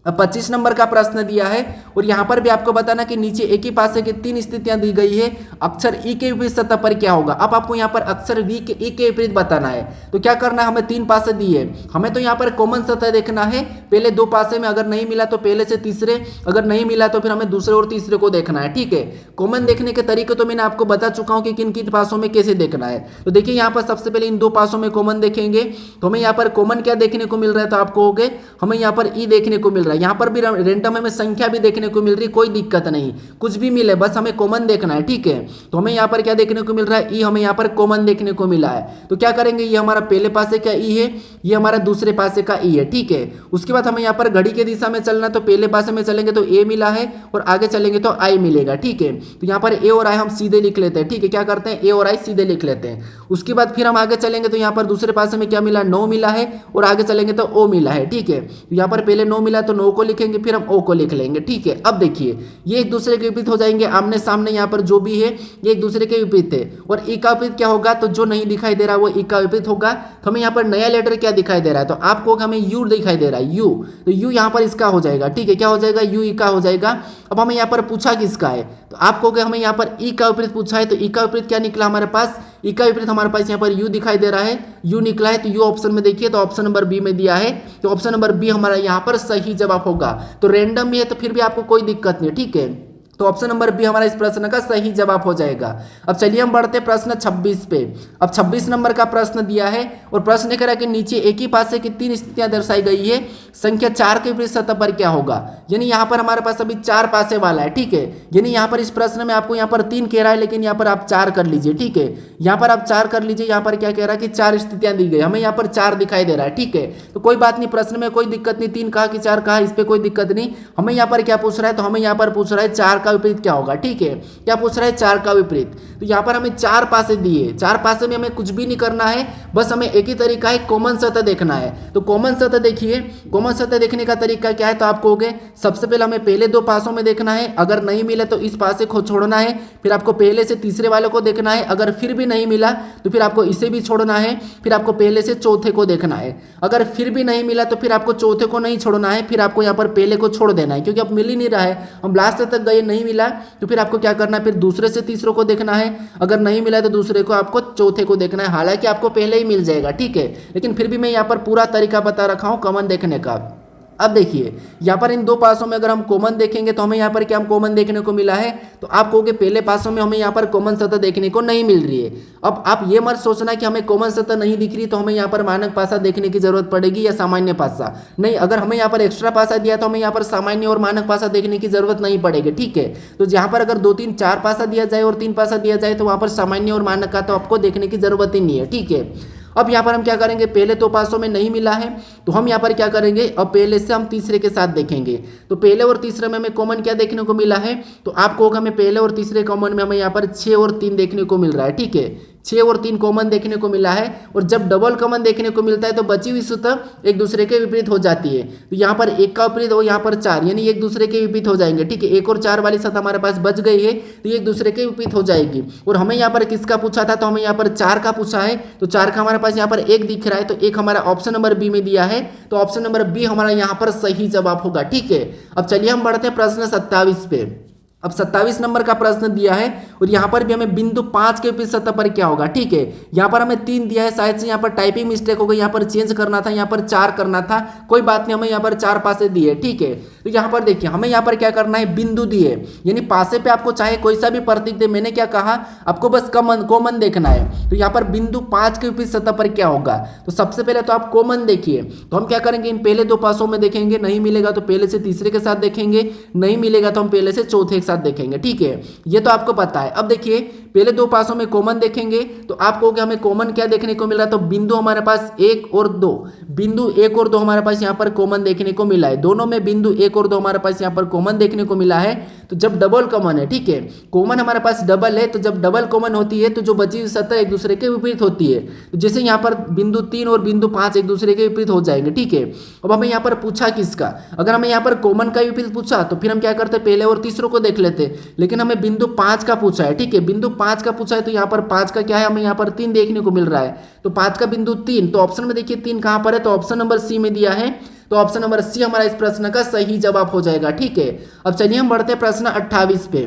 अब 25 नंबर का प्रश्न दिया है और यहाँ पर भी आपको बताना कि नीचे एक ही पासे की 3 स्थितियां दी गई है, अक्षर ई के विपरीत सतह पर क्या होगा। अब आपको यहाँ पर अक्षर ई के विपरीत बताना है। तो क्या करना है, हमें 3 पासे दिए, हमें तो यहाँ पर कॉमन सतह देखना है। पहले 2 पासे में अगर नहीं मिला तो पहले से तीसरे, अगर नहीं मिला तो फिर हमें दूसरे और तीसरे को देखना है, ठीक है। कॉमन देखने के तरीके तो मैंने आपको बता चुका हूँ कि किन किन पासों में कैसे देखना है। तो देखिए यहाँ पर सबसे पहले इन 2 पासों में कॉमन देखेंगे, तो हमें यहाँ पर कॉमन क्या देखने को मिल रहा है, तो आप कहोगे हमें यहाँ पर ई देखने को मिल रहा है। यहाँ पर भी रेंडम हमें संख्या भी देखने को मिल रही है, कोई दिक्कत नहीं, कुछ भी मिले बस हमें कॉमन देखना है, ठीक है। तो हमें यहाँ पर क्या देखने को मिल रहा है, ई हमें यहाँ पर कॉमन देखने को मिला है। तो क्या करेंगे, ये हमारा पहले पासे का ई है, ये हमारा दूसरे पासे का ई है, ठीक है। उसके बाद हमें यहाँ पर घड़ी की दिशा में चलना, तो पहले पासे में चलेंगे तो ए मिला है और आगे चलेंगे तो आई मिलेगा, ठीक है। तो यहाँ पर ए और आई हम सीधे लिख लेते हैं, ठीक है। क्या करते हैं, ए और आई सीधे लिख लेते हैं। उसके बाद फिर हम आगे चलेंगे तो यहाँ पर दूसरे पासे में क्या मिला, 9 मिला है और आगे चलेंगे तो ओ मिला है, ठीक है। तो यहाँ पर पहले 9 मिला तो 9 को लिखेंगे, फिर हम ओ को लिख लेंगे, ठीक है। अब देखिए ये एक दूसरे के विपरीत हो जाएंगे, आमने सामने यहाँ पर जो भी है ये एक दूसरे के विपरीत है। और ई का विपरीत क्या होगा, तो जो नहीं दिखाई दे रहा वो ई का विपरीत होगा। तो हमें यहाँ पर नया लेटर क्या दिखाई दे रहा है, तो आपको हमें यू दिखाई दे रहा है, यू, तो यू यहाँ पर इसका हो जाएगा, ठीक है। क्या हो जाएगा, यू ई का हो जाएगा। अब हमें यहाँ पर पूछा किसका है, तो आप कहोगे हमें यहाँ पर ई का विपरीत पूछा है, तो ई का विपरीत क्या निकला हमारे पास, ई का विपरीत हमारे पास यहाँ पर यू दिखाई दे रहा है, यू निकला है। तो यू ऑप्शन में देखिए, तो ऑप्शन नंबर बी में दिया है, तो ऑप्शन नंबर बी हमारा यहाँ पर सही जवाब होगा। तो रैंडम भी है तो फिर भी आपको कोई दिक्कत नहीं, ठीक है। तो ऑप्शन नंबर बी हमारा इस प्रश्न का सही जवाब हो जाएगा। अब चलिए हम बढ़ते हैं प्रश्न 26 पे। अब 26 नंबर का प्रश्न दिया है और प्रश्न ये कह रहा है कि नीचे एक ही पासे की 3 स्थितियां दर्शाई गई है, संख्या 4 के विपरीत सतह पर क्या होगा। यानी यहाँ पर हमारे पास अभी 4 पासे वाला है, ठीक है। यानी यहाँ पर इस प्रश्न में आपको यहाँ पर 3 कह रहा है, लेकिन यहाँ पर आप 4 कर लीजिए, ठीक है। यहाँ पर आप 4 कर लीजिए। यहाँ पर क्या कह रहा है कि 4 स्थितियां दी गई, हमें यहाँ पर 4 दिखाई दे रहा है, ठीक है। तो कोई बात नहीं, प्रश्न में कोई दिक्कत नहीं, 3 कहा कि 4 कहा, इस पर कोई दिक्कत नहीं। हमें यहाँ पर क्या पूछ रहा है, तो हमें यहाँ पर पूछ रहा है 4 का विपरीत क्या होगा, ठीक है। क्या पूछ रहा है, 4 का विपरीत। तो यहाँ पर हमें 4 पासे दिए, 4 पासे में हमें कुछ भी नहीं करना है, बस हमें एक ही तरीका है, कॉमन सतह देखना है। तो कॉमन सतह देखिए, कॉमन सतह देखने का तरीका क्या है, तो आप कहोगे सबसे पहले हमें पहले 2 पासों में देखना है, अगर नहीं मिले तो इस पासे को छोड़ना है, फिर आपको पहले से तीसरे वाले को देखना है, अगर फिर भी नहीं मिला तो फिर आपको इसे भी छोड़ना है, फिर आपको पहले से चौथे को देखना है, अगर फिर भी नहीं मिला तो फिर आपको चौथे को नहीं छोड़ना है, फिर आपको यहाँ पर पहले को छोड़ देना है, क्योंकि अब मिल ही नहीं रहा है, हम लास्ट तक गए नहीं मिला तो फिर आपको क्या करना है, फिर दूसरे से तीसरे को देखना है, अगर नहीं मिला तो दूसरे को आपको चौथे को देखना है। हालांकि आपको पहले ही मिल जाएगा, ठीक है, लेकिन फिर भी मैं यहाँ पर पूरा तरीका बता रखा हूँ कॉमन देखने का। अब देखिए यहाँ पर इन 2 पासों में अगर हम कॉमन देखेंगे तो हमें यहाँ पर क्या कॉमन देखने को मिला है, तो आप कहोगे पहले पासों में हमें यहाँ पर कॉमन सतह देखने को नहीं मिल रही है। अब आप ये मत सोचना कि हमें कॉमन सतह नहीं दिख रही तो हमें यहाँ पर मानक पासा देखने की जरूरत पड़ेगी या सामान्य पासा, नहीं। अगर हमें यहाँ पर एक्स्ट्रा पासा दिया तो हमें यहाँ पर सामान्य और मानक पासा देखने की जरूरत नहीं पड़ेगी, ठीक है। तो यहाँ पर अगर 2 3 4 पासा दिया जाए और 3 पासा दिया जाए तो वहाँ पर सामान्य और मानक का तो आपको देखने की जरूरत ही नहीं है, ठीक है। अब यहाँ पर हम क्या करेंगे, पहले 2 पासों में नहीं मिला है तो हम यहाँ पर क्या करेंगे, अब पहले से हम तीसरे के साथ देखेंगे। तो पहले और तीसरे में हमें कॉमन क्या देखने को मिला है, तो आपको हमें पहले और तीसरे कॉमन में हमें यहाँ पर 6 और 3 देखने को मिल रहा है, ठीक है। 6 और 3 कॉमन देखने को मिला है, और जब डबल कॉमन देखने को मिलता है तो बची हुई सतह एक दूसरे के विपरीत हो जाती है। तो यहाँ पर 1 का विपरीत और यहाँ पर 4, यानी एक दूसरे के विपरीत हो जाएंगे, ठीक है। 1 और 4 वाली सतह हमारे पास बच गई है तो ये एक दूसरे के विपरीत हो जाएगी। और हमें यहाँ पर किसका पूछा था, तो हमें यहाँ पर 4 का पूछा है, तो 4 का हमारे पास यहाँ पर 1 दिख रहा है, तो 1 हमारा ऑप्शन नंबर बी में दिया है, तो ऑप्शन नंबर बी हमारा यहाँ पर सही जवाब होगा, ठीक है। अब चलिए हम बढ़ते हैं प्रश्न 27 पे। अब 27 नंबर का प्रश्न दिया है और यहाँ पर भी हमें बिंदु 5 के विपरीत सतह पर क्या होगा, ठीक है। यहाँ पर हमें 3 दिया है, शायद से यहाँ पर टाइपिंग मिस्टेक हो गई, यहाँ पर चेंज करना था, यहाँ पर 4 करना था, कोई बात नहीं, हमें यहाँ पर 4 पासे दिए, ठीक है। तो यहाँ पर देखिए हमें यहाँ पर क्या करना है, बिंदु दिए यानी पासे पे आपको चाहे कोई सा भी प्रतीक दे, मैंने क्या कहा आपको बस कॉमन देखना है। तो यहाँ पर बिंदु 5 के विपरीत सतह पर क्या होगा, तो सबसे पहले तो आप कॉमन देखिए, तो हम क्या करेंगे इन पहले दो पासों में देखेंगे, नहीं मिलेगा तो पहले से तीसरे के साथ देखेंगे, नहीं मिलेगा तो हम पहले से चौथे के साथ देखेंगे, ठीक है, ये तो आपको पता है। अब देखिए पहले दो पासों में कॉमन देखेंगे तो आप कहोगे हमें कॉमन क्या देखने को मिल रहा है, तो बिंदु हमारे पास 1 और 2, बिंदु 1 और 2 हमारे पास यहाँ पर कॉमन देखने को मिला है, दोनों में बिंदु 1 और 2 हमारे पास यहाँ पर कॉमन देखने को मिला है। तो जब डबल कॉमन है, ठीक है, कॉमन हमारे पास डबल है, तो जब डबल कॉमन होती है तो जो बची हुई सतह एक दूसरे के विपरीत होती है, तो जैसे यहाँ पर बिंदु 3 और बिंदु 5 एक दूसरे के विपरीत हो जाएंगे, ठीक है। अब हमें यहाँ पर पूछा किसका, अगर हमें यहाँ पर कॉमन का विपरीत पूछा तो फिर हम क्या करते पहले और तीसरों को देख लेते, लेकिन हमें बिंदु 5 का पूछा है, ठीक है, बिंदु 5 का पूछा है तो यहाँ पर 5 का क्या है, हमें यहाँ पर 3 देखने को मिल रहा है, तो 5 का बिंदु 3, तो ऑप्शन में देखिए 3 कहाँ पर है, तो ऑप्शन नंबर सी में दिया है, तो ऑप्शन नंबर सी हमारा इस प्रश्न का सही जवाब हो जाएगा, ठीक है। अब चलिए हम बढ़ते हैं प्रश्न 28 पे।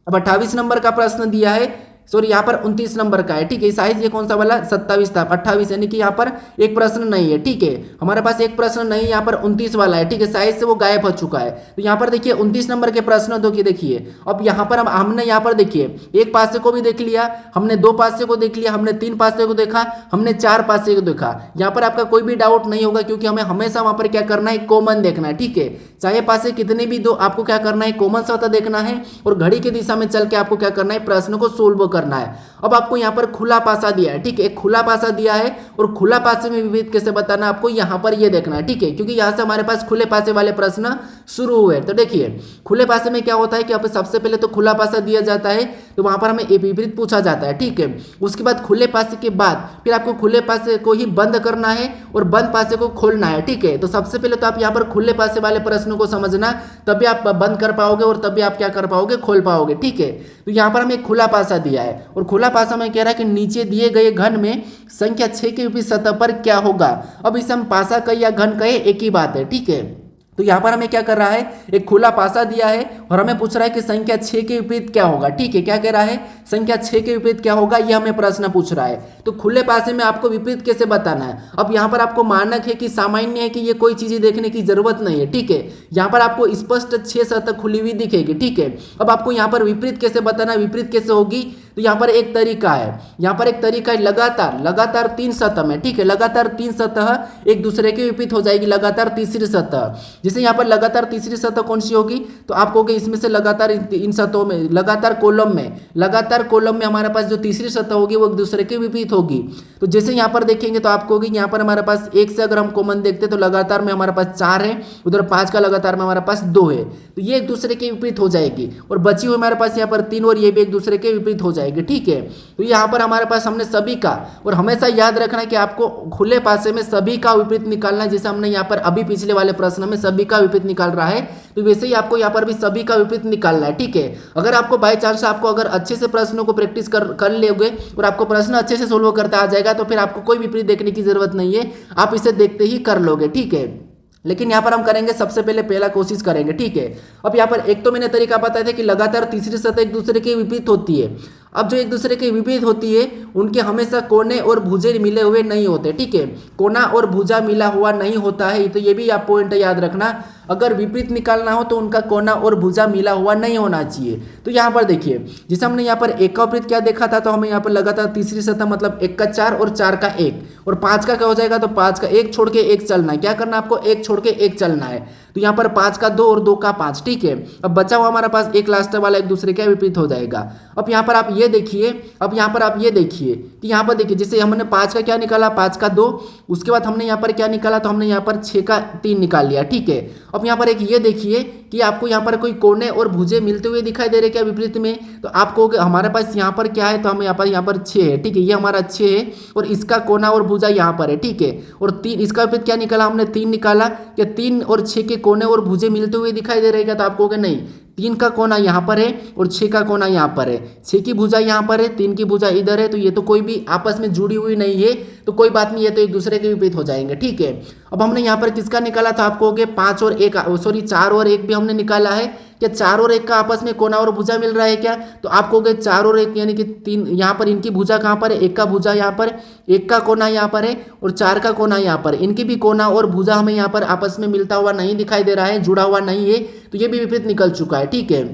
अब 28 नंबर का प्रश्न दिया है, सॉरी यहाँ पर 29 नंबर का है, ठीक है, साइज ये कौन सा वाला 27 था, 28 यानी कि यहाँ पर एक प्रश्न नहीं है, ठीक है, हमारे पास एक प्रश्न नहीं, यहाँ पर 29 वाला है, ठीक है, साइज से वो गायब हो चुका है। तो यहाँ पर देखिए 29 नंबर के प्रश्न दो की देखिए, अब यहाँ पर हमने यहाँ पर देखिए एक पासे को भी देख लिया, हमने 2 पासे को देख लिया, हमने 3 पासे को देखा, हमने 4 पासे को देखा, यहाँ पर आपका कोई भी डाउट नहीं होगा क्योंकि हमें हमेशा वहाँ पर क्या करना है, कॉमन देखना है, ठीक है, चाहे पासे कितने भी दो आपको क्या करना है, कॉमन सतह देखना है और घड़ी की दिशा में चल के आपको क्या करना है, प्रश्न को सोल्व करना है। अब आपको यहाँ पर खुला पासा दिया है, ठीक है, एक खुला पासा दिया है और खुला पासे में विपरीत कैसे बताना आपको यहाँ पर ये देखना है, ठीक है, क्योंकि यहाँ से हमारे पास खुले पासे वाले प्रश्न शुरू हुए। तो देखिए खुले पासे में क्या होता है कि सबसे पहले तो खुला पासा दिया जाता है तो वहां पर हमें विपरीत पूछा जाता है, ठीक है, उसके बाद खुले पासे के बाद फिर आपको खुले पासे को ही बंद करना है और बंद पासे को खोलना है, ठीक है। तो सबसे पहले तो आप यहाँ पर खुले पासे वाले प्रश्नों को समझना, तभी आप बंद कर पाओगे और तभी आप क्या कर पाओगे, खोल पाओगे, ठीक है। तो यहाँ पर हमें खुला पासा दिया है और खुला पासा में कह रहा है कि नीचे दिए गए घन में संख्या 6 के विपरीत सतह पर क्या होगा। अब इसे हम पासा कहे या घन कहे एक ही बात है, ठीक है। तो यहाँ पर हमें क्या कर रहा है, एक खुला पासा दिया है और हमें पूछ रहा है कि संख्या 6 के विपरीत क्या होगा, ठीक है, क्या कह रहा है, संख्या 6 के विपरीत क्या होगा, ये हमें प्रश्न पूछ रहा है। तो खुले पासे में आपको विपरीत कैसे बताना है। अब यहाँ पर आपको मानक है कि सामान्य है कि ये कोई चीजें देखने की जरूरत नहीं है, ठीक है, यहाँ पर आपको स्पष्ट 6 सतह खुली हुई दिखेगी, ठीक है। अब आपको यहाँ पर विपरीत कैसे बताना, विपरीत कैसे होगी, तो यहाँ पर एक तरीका है, यहाँ पर एक तरीका है लगातार 3 सतह में, ठीक है, लगातार 3 सतह एक दूसरे के विपरीत हो जाएगी, लगातार तीसरी सतह, जैसे यहाँ पर लगातार तीसरी सतह कौन सी होगी, तो आप कहोगे इसमें से लगातार इन सतहों में लगातार कॉलम में हमारे पास जो तीसरी सतह होगी वो एक दूसरे के विपरीत होगी। तो जैसे यहाँ पर देखेंगे तो आप कहोगे यहाँ पर हमारे पास 1 से अगर हम कॉमन देखते तो लगातार में हमारे पास 4 है, उधर 5 का लगातार में हमारे पास 2 है, तो ये एक दूसरे के विपरीत हो जाएगी और बची हुई हमारे पास यहाँ पर 3 और ये भी एक दूसरे के विपरीत हो जाएगी, ठीक है। तो यहाँ पर हमारे पास हमने सभी का, और हमेशा याद रखना कि आपको खुले पासे में सभी का विपरीत निकालना, जैसे हमने यहाँ पर अभी पिछले वाले प्रश्न में सभी का विपरीत निकाल रहा है, तो वैसे ही आपको यहाँ पर भी सभी का विपरीत निकालना है, ठीक है। अगर आपको बाय चांस आपको अगर अच्छे से प्रश्नों को प्रैक्टिस कर लोगे और आपको प्रश्न अच्छे से सोल्व करता आ जाएगा तो फिर आपको कोई विपरीत देखने की जरूरत नहीं है, आप इसे देखते ही कर लोगे, ठीक है। लेकिन यहाँ पर हम करेंगे सबसे पहले पहला कोशिश करेंगे, ठीक है। अब यहाँ पर एक तो मैंने तरीका बताया था कि लगातार तीसरी सतह एक दूसरे के विपरीत होती है। अब जो एक दूसरे के विपरीत होती है उनके हमेशा कोने और भुजे मिले हुए नहीं होते, ठीक है, कोना और भुजा मिला हुआ नहीं होता है, तो ये भी आप पॉइंट याद रखना, अगर विपरीत निकालना हो तो उनका कोना और भुजा मिला हुआ नहीं होना चाहिए। तो यहाँ पर देखिए जैसे हमने यहाँ पर 1 का विपरीत क्या देखा था, तो हमें यहाँ पर लगातार तीसरी सतह मतलब 1 का 4 और 4 का 1 और 5 का क्या हो जाएगा, तो 5 का 1 छोड़ के 1 चलना है, क्या करना आपको 1 छोड़ के 1 चलना है, तो यहाँ पर 5 का 2 और 2 का 5, ठीक है। अब बचा हुआ हमारा पास एक लास्ट वाला एक दूसरे के विपरीत हो जाएगा। अब यहाँ पर आप ये देखिए, अब यहाँ पर आप ये देखिए कि यहाँ पर देखिए जैसे हमने 5 का क्या निकाला, 5 का 2, उसके बाद हमने यहाँ पर क्या निकाला, तो हमने यहाँ पर 6 का 3 निकाल लिया, ठीक है। अब यहाँ पर एक ये देखिए कि आपको यहाँ पर कोई कोने और भुजे मिलते हुए दिखाई दे रहे क्या विपरीत में, तो आप कहोगे हमारे पास यहाँ पर क्या है, तो हमें यहाँ पर 6 है, ठीक है, ये हमारा 6 है और इसका कोना और भुजा यहाँ पर है, ठीक है, और 3 इसका विपरीत क्या निकाला हमने 3 निकाला, क्या 3 और 6 के कोने और भुजे मिलते हुए दिखाई दे रहे क्या, तो आप कहोगे नहीं, 3 का कोना यहाँ पर है और 6 का कोना यहाँ पर है, 6 की भुजा यहाँ पर है, 3 की भुजा इधर है, तो ये तो कोई भी आपस में जुड़ी हुई नहीं है, तो कोई बात नहीं है, तो एक दूसरे के विपरीत हो जाएंगे। ठीक है, अब हमने यहाँ पर किसका निकाला था, आप कहोगे 5 और 1 सॉरी 4 और 1 भी हमने निकाला है। क्या 4 और 1 का आपस में कोना और भुजा मिल रहा है क्या? तो आप कहोगे 4 और 1 यानी कि 3, यहाँ पर इनकी भुजा कहाँ पर है, 1 का भुजा यहाँ पर, 1 का कोना यहाँ पर है और 4 का कोना यहाँ पर, इनकी भी कोना और भुजा हमें यहाँ पर आपस में मिलता हुआ नहीं दिखाई दे रहा है, जुड़ा हुआ नहीं है, तो ये भी विपरीत निकल चुका है। ठीक है,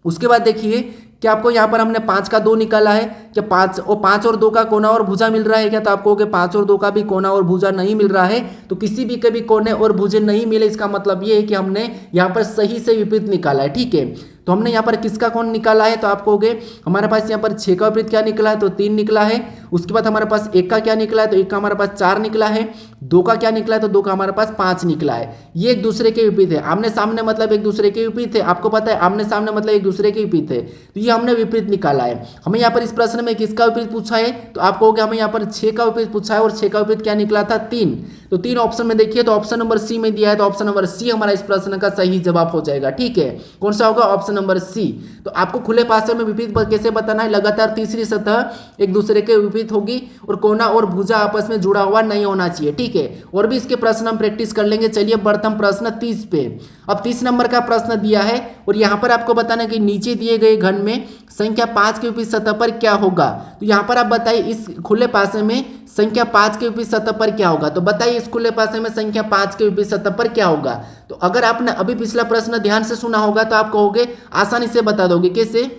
उसके बाद देखिए कि आपको यहाँ पर हमने 5 का 2 निकाला है, क्या 5 और 2 का कोना और भुजा मिल रहा है क्या? तो आप कहोगे 5 और 2 का भी कोना और भुजा नहीं मिल रहा है, तो किसी भी कभी कोने और भुजे नहीं मिले, इसका मतलब ये है कि हमने यहाँ पर सही से विपरीत निकाला है। ठीक है, तो हमने यहाँ पर किसका कोण निकाला है, तो आप कहोगे हमारे पास यहाँ पर 6 का विपरीत क्या निकला है, तो 3 निकला है। उसके बाद हमारे पास 1 का क्या निकला है, तो 1 का हमारे पास 4 निकला है। 2 का क्या निकला है, तो 2 का हमारे पास 5 निकला है। ये एक दूसरे के विपरीत है, आमने सामने मतलब एक दूसरे के विपरीत है, आपको पता है आमने सामने मतलब एक दूसरे के विपरीत है, तो ये हमने विपरीत निकाला है। हमें यहाँ पर इस प्रश्न में किसका विपरीत पूछा है, तो आप कहोगे हमें यहाँ पर 6 का विपरीत पूछा है, और 6 का विपरीत क्या निकला था, 3। तो 3 ऑप्शन में देखिए, तो ऑप्शन नंबर सी में दिया है, तो ऑप्शन नंबर सी हमारा इस प्रश्न का सही जवाब हो जाएगा। ठीक है, कौन सा होगा, ऑप्शन नंबर सी। तो आपको खुले पासे में विपरीत कैसे बताना है, लगातार तीसरी सतह एक दूसरे के विपरीत होगी और कोना और भुजा आपस में जुड़ा हुआ नहीं होना चाहिए। ठीक है, और भी इसके प्रश्न हम प्रैक्टिस कर लेंगे। चलिए बढ़ते हम प्रश्न 30 पे। अब 30 नंबर का प्रश्न दिया है और यहाँ पर आपको बताना है कि नीचे दिए गए घन में संख्या 5 के विपरीत सतह पर क्या होगा। तो यहाँ पर आप बताइए इस खुले पासे में संख्या 5 के विपरीत सतह पर क्या होगा, तो बताइए इस खुले पासे में संख्या 5 के विपरीत सतह पर क्या होगा। तो अगर आपने अभी पिछला प्रश्न ध्यान से सुना होगा तो आप कहोगे आसानी से बता दोगे। कैसे,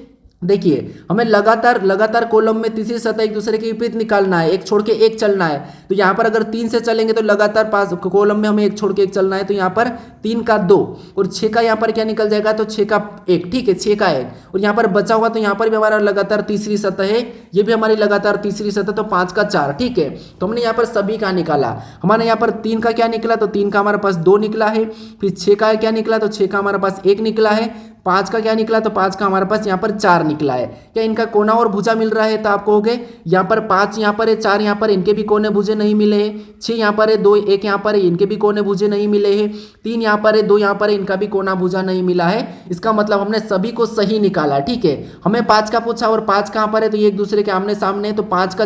देखिए हमें लगातार कॉलम में तीसरी सतह एक दूसरे के विपरीत निकालना है, एक छोड़ के एक चलना है। तो यहाँ पर अगर 3 से चलेंगे तो लगातार 5 कॉलम में हमें एक छोड़ के एक चलना है, तो यहाँ पर 3 का 2 और 6 का यहाँ पर क्या निकल जाएगा, तो 6 का 1। ठीक है, 6 का 1 और यहाँ पर बचा हुआ, तो यहाँ पर भी हमारा लगातार तीसरी सतह है, ये भी हमारी लगातार तीसरी सतह, तो 5 का 4। ठीक है, तो हमने यहाँ पर सभी का निकाला। हमारे यहाँ पर 3 का क्या निकला, तो 3 का हमारे पास 2 निकला है। फिर 6 का क्या निकला, तो 6 का हमारे पास 1 निकला है। 5 का क्या निकला, तो 5 का हमारे पास यहाँ पर 4 निकला है। क्या इनका कोना और भुजा मिल रहा है, तो आप कहोगे यहाँ पर 5 यहाँ पर है, 4 यहाँ पर, इनके भी कोने भुजे नहीं मिले हैं। 6 यहाँ पर है, 2 1 यहाँ पर है, इनके भी कोने भुजे नहीं मिले हैं। 3 यहाँ पर है, 2 यहाँ पर है, इनका भी कोना भुजा नहीं मिला है। इसका मतलब हमने सभी को सही निकाला। ठीक है, हमें 5 का पूछा और 5 कहाँ पर है, तो ये एक दूसरे के आमने सामने है, तो 5 का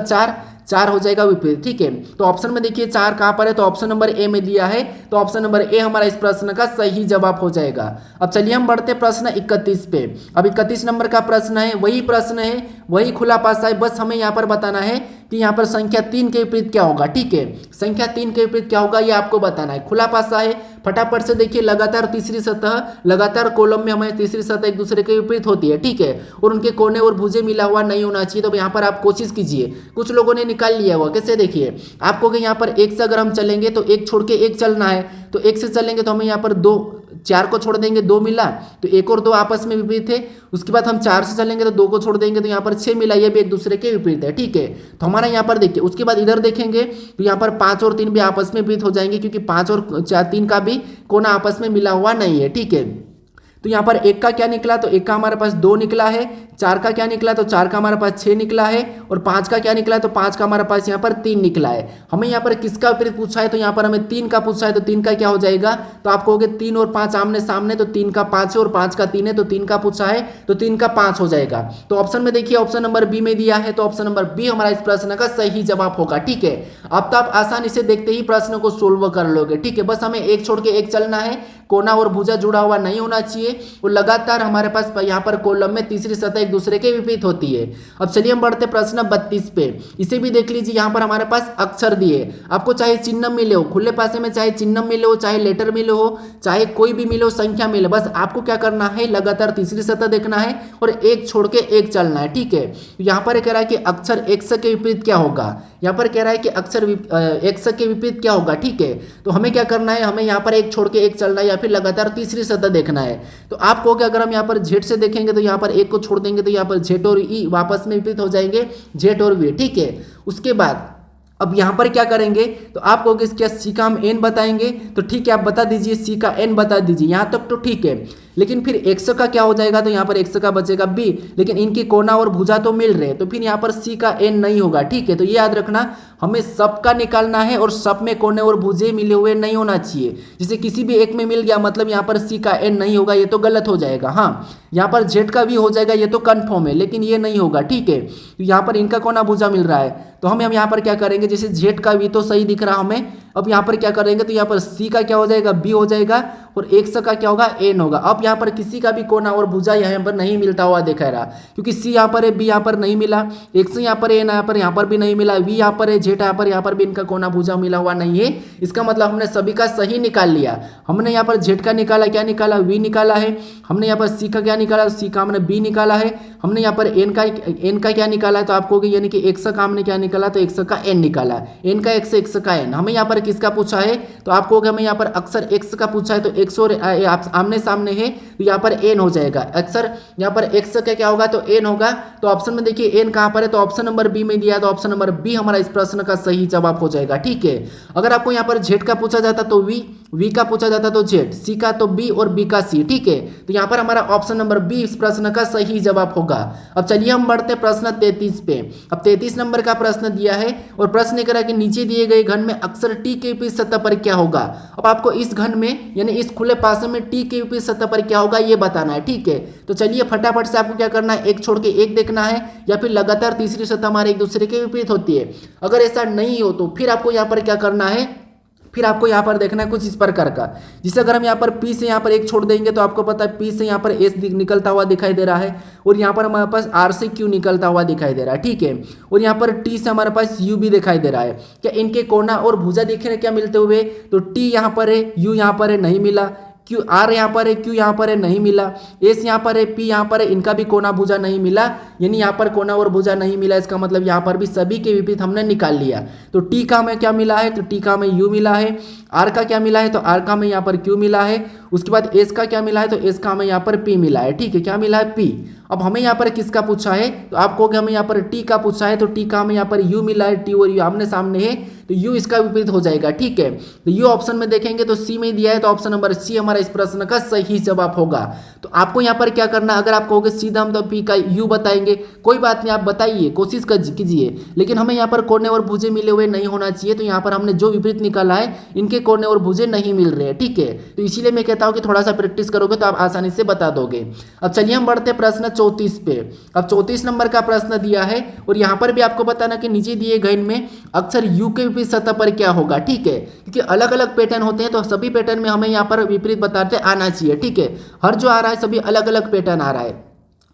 4 हो जाएगा विपरीत। ठीक है, तो ऑप्शन में देखिए 4 कहाँ पर है, तो ऑप्शन नंबर ए में दिया है, तो ऑप्शन नंबर ए हमारा इस प्रश्न का सही जवाब हो जाएगा। अब चलिए हम बढ़ते प्रश्न 31 पे। अब 31 नंबर का प्रश्न है, वही प्रश्न है, वही खुला पासा है, बस हमें यहाँ पर बताना है कि यहाँ पर संख्या 3 के विपरीत क्या होगा। ठीक है, संख्या 3 के विपरीत क्या होगा ये आपको बताना है। खुला पासा है, फटाफट से देखिए, लगातार तीसरी सतह, लगातार कॉलम में हमें तीसरी सतह एक दूसरे के विपरीत होती है। ठीक है, और उनके कोने और भुजे मिला हुआ नहीं होना चाहिए। तो यहाँ पर आप कोशिश कीजिए, कुछ लोगों ने निकाल लिया हुआ। कैसे, देखिए आपको यहाँ पर 1 से अगर हम चलेंगे तो 1 छोड़ के 1 चलना है, तो 1 से चलेंगे तो हमें यहाँ पर 4 को छोड़ देंगे, 2 मिला, तो 1 और 2 आपस में विपरीत है। उसके बाद हम 4 से चलेंगे तो 2 को छोड़ देंगे, तो यहाँ पर 6 मिला, ये भी एक दूसरे के विपरीत है। ठीक है, तो हमारा यहाँ पर देखिए, उसके बाद इधर देखेंगे तो यहाँ पर 5 और 3 भी आपस में विपरीत हो जाएंगे, क्योंकि 5 और 3 का भी कोना आपस में मिला हुआ नहीं है। ठीक है, तो यहाँ पर 1 का क्या निकला, तो 1 का हमारे पास 2 निकला है। 4 का क्या निकला, तो 4 का हमारे पास 6 निकला है। और 5 का क्या निकला, तो 5 का हमारे पास यहाँ पर 3 निकला है। हमें यहाँ पर किसका विपरीत पूछा है, तो यहाँ पर हमें 3 का पूछा है, तो 3 का क्या हो जाएगा, तो आप कहोगे 3 और 5 आमने सामने, तो 3 का 5 है और 5 का 3 है, तो 3 का पूछा है, तो 3 का 5 हो जाएगा। तो ऑप्शन में देखिए, ऑप्शन नंबर बी में दिया है, तो ऑप्शन नंबर बी हमारा इस प्रश्न का सही जवाब होगा। ठीक है, अब तो आप आसानी से देखते ही प्रश्न को सोल्व कर लोगे। ठीक है, बस हमें 1 छोड़ के 1 चलना है, कोना और भुजा जुड़ा हुआ नहीं होना चाहिए, और लगातार हमारे पास यहाँ पर कॉलम में तीसरी सतह एक दूसरे के विपरीत होती है। अब चलिए हम बढ़ते प्रश्न 32 पे। इसे भी देख लीजिए, यहाँ पर हमारे पास अक्षर दिए, आपको चाहे चिन्ह मिले हो, खुले पासे में चाहे चिन्ह मिले हो, चाहे लेटर मिले हो, चाहे कोई भी मिले हो, संख्या मिले, बस आपको क्या करना है, लगातार तीसरी सतह देखना है और 1 छोड़ के 1 चलना है। ठीक है, यहाँ पर कह रहा है कि अक्षर x के विपरीत क्या होगा, यहाँ पर कह रहा है कि अक्षर x के विपरीत क्या होगा। ठीक है, तो हमें क्या करना है, हमें यहाँ पर 1 छोड़ के 1 चलना है या फिर लगातार तीसरी सतह देखना है। तो आप कहोगे अगर हम यहाँ पर z से देखेंगे तो यहाँ पर 1 को छोड़ देंगे, तो यहाँ पर z और e वापस में विपरीत हो जाएंगे, z और v। ठीक है, उसके बाद अब यहाँ पर क्या करेंगे, तो आप कहोगे क्या सी का हम n बताएंगे, तो ठीक है आप बता दीजिए, सी का n बता दीजिए, यहाँ तक तो ठीक है। लेकिन फिर x का क्या हो जाएगा, तो यहाँ पर x का बचेगा b, लेकिन इनकी कोना और भुजा तो मिल रहे हैं, तो फिर यहाँ पर c का n नहीं होगा। ठीक है, तो ये याद रखना, हमें सबका निकालना है और सब में कोने और भुजे मिले हुए नहीं होना चाहिए। जैसे किसी भी एक में मिल गया मतलब यहाँ पर c का n नहीं होगा, ये तो गलत हो जाएगा। हाँ, यहाँ पर z का v हो जाएगा, ये तो कन्फर्म है, लेकिन ये नहीं होगा। ठीक है, तो यहाँ पर इनका कोना भुजा मिल रहा है, तो हम यहाँ पर क्या करेंगे, जैसे z का v तो सही दिख रहा हमें, अब यहाँ पर क्या करेंगे, तो यहाँ पर c का क्या हो जाएगा, b हो जाएगा, और x का क्या होगा, n होगा। अब यहाँ पर किसी का भी कोना और भुजा यहाँ पर नहीं मिलता हुआ दिखा रहा, क्योंकि c यहाँ पर है, b यहाँ पर नहीं मिला, x यहाँ पर n यहाँ पर भी नहीं मिला, v यहाँ पर है, z यहाँ पर भी इनका कोना भुजा मिला हुआ नहीं है। इसका मतलब हमने सभी का सही निकाल लिया। हमने यहाँ पर z का निकाला, क्या निकाला, v निकाला है। हमने यहाँ पर c का क्या निकाला, c का हमने b निकाला है। हमने यहाँ पर n का क्या निकाला है, तो आपको यानी कि x का हमने क्या निकाला, तो x का n निकाला, n का x का n। हमें यहाँ पर किसका पूछा है, तो आपको हमें यहाँ पर अक्सर x का पूछा है, तो x और आमने सामने है, तो यहाँ पर n हो जाएगा। अक्सर यहाँ पर x का क्या होगा, तो n होगा। तो ऑप्शन में देखिए n कहाँ पर है, तो ऑप्शन नंबर बी में दिया है, तो ऑप्शन नंबर बी हमारा इस प्रश्न का सही जवाब हो जाएगा। ठीक है, अगर आपको यहाँ पर z का पूछा जाता तो v का पूछा जाता तो z, c का तो b और b का c। ठीक है, तो यहाँ पर हमारा ऑप्शन नंबर बी इस प्रश्न का सही जवाब होगा। अब चलिए हम बढ़ते प्रश्न 33 पे। अब 33 नंबर का प्रश्न दिया है और प्रश्न ये करा कि नीचे दिए गए घन में अक्सर t के विपरीत सतह पर क्या होगा। अब आपको इस घन में यानी इस खुले पासे में t के विपरीत सतह पर क्या होगा ये बताना है। ठीक है, तो चलिए फटाफट से आपको क्या करना है, एक छोड़ के एक देखना है, या फिर लगातार तीसरी सतह हमारे एक दूसरे के विपरीत होती है। अगर ऐसा नहीं हो तो फिर आपको यहाँ पर क्या करना है, फिर आपको यहाँ पर देखना है कुछ इस प्रकार का। जिसे अगर हम यहाँ पर P से यहाँ पर एक छोड़ देंगे तो आपको पता है P से यहाँ पर S निकलता हुआ दिखाई दे रहा है, और यहाँ पर हमारे पास R से Q निकलता हुआ दिखाई दे रहा है। ठीक है, और यहाँ पर T से हमारे पास U भी दिखाई दे रहा है। क्या इनके कोना और भुजा दिख रहे क्या मिलते हुए, तो T यहाँ पर है, U यहाँ पर है, नहीं मिला। क्यू आर यहाँ पर है, क्यू यहाँ पर है, नहीं मिला। एस यहाँ पर है, पी यहाँ पर है, इनका भी कोना भुजा नहीं मिला, यानी यहाँ पर कोना और भुजा नहीं मिला। इसका मतलब यहाँ पर भी सभी के विपरीत हमने निकाल लिया। तो टी का हमें क्या मिला है, तो टी का हमें यू मिला है। आर का क्या मिला है, तो आर का हमें यहाँ पर क्यू मिला है। उसके बाद एस का क्या मिला है, तो एस का हमें यहाँ पर पी मिला है। ठीक है, क्या मिला है, पी। अब हमें यहाँ पर किसका पूछा है, तो आप कहोगे हमें यहाँ पर टी का पूछा है, तो टी का हमें यहाँ पर यू मिला है। टी और यू आमने सामने है, तो यू इसका विपरीत हो जाएगा। ठीक है, तो यू ऑप्शन में देखेंगे तो सी में दिया है, तो ऑप्शन नंबर सी हमारा इस प्रश्न का सही जवाब होगा। तो आपको यहाँ पर क्या करना, अगर आप कहोगे सीधा हम तो पी का यू बताएंगे, कोई बात नहीं, आप बताइए, कोशिश कीजिए, लेकिन हमें यहाँ पर कोने और भुजे मिले हुए नहीं होना चाहिए। तो यहाँ पर हमने जो विपरीत निकाला है, इनके कोने और भुजे नहीं मिल रहे हैं। ठीक है, तो इसीलिए मैं कहता हूँ कि थोड़ा सा प्रैक्टिस करोगे तो आप आसानी से बता दोगे। अब चलिए हम बढ़ते प्रश्न 34 पे। अब 34 नंबर का प्रश्न दिया है, और यहाँ पर भी आपको बताना कि नीचे दिए गए में अक्सर यू के विपरीत सतह पर क्या होगा। ठीक है, क्योंकि अलग अलग पैटर्न होते हैं, तो सभी पैटर्न में हमें यहाँ पर विपरीत बताते आना चाहिए। ठीक है, हर जो आ रहा है सभी अलग अलग पैटर्न आ रहा है।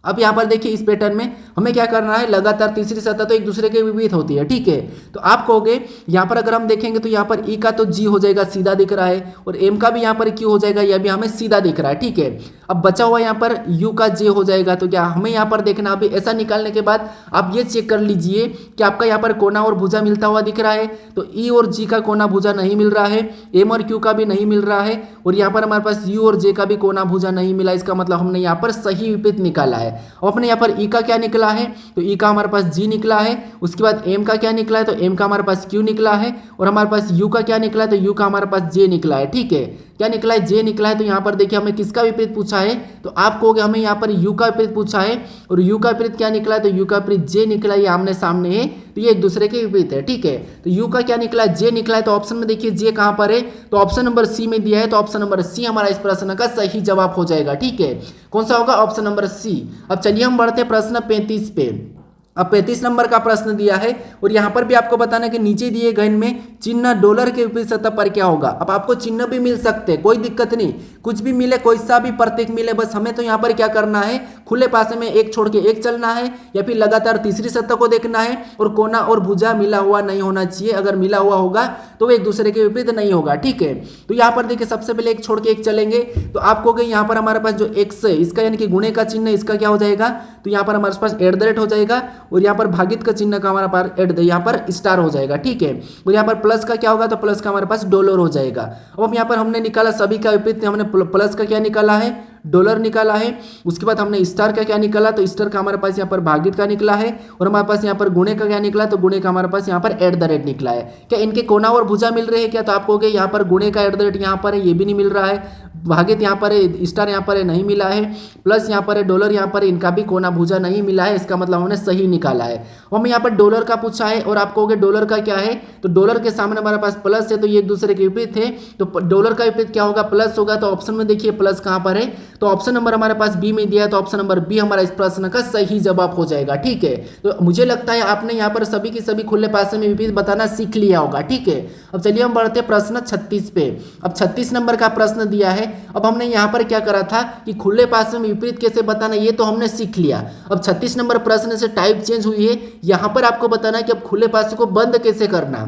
अब यहाँ पर देखिए इस पैटर्न में हमें क्या करना है, लगातार तीसरी सतह तो एक दूसरे के विपरीत होती है। ठीक है, तो आप कहोगे यहाँ पर अगर हम देखेंगे तो यहाँ पर ई का तो जी हो जाएगा, सीधा दिख रहा है, और एम का भी यहाँ पर क्यू हो जाएगा, यह भी हमें सीधा दिख रहा है। ठीक है, अब बचा हुआ यहाँ पर यू का जे हो जाएगा। तो क्या हमें यहाँ पर देखना, अभी ऐसा निकालने के बाद आप ये चेक कर लीजिए कि आपका यहाँ पर कोना और भुजा मिलता हुआ दिख रहा है। तो ई और जी का कोना भुजा नहीं मिल रहा है, एम और क्यू का भी नहीं मिल रहा है, और यहाँ पर हमारे पास यू और जे का भी कोना भुजा नहीं मिला। इसका मतलब हमने यहाँ पर सही विपरीत निकाला है। अब अपने यहाँ पर ई का क्या निकला है, तो ई का हमारे पास जी निकला है। उसके बाद एम का क्या निकला है, तो एम का हमारे पास क्यू निकला है, और हमारे पास यू का क्या निकला है, तो यू का हमारे पास जे निकला है। ठीक है, क्या निकला है, जे निकला है। तो यहाँ पर देखिए हमें किसका विपरीत पूछा है, तो आप कहोगे हमें यहाँ पर यू का विपरीत पूछा है, और यू का विपरीत क्या निकला है, तो यू का विपरीत जे निकला है। ये आमने सामने है, तो ये एक दूसरे के विपरीत है। ठीक है, तो यू का क्या निकला है, जे निकला है। तो ऑप्शन में देखिए जे कहाँ पर है, तो ऑप्शन नंबर सी में दिया है, तो ऑप्शन नंबर सी हमारा इस प्रश्न का सही जवाब हो जाएगा। ठीक है, कौन सा होगा, ऑप्शन नंबर सी। अब चलिए हम बढ़ते हैं प्रश्न 35 पे। अब 35 नंबर का प्रश्न दिया है, और यहाँ पर भी आपको बताना कि नीचे दिए गए में चिन्ह डॉलर के विपरीत सतह पर क्या होगा। अब आपको चिन्ह भी मिल सकते हैं, कोई दिक्कत नहीं, कुछ भी मिले, कोई सा भी प्रतीक मिले, बस हमें तो यहाँ पर क्या करना है, खुले पासे में एक छोड़ के एक चलना है, या फिर लगातार तीसरी सतह को देखना है, और कोना और भुजा मिला हुआ नहीं होना चाहिए। अगर मिला हुआ होगा तो वो एक दूसरे के विपरीत नहीं होगा। ठीक है, तो यहाँ पर देखिए सबसे पहले एक छोड़ के एक चलेंगे, तो आपको कहें यहाँ पर हमारे पास जो एक्स है, इसका यानी कि गुणे का चिन्ह, इसका क्या हो जाएगा, तो यहाँ पर हमारे पास @ हो जाएगा, और यहाँ पर भागित का चिन्ह का हमारा पास यहाँ पर स्टार हो जाएगा। ठीक है, और यहाँ पर प्लस का क्या होगा, तो प्लस का हमारे पास डॉलर हो जाएगा। अब हम यहाँ पर हमने निकाला सभी का विपरीत, हमने प्लस का क्या निकाला है, डॉलर निकाला है। उसके बाद हमने स्टार का क्या निकाला, तो स्टार का हमारे पास यहाँ पर भागित का निकला है, और हमारे पास यहाँ पर गुणे का क्या निकला, तो गुणे का हमारे पास यहाँ पर @ निकला है। क्या इनके कोना और भुजा मिल रहे हैं क्या, तो आप कहोगे यहाँ पर गुणे का @ यहाँ पर है, ये भी नहीं मिल रहा है। भागित यहाँ पर है, स्टार यहाँ पर है नहीं मिला है, प्लस यहाँ पर है डॉलर यहाँ पर इनका भी कोना भुजा नहीं मिला है, इसका मतलब हमने सही निकाला है। हमें यहाँ पर डॉलर का पूछा है और आप कहोगे डॉलर का क्या है, तो डॉलर के सामने हमारे पास प्लस है, तो ये एक दूसरे के विपरीत है, तो डॉलर का विपरीत क्या होगा, प्लस होगा। तो ऑप्शन में देखिए प्लस कहाँ पर है, तो ऑप्शन नंबर हमारे पास बी में दिया है, तो ऑप्शन नंबर बी हमारा इस प्रश्न का सही जवाब हो जाएगा। ठीक है, तो मुझे लगता है आपने यहाँ पर सभी की सभी खुले पासे में विपरीत बताना सीख लिया होगा। ठीक है, अब चलिए हम बढ़ते हैं प्रश्न 36 पे। अब 36 नंबर का प्रश्न दिया है। अब हमने यहाँ पर क्या करा था कि खुले पासे में विपरीत कैसे बताना, ये तो हमने सीख लिया। अब 36 नंबर प्रश्न से टाइप चेंज हुई है, यहाँ पर आपको बताना है कि अब खुले पासे को बंद कैसे करना,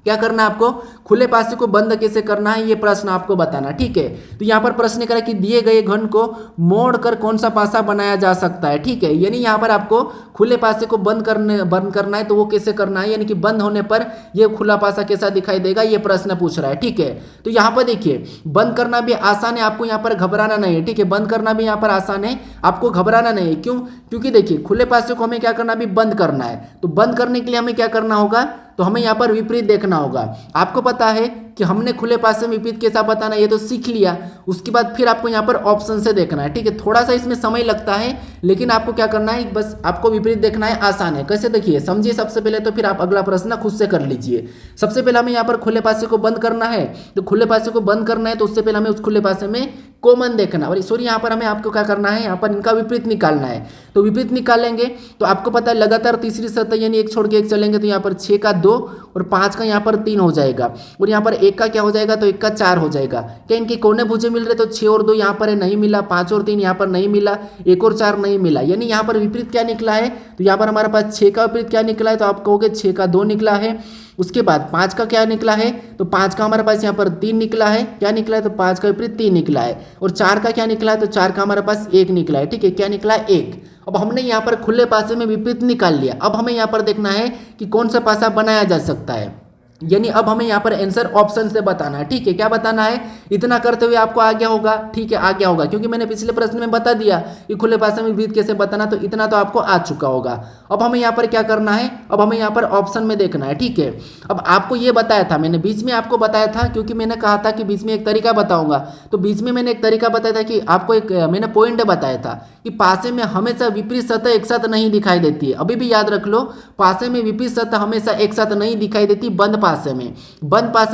क्या करना है आपको, खुले पासे को बंद कैसे करना है, ये प्रश्न आपको बताना। ठीक है, तो यहाँ पर प्रश्न करा कि दिए गए घन को मोड़कर कौन सा पासा बनाया जा सकता है। ठीक है, यानी यहाँ पर आपको खुले पासे को बंद करना है, तो वो कैसे करना है, यानी कि बंद होने पर ये खुला पासा कैसा दिखाई देगा, ये प्रश्न पूछ रहा है। ठीक है, तो यहाँ पर देखिए बंद करना भी आसान है, आपको यहाँ पर घबराना नहीं है। ठीक है, बंद करना भी यहाँ पर आसान है, आपको घबराना नहीं है। क्यों, क्योंकि देखिए खुले पासे को हमें क्या करना, भी बंद करना है, तो बंद करने के लिए हमें क्या करना होगा, तो हमें यहाँ पर विपरीत देखना होगा। आपको पता है कि हमने खुले पासे में विपरीत कैसा बताना, ये तो सीख लिया। उसके बाद फिर आपको यहाँ पर ऑप्शन से देखना है। ठीक है, थोड़ा सा इसमें समय लगता है, लेकिन आपको क्या करना है, बस आपको विपरीत देखना है, आसान है। कैसे देखिए समझिए सबसे पहले, तो फिर आप अगला प्रश्न खुद से कर लीजिए। सबसे पहले हमें यहाँ पर खुले पासे को बंद करना है, तो खुले पासे को बंद करना है, तो उससे पहले हमें उस खुले पासे में कॉमन देखना, और सॉरी यहाँ पर हमें आपको क्या करना है, यहाँ पर इनका विपरीत निकालना है। तो विपरीत निकालेंगे तो आपको पता है लगातार तीसरी सतह यानी एक छोड़ के एक चलेंगे, तो यहाँ पर 6 का 2 और 5 का यहाँ पर 3 हो जाएगा, और यहाँ पर 1 का क्या हो जाएगा, तो 1 का 4 हो जाएगा। क्या इनके कोने भुजे मिल रहे, तो 6 और 2 यहाँ पर है नहीं मिला, 5 और 3 यहाँ पर नहीं मिला, 1 और 4 नहीं मिला, यानी यहाँ पर विपरीत क्या निकला है, तो यहाँ पर हमारे पास 6 का विपरीत क्या निकला है, तो आप कहोगे 6 का 2 निकला है। उसके बाद 5 का क्या निकला है, तो 5 का हमारे पास यहाँ पर 3 निकला है, क्या निकला है, तो 5 का विपरीत 3 निकला है। और 4 का क्या निकला है, तो 4 का हमारे पास 1 निकला है। ठीक है, क्या निकला है, 1। अब हमने यहाँ पर खुले पासे में विपरीत निकाल लिया। अब हमें यहाँ पर देखना है कि कौन सा पासा बनाया जा सकता है, यानी अब हमें यहाँ पर आंसर ऑप्शन से बताना है। ठीक है, क्या बताना है, इतना करते हुए आपको आ गया होगा। ठीक है, आ गया होगा, क्योंकि मैंने पिछले प्रश्न में बता दिया कि खुले पासे में विपरीत कैसे बताना, तो इतना तो आपको आ चुका होगा। अब हमें यहाँ पर क्या करना है, अब हमें यहाँ पर ऑप्शन में देखना है। ठीक है, अब आपको ये बताया था, मैंने बीच में आपको बताया था, क्योंकि मैंने कहा था कि बीच में एक तरीका बताऊंगा, तो बीच में मैंने एक तरीका बताया था कि आपको एक मैंने पॉइंट बताया था कि पासे में हमेशा विपरीत सतह एक साथ नहीं दिखाई देती है। अभी भी याद रख लो, पासे में विपरीत सतह हमेशा एक साथ नहीं दिखाई देती, बंद पासे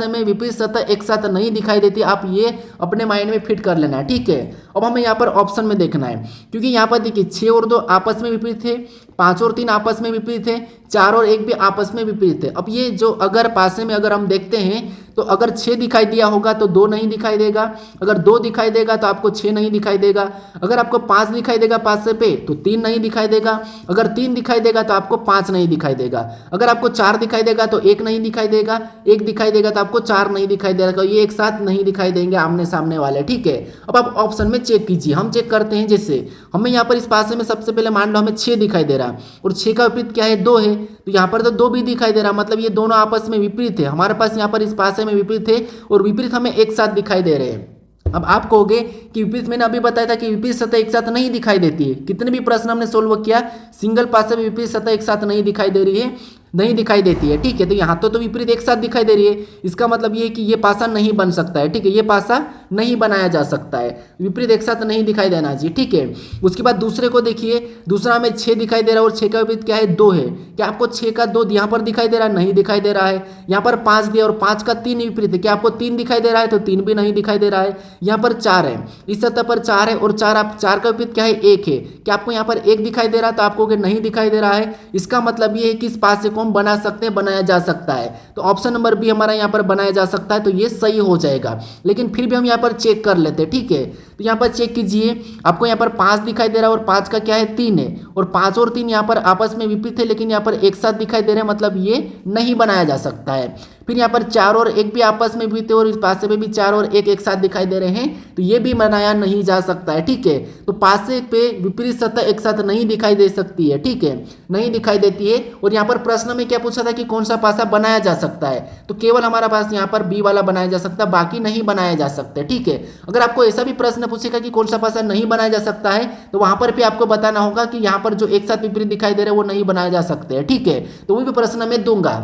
में विपरीत सतह एक साथ नहीं दिखाई देती। आप ये अपने माइंड में फिट कर लेना है। ठीक है, अब हमें यहाँ पर ऑप्शन में देखना है, क्योंकि यहाँ पर देखिए 6 और 2 आपस में विपरीत थे, 5 और 3 आपस में विपरीत थे, 4 और 1 भी आपस में विपरीत है। अब ये जो अगर पासे में अगर हम देखते हैं, तो अगर 6 दिखाई दिया होगा तो 2 नहीं दिखाई देगा, अगर 2 दिखाई देगा तो आपको 6 नहीं दिखाई देगा, अगर आपको 5 दिखाई देगा पासे पे तो 3 नहीं दिखाई देगा, अगर 3 दिखाई देगा तो आपको 5 नहीं दिखाई देगा, अगर आपको 4 दिखाई देगा तो 1 नहीं दिखाई देगा, 1 दिखाई देगा तो आपको 4 नहीं दिखाई देगा, ये एक साथ नहीं दिखाई देंगे आमने सामने वाले। ठीक है, अब आप ऑप्शन में चेक कीजिए, हम चेक करते हैं। जैसे हमें यहाँ पर इस पासे में सबसे पहले मान लो हमें 6 दिखाई दे रहा, और 6 का विपरीत क्या है, 2 है, तो यहाँ पर तो 2 भी दिखाई दे रहा, मतलब ये दोनों आपस में विपरीत है। हमारे पास यहाँ पर इस पासे में विपरीत है और विपरीत हमें एक साथ दिखाई दे रहे हैं। अब आप कहोगे कि विपरीत, मैंने अभी बताया था कि विपरीत सतह एक साथ नहीं दिखाई देती है। कितने भी प्रश्न हमने सोल्व किया, सिंगल पासे में विपरीत सतह एक साथ नहीं दिखाई दे रही है, नहीं दिखाई देती है। ठीक है, तो यहाँ तो विपरीत एक साथ दिखाई दे रही है, इसका मतलब ये है कि ये पासा नहीं बन सकता है। ठीक है, ये पासा नहीं बनाया जा सकता है, विपरीत एक साथ नहीं दिखाई देना चाहिए। ठीक है, उसके बाद दूसरे को देखिए, दूसरा हमें 6 दिखाई दे रहा है और 6 का विपरीत क्या है, 2 है। क्या आपको 6 का 2 यहाँ पर दिखाई दे रहा है, नहीं दिखाई दे रहा है। यहाँ पर 5 दिया और 5 का 3 विपरीत है, क्या आपको 3 दिखाई दे रहा है, तो 3 भी नहीं दिखाई दे रहा है। यहाँ पर 4 है, इस सतह पर 4 है, और 4 का विपरीत क्या है, 1 है। क्या आपको यहाँ पर 1 दिखाई दे रहा है, तो आपको नहीं दिखाई दे रहा है। इसका मतलब ये है कि इस पासे को हम बना सकते हैं, बनाया जा सकता है। तो ऑप्शन नंबर बी हमारा यहाँ पर बनाया जा सकता है, तो ये सही हो जाएगा। लेकिन फिर भी हम यहाँ पर चेक कर लेते हैं। ठीक है, तो यहाँ पर चेक कीजिए, आपको यहाँ पर 5 दिखाई दे रहा है और 5 का क्या है, 3 है, और 5 और 3 यहाँ पर आपस में विपरीत है, लेकिन यहाँ पर एक साथ दिखाई दे रहे हैं, मतलब ये नहीं बनाया जा सकता है। फिर यहाँ पर 4 और 1 भी आपस में विपरीत है, और इस पासे पे भी 4 और 1 एक साथ दिखाई दे रहे हैं, तो ये भी बनाया नहीं जा सकता है। ठीक है, तो पासे पे विपरीत सतह एक साथ नहीं दिखाई दे सकती है। ठीक है, नहीं दिखाई देती है। और यहाँ पर प्रश्न में क्या पूछा था कि कौन सा पासा बनाया जा सकता है, तो केवल हमारा पास यहाँ पर बी वाला बनाया जा सकता है, बाकी नहीं बनाया जा सकते। ठीक है, अगर आपको ऐसा भी प्रश्न पूछेगा कि कौन सा पासा नहीं बनाया जा सकता है, तो वहां पर भी आपको बताना होगा कि यहाँ पर जो एक साथ विपरीत दिखाई दे रहे हैं वो नहीं बनाया जा सकते हैं। ठीक है, तो वो भी प्रश्न में दूंगा।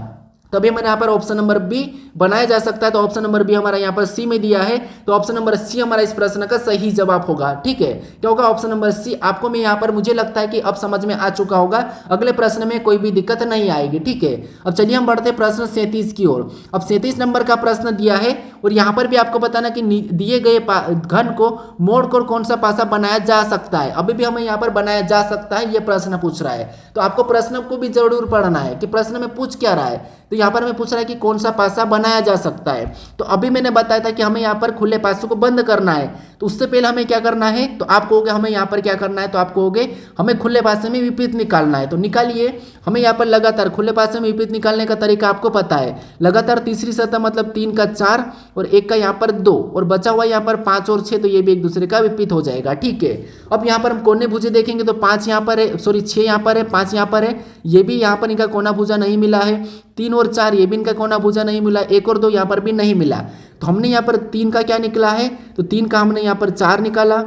तभी मैंने यहाँ पर ऑप्शन नंबर बी बनाया जा सकता है। तो ऑप्शन नंबर बी हमारा यहाँ पर सी में दिया है, तो ऑप्शन नंबर सी हमारा इस प्रश्न का सही जवाब होगा। ठीक है, क्या होगा ऑप्शन नंबर सी। आपको मैं यहाँ पर मुझे लगता है कि अब समझ में आ चुका होगा, अगले प्रश्न में कोई भी दिक्कत नहीं आएगी। ठीक है, अब चलिए हम बढ़ते प्रश्न 37 की ओर। अब 37 नंबर का प्रश्न दिया है और यहाँ पर भी आपको बताना कि दिए गए घन को मोड़कर कौन सा पासा बनाया जा सकता है। अभी भी हमें यहाँ पर बनाया जा सकता है ये प्रश्न पूछ रहा है, तो आपको प्रश्न को भी जरूर पढ़ना है कि प्रश्न में पूछ क्या रहा है। तो यहाँ पर हमें पूछ रहा है कि कौन सा पासा बनाया जा सकता है। तो अभी मैंने बताया था कि हमें यहाँ पर खुले पासों को बंद करना है, तो उससे पहले हमें क्या करना है, तो आप कहोगे हमें यहाँ पर क्या करना है, तो आप कहोगे हमें खुले पासे में विपरीत निकालना है। तो निकालिए, हमें यहाँ पर लगातार खुले पासे में विपरीत निकालने का तरीका आपको पता है। लगातार तीसरी सतह मतलब 3 का 4 और 1 का यहाँ पर 2 और बचा हुआ यहाँ पर 5 और 6, तो ये भी एक दूसरे का विपरीत हो जाएगा। ठीक है, अब यहाँ पर हम कोने भुजा देखेंगे तो 5 यहाँ पर है, सॉरी 6 यहाँ पर है, 5 यहाँ पर है, ये भी यहाँ पर इनका कोना भुजा नहीं मिला है। 3 और 4 ये भी इनका कोना भुजा नहीं मिला, 1 और 2 यहाँ पर भी नहीं मिला। तो हमने यहाँ पर 3 का क्या निकला है, तो 3 का हमने यहाँ पर 4 निकाला।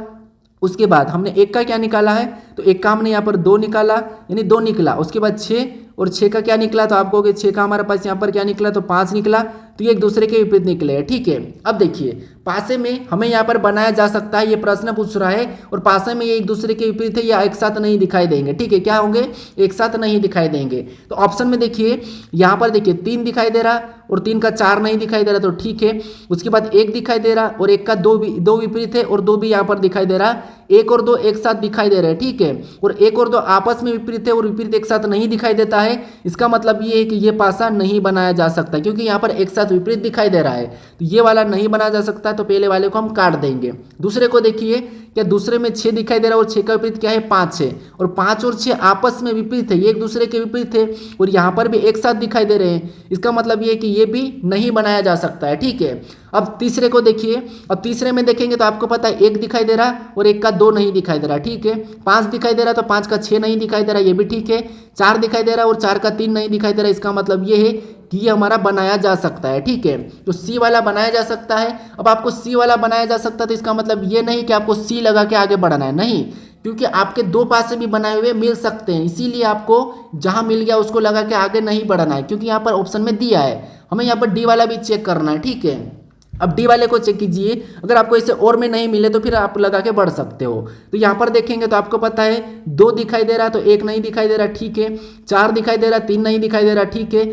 उसके बाद हमने 1 का क्या निकाला है, तो 1 का हमने यहाँ पर 2 निकाला, यानी 2 निकला। उसके बाद 6 और 6 का क्या निकला, तो आप कहोगे 6 का हमारे पास यहाँ पर क्या निकला, तो 5 निकला। तो ये एक दूसरे के विपरीत निकले हैं। ठीक है, अब देखिए पासे में हमें यहाँ पर बनाया जा सकता है, ये प्रश्न पूछ रहा है और पासे में ये एक दूसरे के विपरीत है या एक साथ नहीं दिखाई देंगे। ठीक है, क्या होंगे, एक साथ नहीं दिखाई देंगे। तो ऑप्शन में देखिए, यहाँ पर देखिए 3 दिखाई दे रहा और 3 का 4 नहीं दिखाई दे रहा, तो ठीक है। उसके बाद 1 दिखाई दे रहा और 1 का 2 विपरीत है और 2 भी यहाँ पर दिखाई दे रहा। 1 और 2 एक साथ दिखाई दे रहे हैं। ठीक है, और 1 और 2 आपस में विपरीत है और विपरीत एक साथ नहीं दिखाई देता है। इसका मतलब ये है कि ये पासा नहीं बनाया जा सकता, क्योंकि यहाँ पर एक साथ विपरीत दिखाई दे रहा है, तो ये वाला नहीं बनाया जा सकता। तो पहले वाले को हम काट देंगे। दूसरे को देखिए, क्या दूसरे में 6 दिखाई दे रहा है और 6 का विपरीत क्या है, 5 है, और 5 और 6 आपस में विपरीत है, ये एक दूसरे के विपरीत है और यहाँ पर भी एक साथ दिखाई दे रहे हैं। इसका मतलब ये है कि ये भी नहीं बनाया जा सकता है। ठीक है, अब तीसरे को देखिए। अब तीसरे में देखेंगे तो आपको पता है 1 दिखाई दे रहा और 1 का 2 नहीं दिखाई दे रहा। ठीक है, 5 दिखाई दे रहा तो 5 का 6 नहीं दिखाई दे रहा, ये भी ठीक है। 4 दिखाई दे रहा और 4 का 3 नहीं दिखाई दे रहा। इसका मतलब ये है कि ये हमारा बनाया जा सकता है। ठीक है, तो सी वाला बनाया जा सकता है। अब आपको सी वाला बनाया जा सकता है, तो इसका मतलब ये नहीं कि आपको सी लगा के आगे बढ़ना है, नहीं, क्योंकि आपके 2 पासे भी बनाए हुए मिल सकते हैं, इसीलिए आपको जहां मिल गया उसको लगा के आगे नहीं बढ़ना है, क्योंकि यहाँ पर ऑप्शन में दिया है। हमें यहाँ पर डी वाला भी चेक करना है। ठीक है, अब डी वाले को चेक कीजिए, अगर आपको इसे और में नहीं मिले तो फिर आप लगा के बढ़ सकते हो। तो यहाँ पर देखेंगे तो आपको पता है 2 दिखाई दे रहा तो 1 नहीं दिखाई दे रहा। ठीक है, 4 दिखाई दे रहा, 3 नहीं दिखाई दे रहा। ठीक है,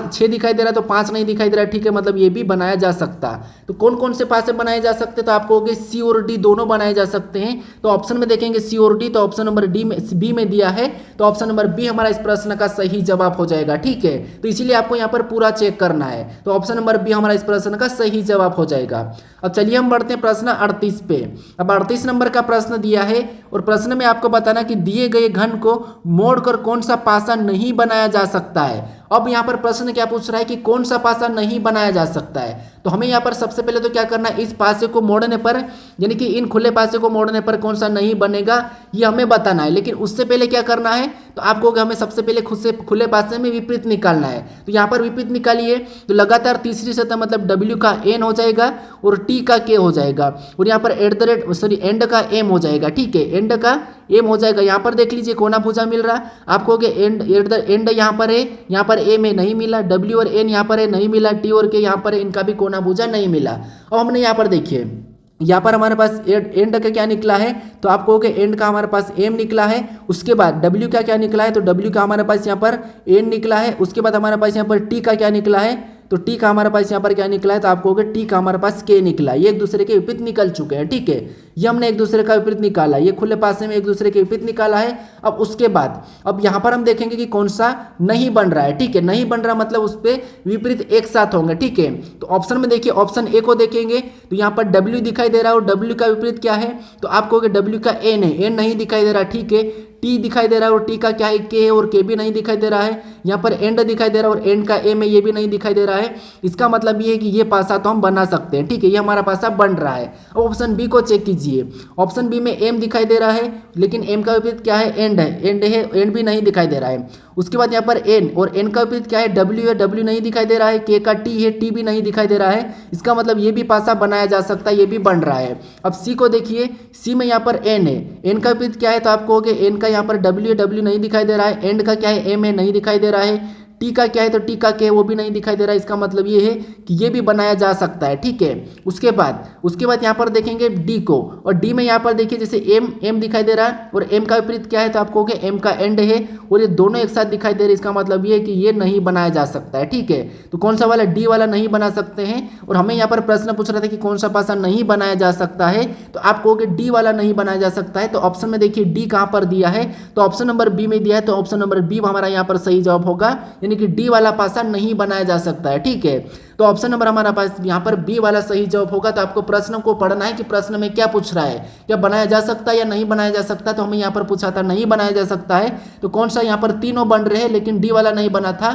6 दिखाई दे रहा तो 5 नहीं दिखाई दे रहा। ठीक है, मतलब ये भी बनाया जा सकता। तो कौन कौन से पासे बनाए जा सकते, तो आपको कहोगे सी और डी दोनों बनाए जा सकते हैं। तो ऑप्शन में देखेंगे सी और डी, तो ऑप्शन नंबर डी में बी में दिया है, तो ऑप्शन नंबर बी हमारा इस प्रश्न का सही जवाब हो जाएगा। ठीक है, तो इसीलिए आपको यहाँ पर पूरा चेक करना है, तो ऑप्शन नंबर बी हमारा इस प्रश्न का सही जवाब हो जाएगा। अब चलिए हम बढ़ते हैं प्रश्न 38 पे। अब 38 नंबर का प्रश्न दिया है और प्रश्न में आपको बताना कि दिए गए घन को मोड़कर कौन सा पासा नहीं बनाया जा सकता है। अब यहाँ पर प्रश्न क्या पूछ रहा है कि कौन सा पासा नहीं बनाया जा सकता है। तो हमें यहाँ पर सबसे पहले तो क्या करना है, इस पासे को मोड़ने पर, यानी कि इन खुले पासे को मोड़ने पर कौन सा नहीं बनेगा ये हमें बताना है। लेकिन उससे पहले क्या करना है, तो आपको हमें सबसे पहले खुद से खुले पासे में विपरीत निकालना है। तो यहाँ पर विपरीत निकालिए, तो लगातार तीसरी सतह मतलब W का N हो जाएगा और T का K हो जाएगा और यहाँ पर एंड का M हो जाएगा। ठीक है, एंड का M हो जाएगा। यहाँ पर देख लीजिए कोना भुजा मिल रहा, आपको एंड यहाँ पर है, यहाँ पर ए में नहीं मिला, W और N यहाँ पर है नहीं मिला, T और K यहाँ पर है, इनका भी कोना भुजा नहीं मिला। अब हमने यहाँ पर देखिए, यहाँ पर हमारे पास एंड का क्या निकला है, तो आप कहोगे एंड का हमारे पास M निकला है। उसके बाद W का क्या निकला है, तो W का हमारे पास यहाँ पर N निकला है। उसके बाद हमारे पास यहाँ पर T का क्या निकला है, तो T का हमारे पास यहाँ पर क्या निकला है, तो आप कहोगे T का हमारे पास K निकला। ये एक दूसरे के विपरीत निकल चुके हैं। ठीक है, ये हमने एक दूसरे का विपरीत निकाला, ये खुले पासे में एक दूसरे के विपरीत निकाला है। अब उसके बाद अब यहाँ पर हम देखेंगे कि कौन सा नहीं बन रहा है। ठीक है, नहीं बन रहा मतलब उस पर विपरीत एक साथ होंगे। ठीक है, तो ऑप्शन में देखिए, ऑप्शन ए को देखेंगे तो यहाँ पर W दिखाई दे रहा है और W का विपरीत क्या है, तो आप कहोगे W का N है, N नहीं दिखाई दे रहा। ठीक है, T दिखाई दे रहा है और T का क्या है, K है और K भी नहीं दिखाई दे रहा है। यहाँ पर एंड दिखाई दे रहा है और एंड का M है, ये भी नहीं दिखाई दे रहा है। इसका मतलब ये है कि ये पासा तो हम बना सकते हैं। ठीक है, ये हमारा पासा बन रहा है। अब ऑप्शन बी को चेक कीजिए, ऑप्शन बी में M दिखाई दे रहा है, लेकिन M का विपरीत क्या है, एंड है, एंड भी नहीं दिखाई दे रहा है। उसके बाद यहाँ पर N और N का विपरीत क्या है, W है, W नहीं दिखाई दे रहा है। K का T है, T भी नहीं दिखाई दे रहा है। इसका मतलब ये भी पासा बनाया जा सकता है, ये भी बन रहा है। अब C को देखिए, C में यहाँ पर N है, N का विपरीत क्या है, तो आप कहोगे N का यहाँ पर W है, W नहीं दिखाई दे रहा है। एंड का क्या है, M है, नहीं दिखाई दे रहा है। टी का क्या है, तो टी का क्या है वो भी नहीं दिखाई दे रहा है। इसका मतलब ये है कि ये भी बनाया जा सकता है, ठीक है। उसके बाद यहाँ पर देखेंगे डी को, और डी में यहाँ पर देखिए जैसे एम दिखाई दे रहा है, और एम का विपरीत क्या है, तो आप कहोगे एम का एंड है, और ये दोनों एक साथ दिखाई दे रहे हैं। इसका मतलब ये है कि ये नहीं बनाया जा सकता है, ठीक है। तो कौन सा वाला, डी वाला नहीं बना सकते हैं। और हमें यहाँ पर प्रश्न पूछ रहा था कि कौन सा पासा नहीं बनाया जा सकता है, तो आप कहोगे डी वाला नहीं बनाया जा सकता है। तो ऑप्शन में देखिए डी कहाँ पर दिया है, तो ऑप्शन नंबर बी में दिया है, तो ऑप्शन नंबर बी हमारा यहाँ पर सही जवाब होगा, यानी कि डी वाला पासा नहीं बनाया जा सकता है, ठीक है। तो ऑप्शन नंबर हमारा पास यहाँ पर बी वाला सही जवाब होगा। तो आपको प्रश्न को पढ़ना है कि प्रश्न में क्या पूछ रहा है, क्या बनाया जा सकता है या नहीं बनाया जा सकता। तो हमें यहाँ पर पूछा था नहीं बनाया जा सकता है, तो कौन सा, यहाँ पर तीनों बन रहे हैं लेकिन डी वाला नहीं बना था,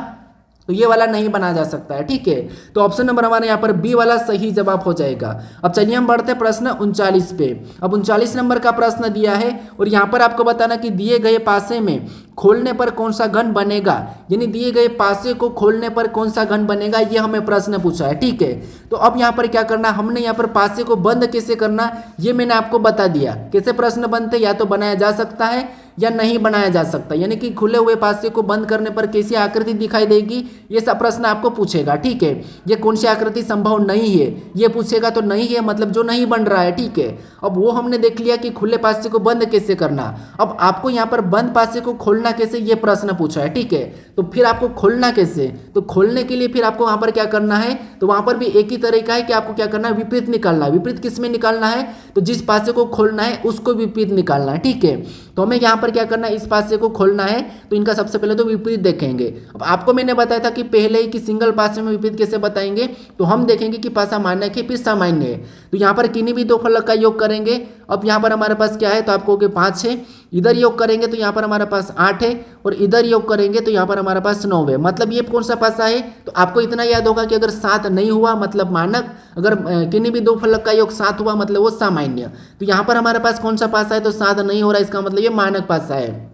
तो ये वाला नहीं बनाया जा सकता है, ठीक है। तो ऑप्शन नंबर हमारे यहाँ पर बी वाला सही जवाब हो जाएगा। अब चलिए हम बढ़ते हैं प्रश्न 39 पे। अब 39 नंबर का प्रश्न दिया है, और यहाँ पर आपको बताना कि दिए गए पासे में खोलने पर कौन सा घन बनेगा, यानी दिए गए पासे को खोलने पर कौन सा घन बनेगा, ये हमें प्रश्न पूछा है, ठीक है। तो अब यहाँ पर क्या करना, हमने यहाँ पर पासे को बंद कैसे करना, ये मैंने आपको बता दिया। कैसे प्रश्न बनते, या तो बनाया जा सकता है या नहीं बनाया जा सकता, यानी कि खुले हुए पासे को बंद करने पर कैसी आकृति दिखाई देगी, ये सब प्रश्न आपको पूछेगा, ठीक है। ये कौन सी आकृति संभव नहीं है, ये पूछेगा, तो नहीं है मतलब जो नहीं बन रहा है, ठीक है। अब वो हमने देख लिया कि खुले पासे को बंद कैसे करना। अब आपको यहाँ पर बंद पासे को खोलना कैसे, ये प्रश्न पूछा है, ठीक है। तो फिर आपको खोलना कैसे, तो खोलने के लिए फिर आपको वहाँ पर क्या करना है, तो वहाँ पर भी एक ही तरीका है कि आपको क्या करना है, विपरीत निकालना है। विपरीत किस में निकालना है, तो जिस पासे को खोलना है उसको विपरीत निकालना है, ठीक है। तो हमें यहाँ पर क्या करना है, इस पासे को खोलना है, तो इनका सबसे पहले तो विपरीत देखेंगे। अब आपको मैंने बताया था कि पहले ही कि सिंगल पासे में विपरीत कैसे बताएंगे, तो हम देखेंगे कि पासा मानक है फिर सामान्य है। तो यहाँ पर किन्हीं भी दो फलक का योग करेंगे। अब यहाँ पर हमारे पास क्या है, तो आपको कहोगे 5 है, इधर योग करेंगे तो यहाँ पर हमारे पास 8 है, और इधर योग करेंगे तो यहाँ पर हमारे पास 9 है। मतलब ये कौन सा पासा है, तो आपको इतना याद होगा कि अगर 7 नहीं हुआ मतलब मानक, अगर किन्हीं भी दो फलक का योग 7 हुआ मतलब वो सामान्य। तो यहाँ पर हमारे पास कौन सा पासा है, तो 7 नहीं हो रहा, इसका मतलब ये मानक पासा है।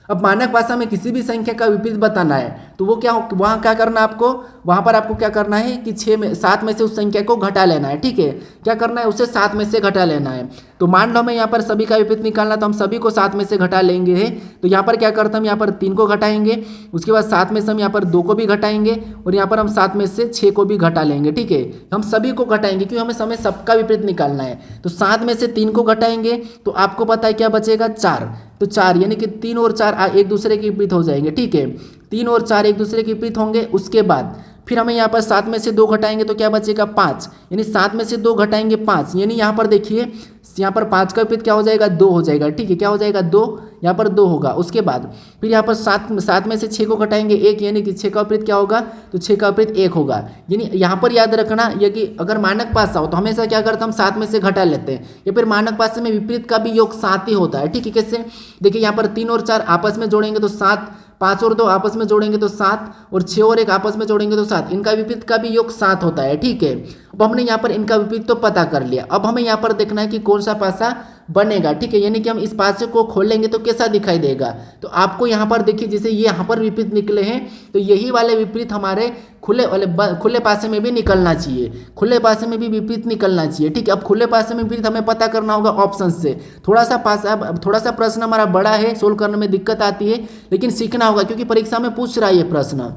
अब मानक पासा में किसी भी संख्या का विपरीत बताना है, तो वो क्या, वहाँ क्या करना है आपको, वहाँ पर आपको क्या करना है कि 7 में से उस संख्या को घटा लेना है, ठीक है। क्या करना है, उसे 7 में से घटा लेना है। तो मान लो हमें यहाँ पर सभी का विपरीत निकालना, तो हम सभी को 7 में से घटा लेंगे है। तो यहाँ पर क्या करते हैं, हम यहाँ पर 3 को घटाएंगे, उसके बाद 7 में से हम यहाँ पर 2 को भी घटाएंगे, और यहाँ पर हम 7 में से 6 को भी घटा लेंगे, ठीक है। हम सभी को घटाएंगे क्योंकि हमें सबका विपरीत निकालना है। तो 7 में से 3 को घटाएंगे, तो आपको पता है क्या बचेगा, 4। तो 4 यानी कि 3 और 4 एक दूसरे के विपरीत हो जाएंगे, ठीक है। 3 और 4 एक दूसरे के विपरीत होंगे। उसके बाद फिर हमें यहाँ पर 7 में से 2 घटाएंगे तो क्या बचेगा, 5, यानी 7 में से 2 घटाएंगे 5, यानी यहाँ पर देखिए यहाँ पर 5 का विपरीत क्या हो जाएगा, 2 हो जाएगा, ठीक है। क्या हो जाएगा, 2, यहाँ पर 2 होगा। उसके बाद फिर यहाँ पर 7 में से 6 को घटाएंगे 1, यानी कि 6 का विपरीत क्या होगा, तो 6 का विपरीत 1 होगा। यानी यहाँ पर याद रखना ये कि अगर मानक पासा हो तो हमेशा क्या करते हैं, हम 7 में से घटा लेते हैं, या फिर मानक पासे में विपरीत का भी योग 7 ही होता है, ठीक है। कैसे, देखिए यहाँ पर 3 और 4 आपस में जोड़ेंगे तो 7, 5 और 2 आपस में जोड़ेंगे तो 7, और 6 और 1 आपस में जोड़ेंगे तो 7। इनका विपरीत का भी योग 7 होता है, ठीक है। अब हमने यहाँ पर इनका विपरीत तो पता कर लिया। अब हमें यहाँ पर देखना है कि कौन सा पासा बनेगा, ठीक है। यानी कि हम इस पासे को खोलेंगे तो कैसा दिखाई देगा। तो आपको यहाँ पर देखिए जैसे ये यहाँ पर विपरीत निकले हैं, तो यही वाले विपरीत हमारे खुले पासे में भी निकलना चाहिए, खुले पासे में भी विपरीत निकलना चाहिए, ठीक है। अब खुले पासे में विपरीत हमें पता करना होगा ऑप्शन से। थोड़ा सा प्रश्न हमारा बड़ा है, सोल्व करने में दिक्कत आती है, लेकिन सीखना होगा क्योंकि परीक्षा में पूछ रहा है ये प्रश्न।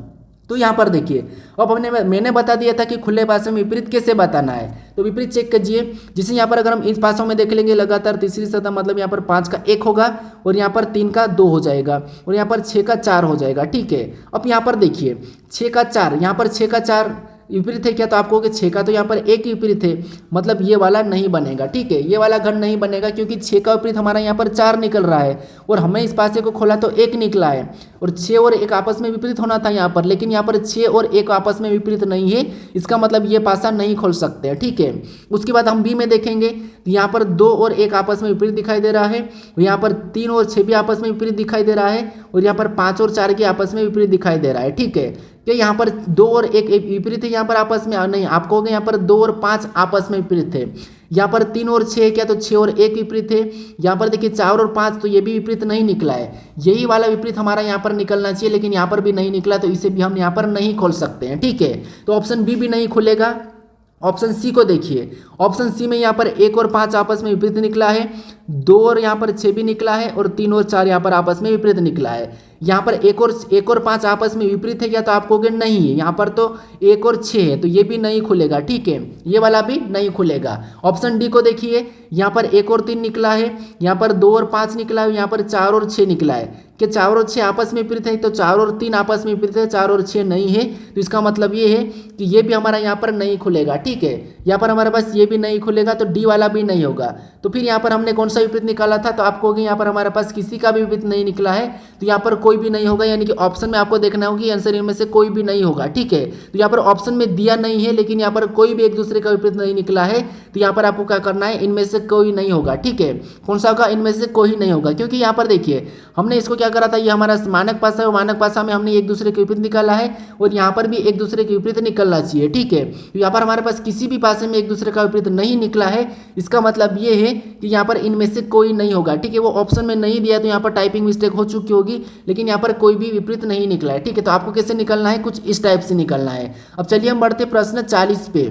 तो यहाँ पर देखिए, अब मैंने बता दिया था कि खुले पासे में विपरीत कैसे बताना है। तो विपरीत चेक कीजिए, जैसे यहाँ पर अगर हम इस पासों में देख लेंगे लगातार तीसरी सतह, मतलब यहाँ पर 5 का 1 होगा, और यहाँ पर 3 का 2 हो जाएगा, और यहाँ पर 6 का 4 हो जाएगा, ठीक है। अब यहाँ पर देखिए 6 का 4, यहाँ पर 6 का 4 विपरीत है क्या, तो आपको कि 6 का तो यहाँ पर 1 विपरीत है, मतलब ये वाला नहीं बनेगा, ठीक है। ये वाला घन नहीं बनेगा क्योंकि 6 का विपरीत हमारा यहाँ पर 4 निकल रहा है, और हमें इस पासे को खोला तो 1 निकला है, और 6 और 1 आपस में विपरीत होना था यहाँ पर, लेकिन यहाँ पर 6 और 1 आपस में विपरीत नहीं है, इसका मतलब ये पासा नहीं खोल सकते हैं, ठीक है। उसके बाद हम बी में देखेंगे, तो यहाँ पर 2 और 1 आपस में विपरीत दिखाई दे रहा है, यहाँ पर 3 और 6 भी आपस में विपरीत दिखाई दे रहा है, और यहाँ पर 5 और 4 के आपस में विपरीत दिखाई दे रहा है, ठीक है। कि यहाँ पर 2 और 1 विपरीत है, यहाँ पर आपस में नहीं, आप कहोगे यहाँ पर 2 और 5 आपस में विपरीत है, यहाँ पर 3 और 6 क्या, तो 6 और 1 विपरीत है, यहाँ पर देखिए 4 और 5 तो ये भी विपरीत नहीं निकला है, यही वाला विपरीत हमारा यहाँ पर निकलना चाहिए, लेकिन यहाँ पर भी नहीं निकला, तो इसे भी हम यहाँ पर नहीं खोल सकते हैं, ठीक है। तो ऑप्शन बी भी नहीं खुलेगा। ऑप्शन सी को देखिए, ऑप्शन सी में यहाँ पर 1 और 5 आपस में विपरीत निकला है, 2 और यहाँ पर 6 भी निकला है, और 3 और 4 यहाँ पर आपस में विपरीत निकला है। यहाँ पर एक और 5 आपस में विपरीत है क्या, तो आप कहोगे नहीं है। यहाँ पर तो 1 और 6 है, तो ये भी नहीं खुलेगा, ठीक है, ये वाला भी नहीं खुलेगा। ऑप्शन डी को देखिए, यहाँ पर 1 और 3 निकला है, यहाँ पर 2 और 5 निकला है, यहाँ पर 4 और 6 निकला है कि 4 और 6 आपस में विपरीत है, तो 4 और 3 आपस में विपरीत है, 4 और 6 नहीं है, तो इसका मतलब ये है कि ये भी हमारा यहाँ पर नहीं खुलेगा, ठीक है। यहाँ पर हमारे पास ये भी नहीं खुलेगा, तो डी वाला भी नहीं होगा। तो फिर यहाँ पर हमने कौन सा विपरीत निकाला था, तो आप कहोगे यहाँ पर हमारे पास किसी का भी विपरीत नहीं निकला है, तो यहाँ पर कोई भी नहीं होगा, यानी कि ऑप्शन में आपको देखना होगा कि आंसर इनमें से कोई भी नहीं होगा, ठीक है। तो यहाँ पर ऑप्शन में दिया नहीं है, लेकिन यहाँ पर कोई भी एक दूसरे का विपरीत नहीं निकला है, तो यहाँ पर आपको क्या करना है, इनमें से कोई नहीं होगा, ठीक है। कौन सा होगा, इनमें से कोई नहीं होगा, क्योंकि यहाँ पर देखिए हमने इसको क्या करा था, ये हमारा मानक पासा है, मानक पासा में हमने एक दूसरे के विपरीत निकाला है, और यहाँ पर भी एक दूसरे के विपरीत निकलना चाहिए, ठीक है। तो यहाँ पर हमारे पास किसी भी पासे में एक दूसरे का विपरीत नहीं निकला है, इसका मतलब ये है कि यहाँ पर इनमें से कोई नहीं होगा, ठीक है। वो ऑप्शन में नहीं दिया, तो यहाँ पर टाइपिंग मिस्टेक हो चुकी होगी, लेकिन यहाँ पर कोई भी विपरीत नहीं निकला है, ठीक है। तो आपको कैसे निकलना है, कुछ इस टाइप से निकलना है। अब चलिए हम बढ़ते प्रश्न 40 पे।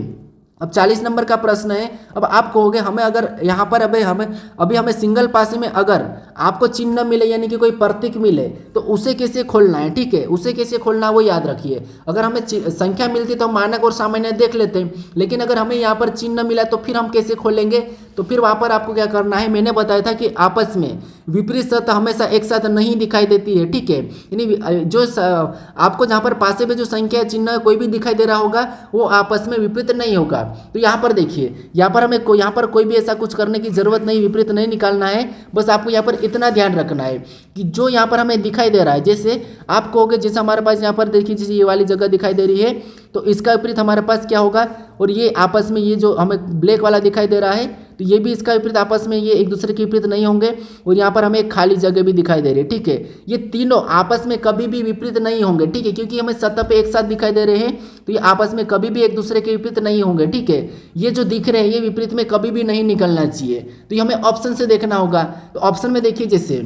अब 40 नंबर का प्रश्न है। अब आप कहोगे हमें अगर यहाँ पर अभी हमें सिंगल पासे में अगर आपको चिन्ह मिले, यानी कि कोई प्रतीक मिले, तो उसे कैसे खोलना है, ठीक है, उसे कैसे खोलना है वो याद रखिए। अगर हमें संख्या मिलती तो हम मानक और सामान्य देख लेते हैं, लेकिन अगर हमें यहाँ पर चिन्ह मिला तो फिर हम कैसे खोलेंगे, तो फिर वहाँ पर आपको क्या करना है, मैंने बताया था कि आपस में विपरीत सतह हमेशा एक साथ नहीं दिखाई देती है, ठीक है। यानी जो आपको जहाँ पर पासे में जो संख्या चिन्ह कोई भी दिखाई दे रहा होगा वो आपस में विपरीत नहीं होगा। तो यहाँ पर देखिए, यहाँ पर हमें यहाँ पर कोई भी ऐसा कुछ करने की जरूरत नहीं, विपरीत नहीं निकालना है। बस आपको यहाँ पर इतना ध्यान रखना है कि जो यहाँ पर हमें दिखाई दे रहा है, जैसे आप कहोगे जैसे हमारे पास यहाँ पर देखिए, जैसे ये वाली जगह दिखाई दे रही है, तो इसका विपरीत हमारे पास क्या होगा, और ये आपस में ये जो हमें ब्लैक वाला दिखाई दे रहा है, तो ये भी इसका विपरीत आपस में ये एक दूसरे के विपरीत नहीं होंगे। और यहाँ पर हमें एक खाली जगह भी दिखाई दे रही है, ठीक है। ये तीनों आपस में कभी भी विपरीत नहीं होंगे, ठीक है, क्योंकि हमें सतह पे एक साथ दिखाई दे रहे हैं, तो ये आपस में कभी भी एक दूसरे के विपरीत नहीं होंगे, ठीक है। ये जो दिख रहे हैं ये विपरीत में कभी भी नहीं निकलना चाहिए, तो ये हमें ऑप्शन से देखना होगा। तो ऑप्शन में देखिए, जैसे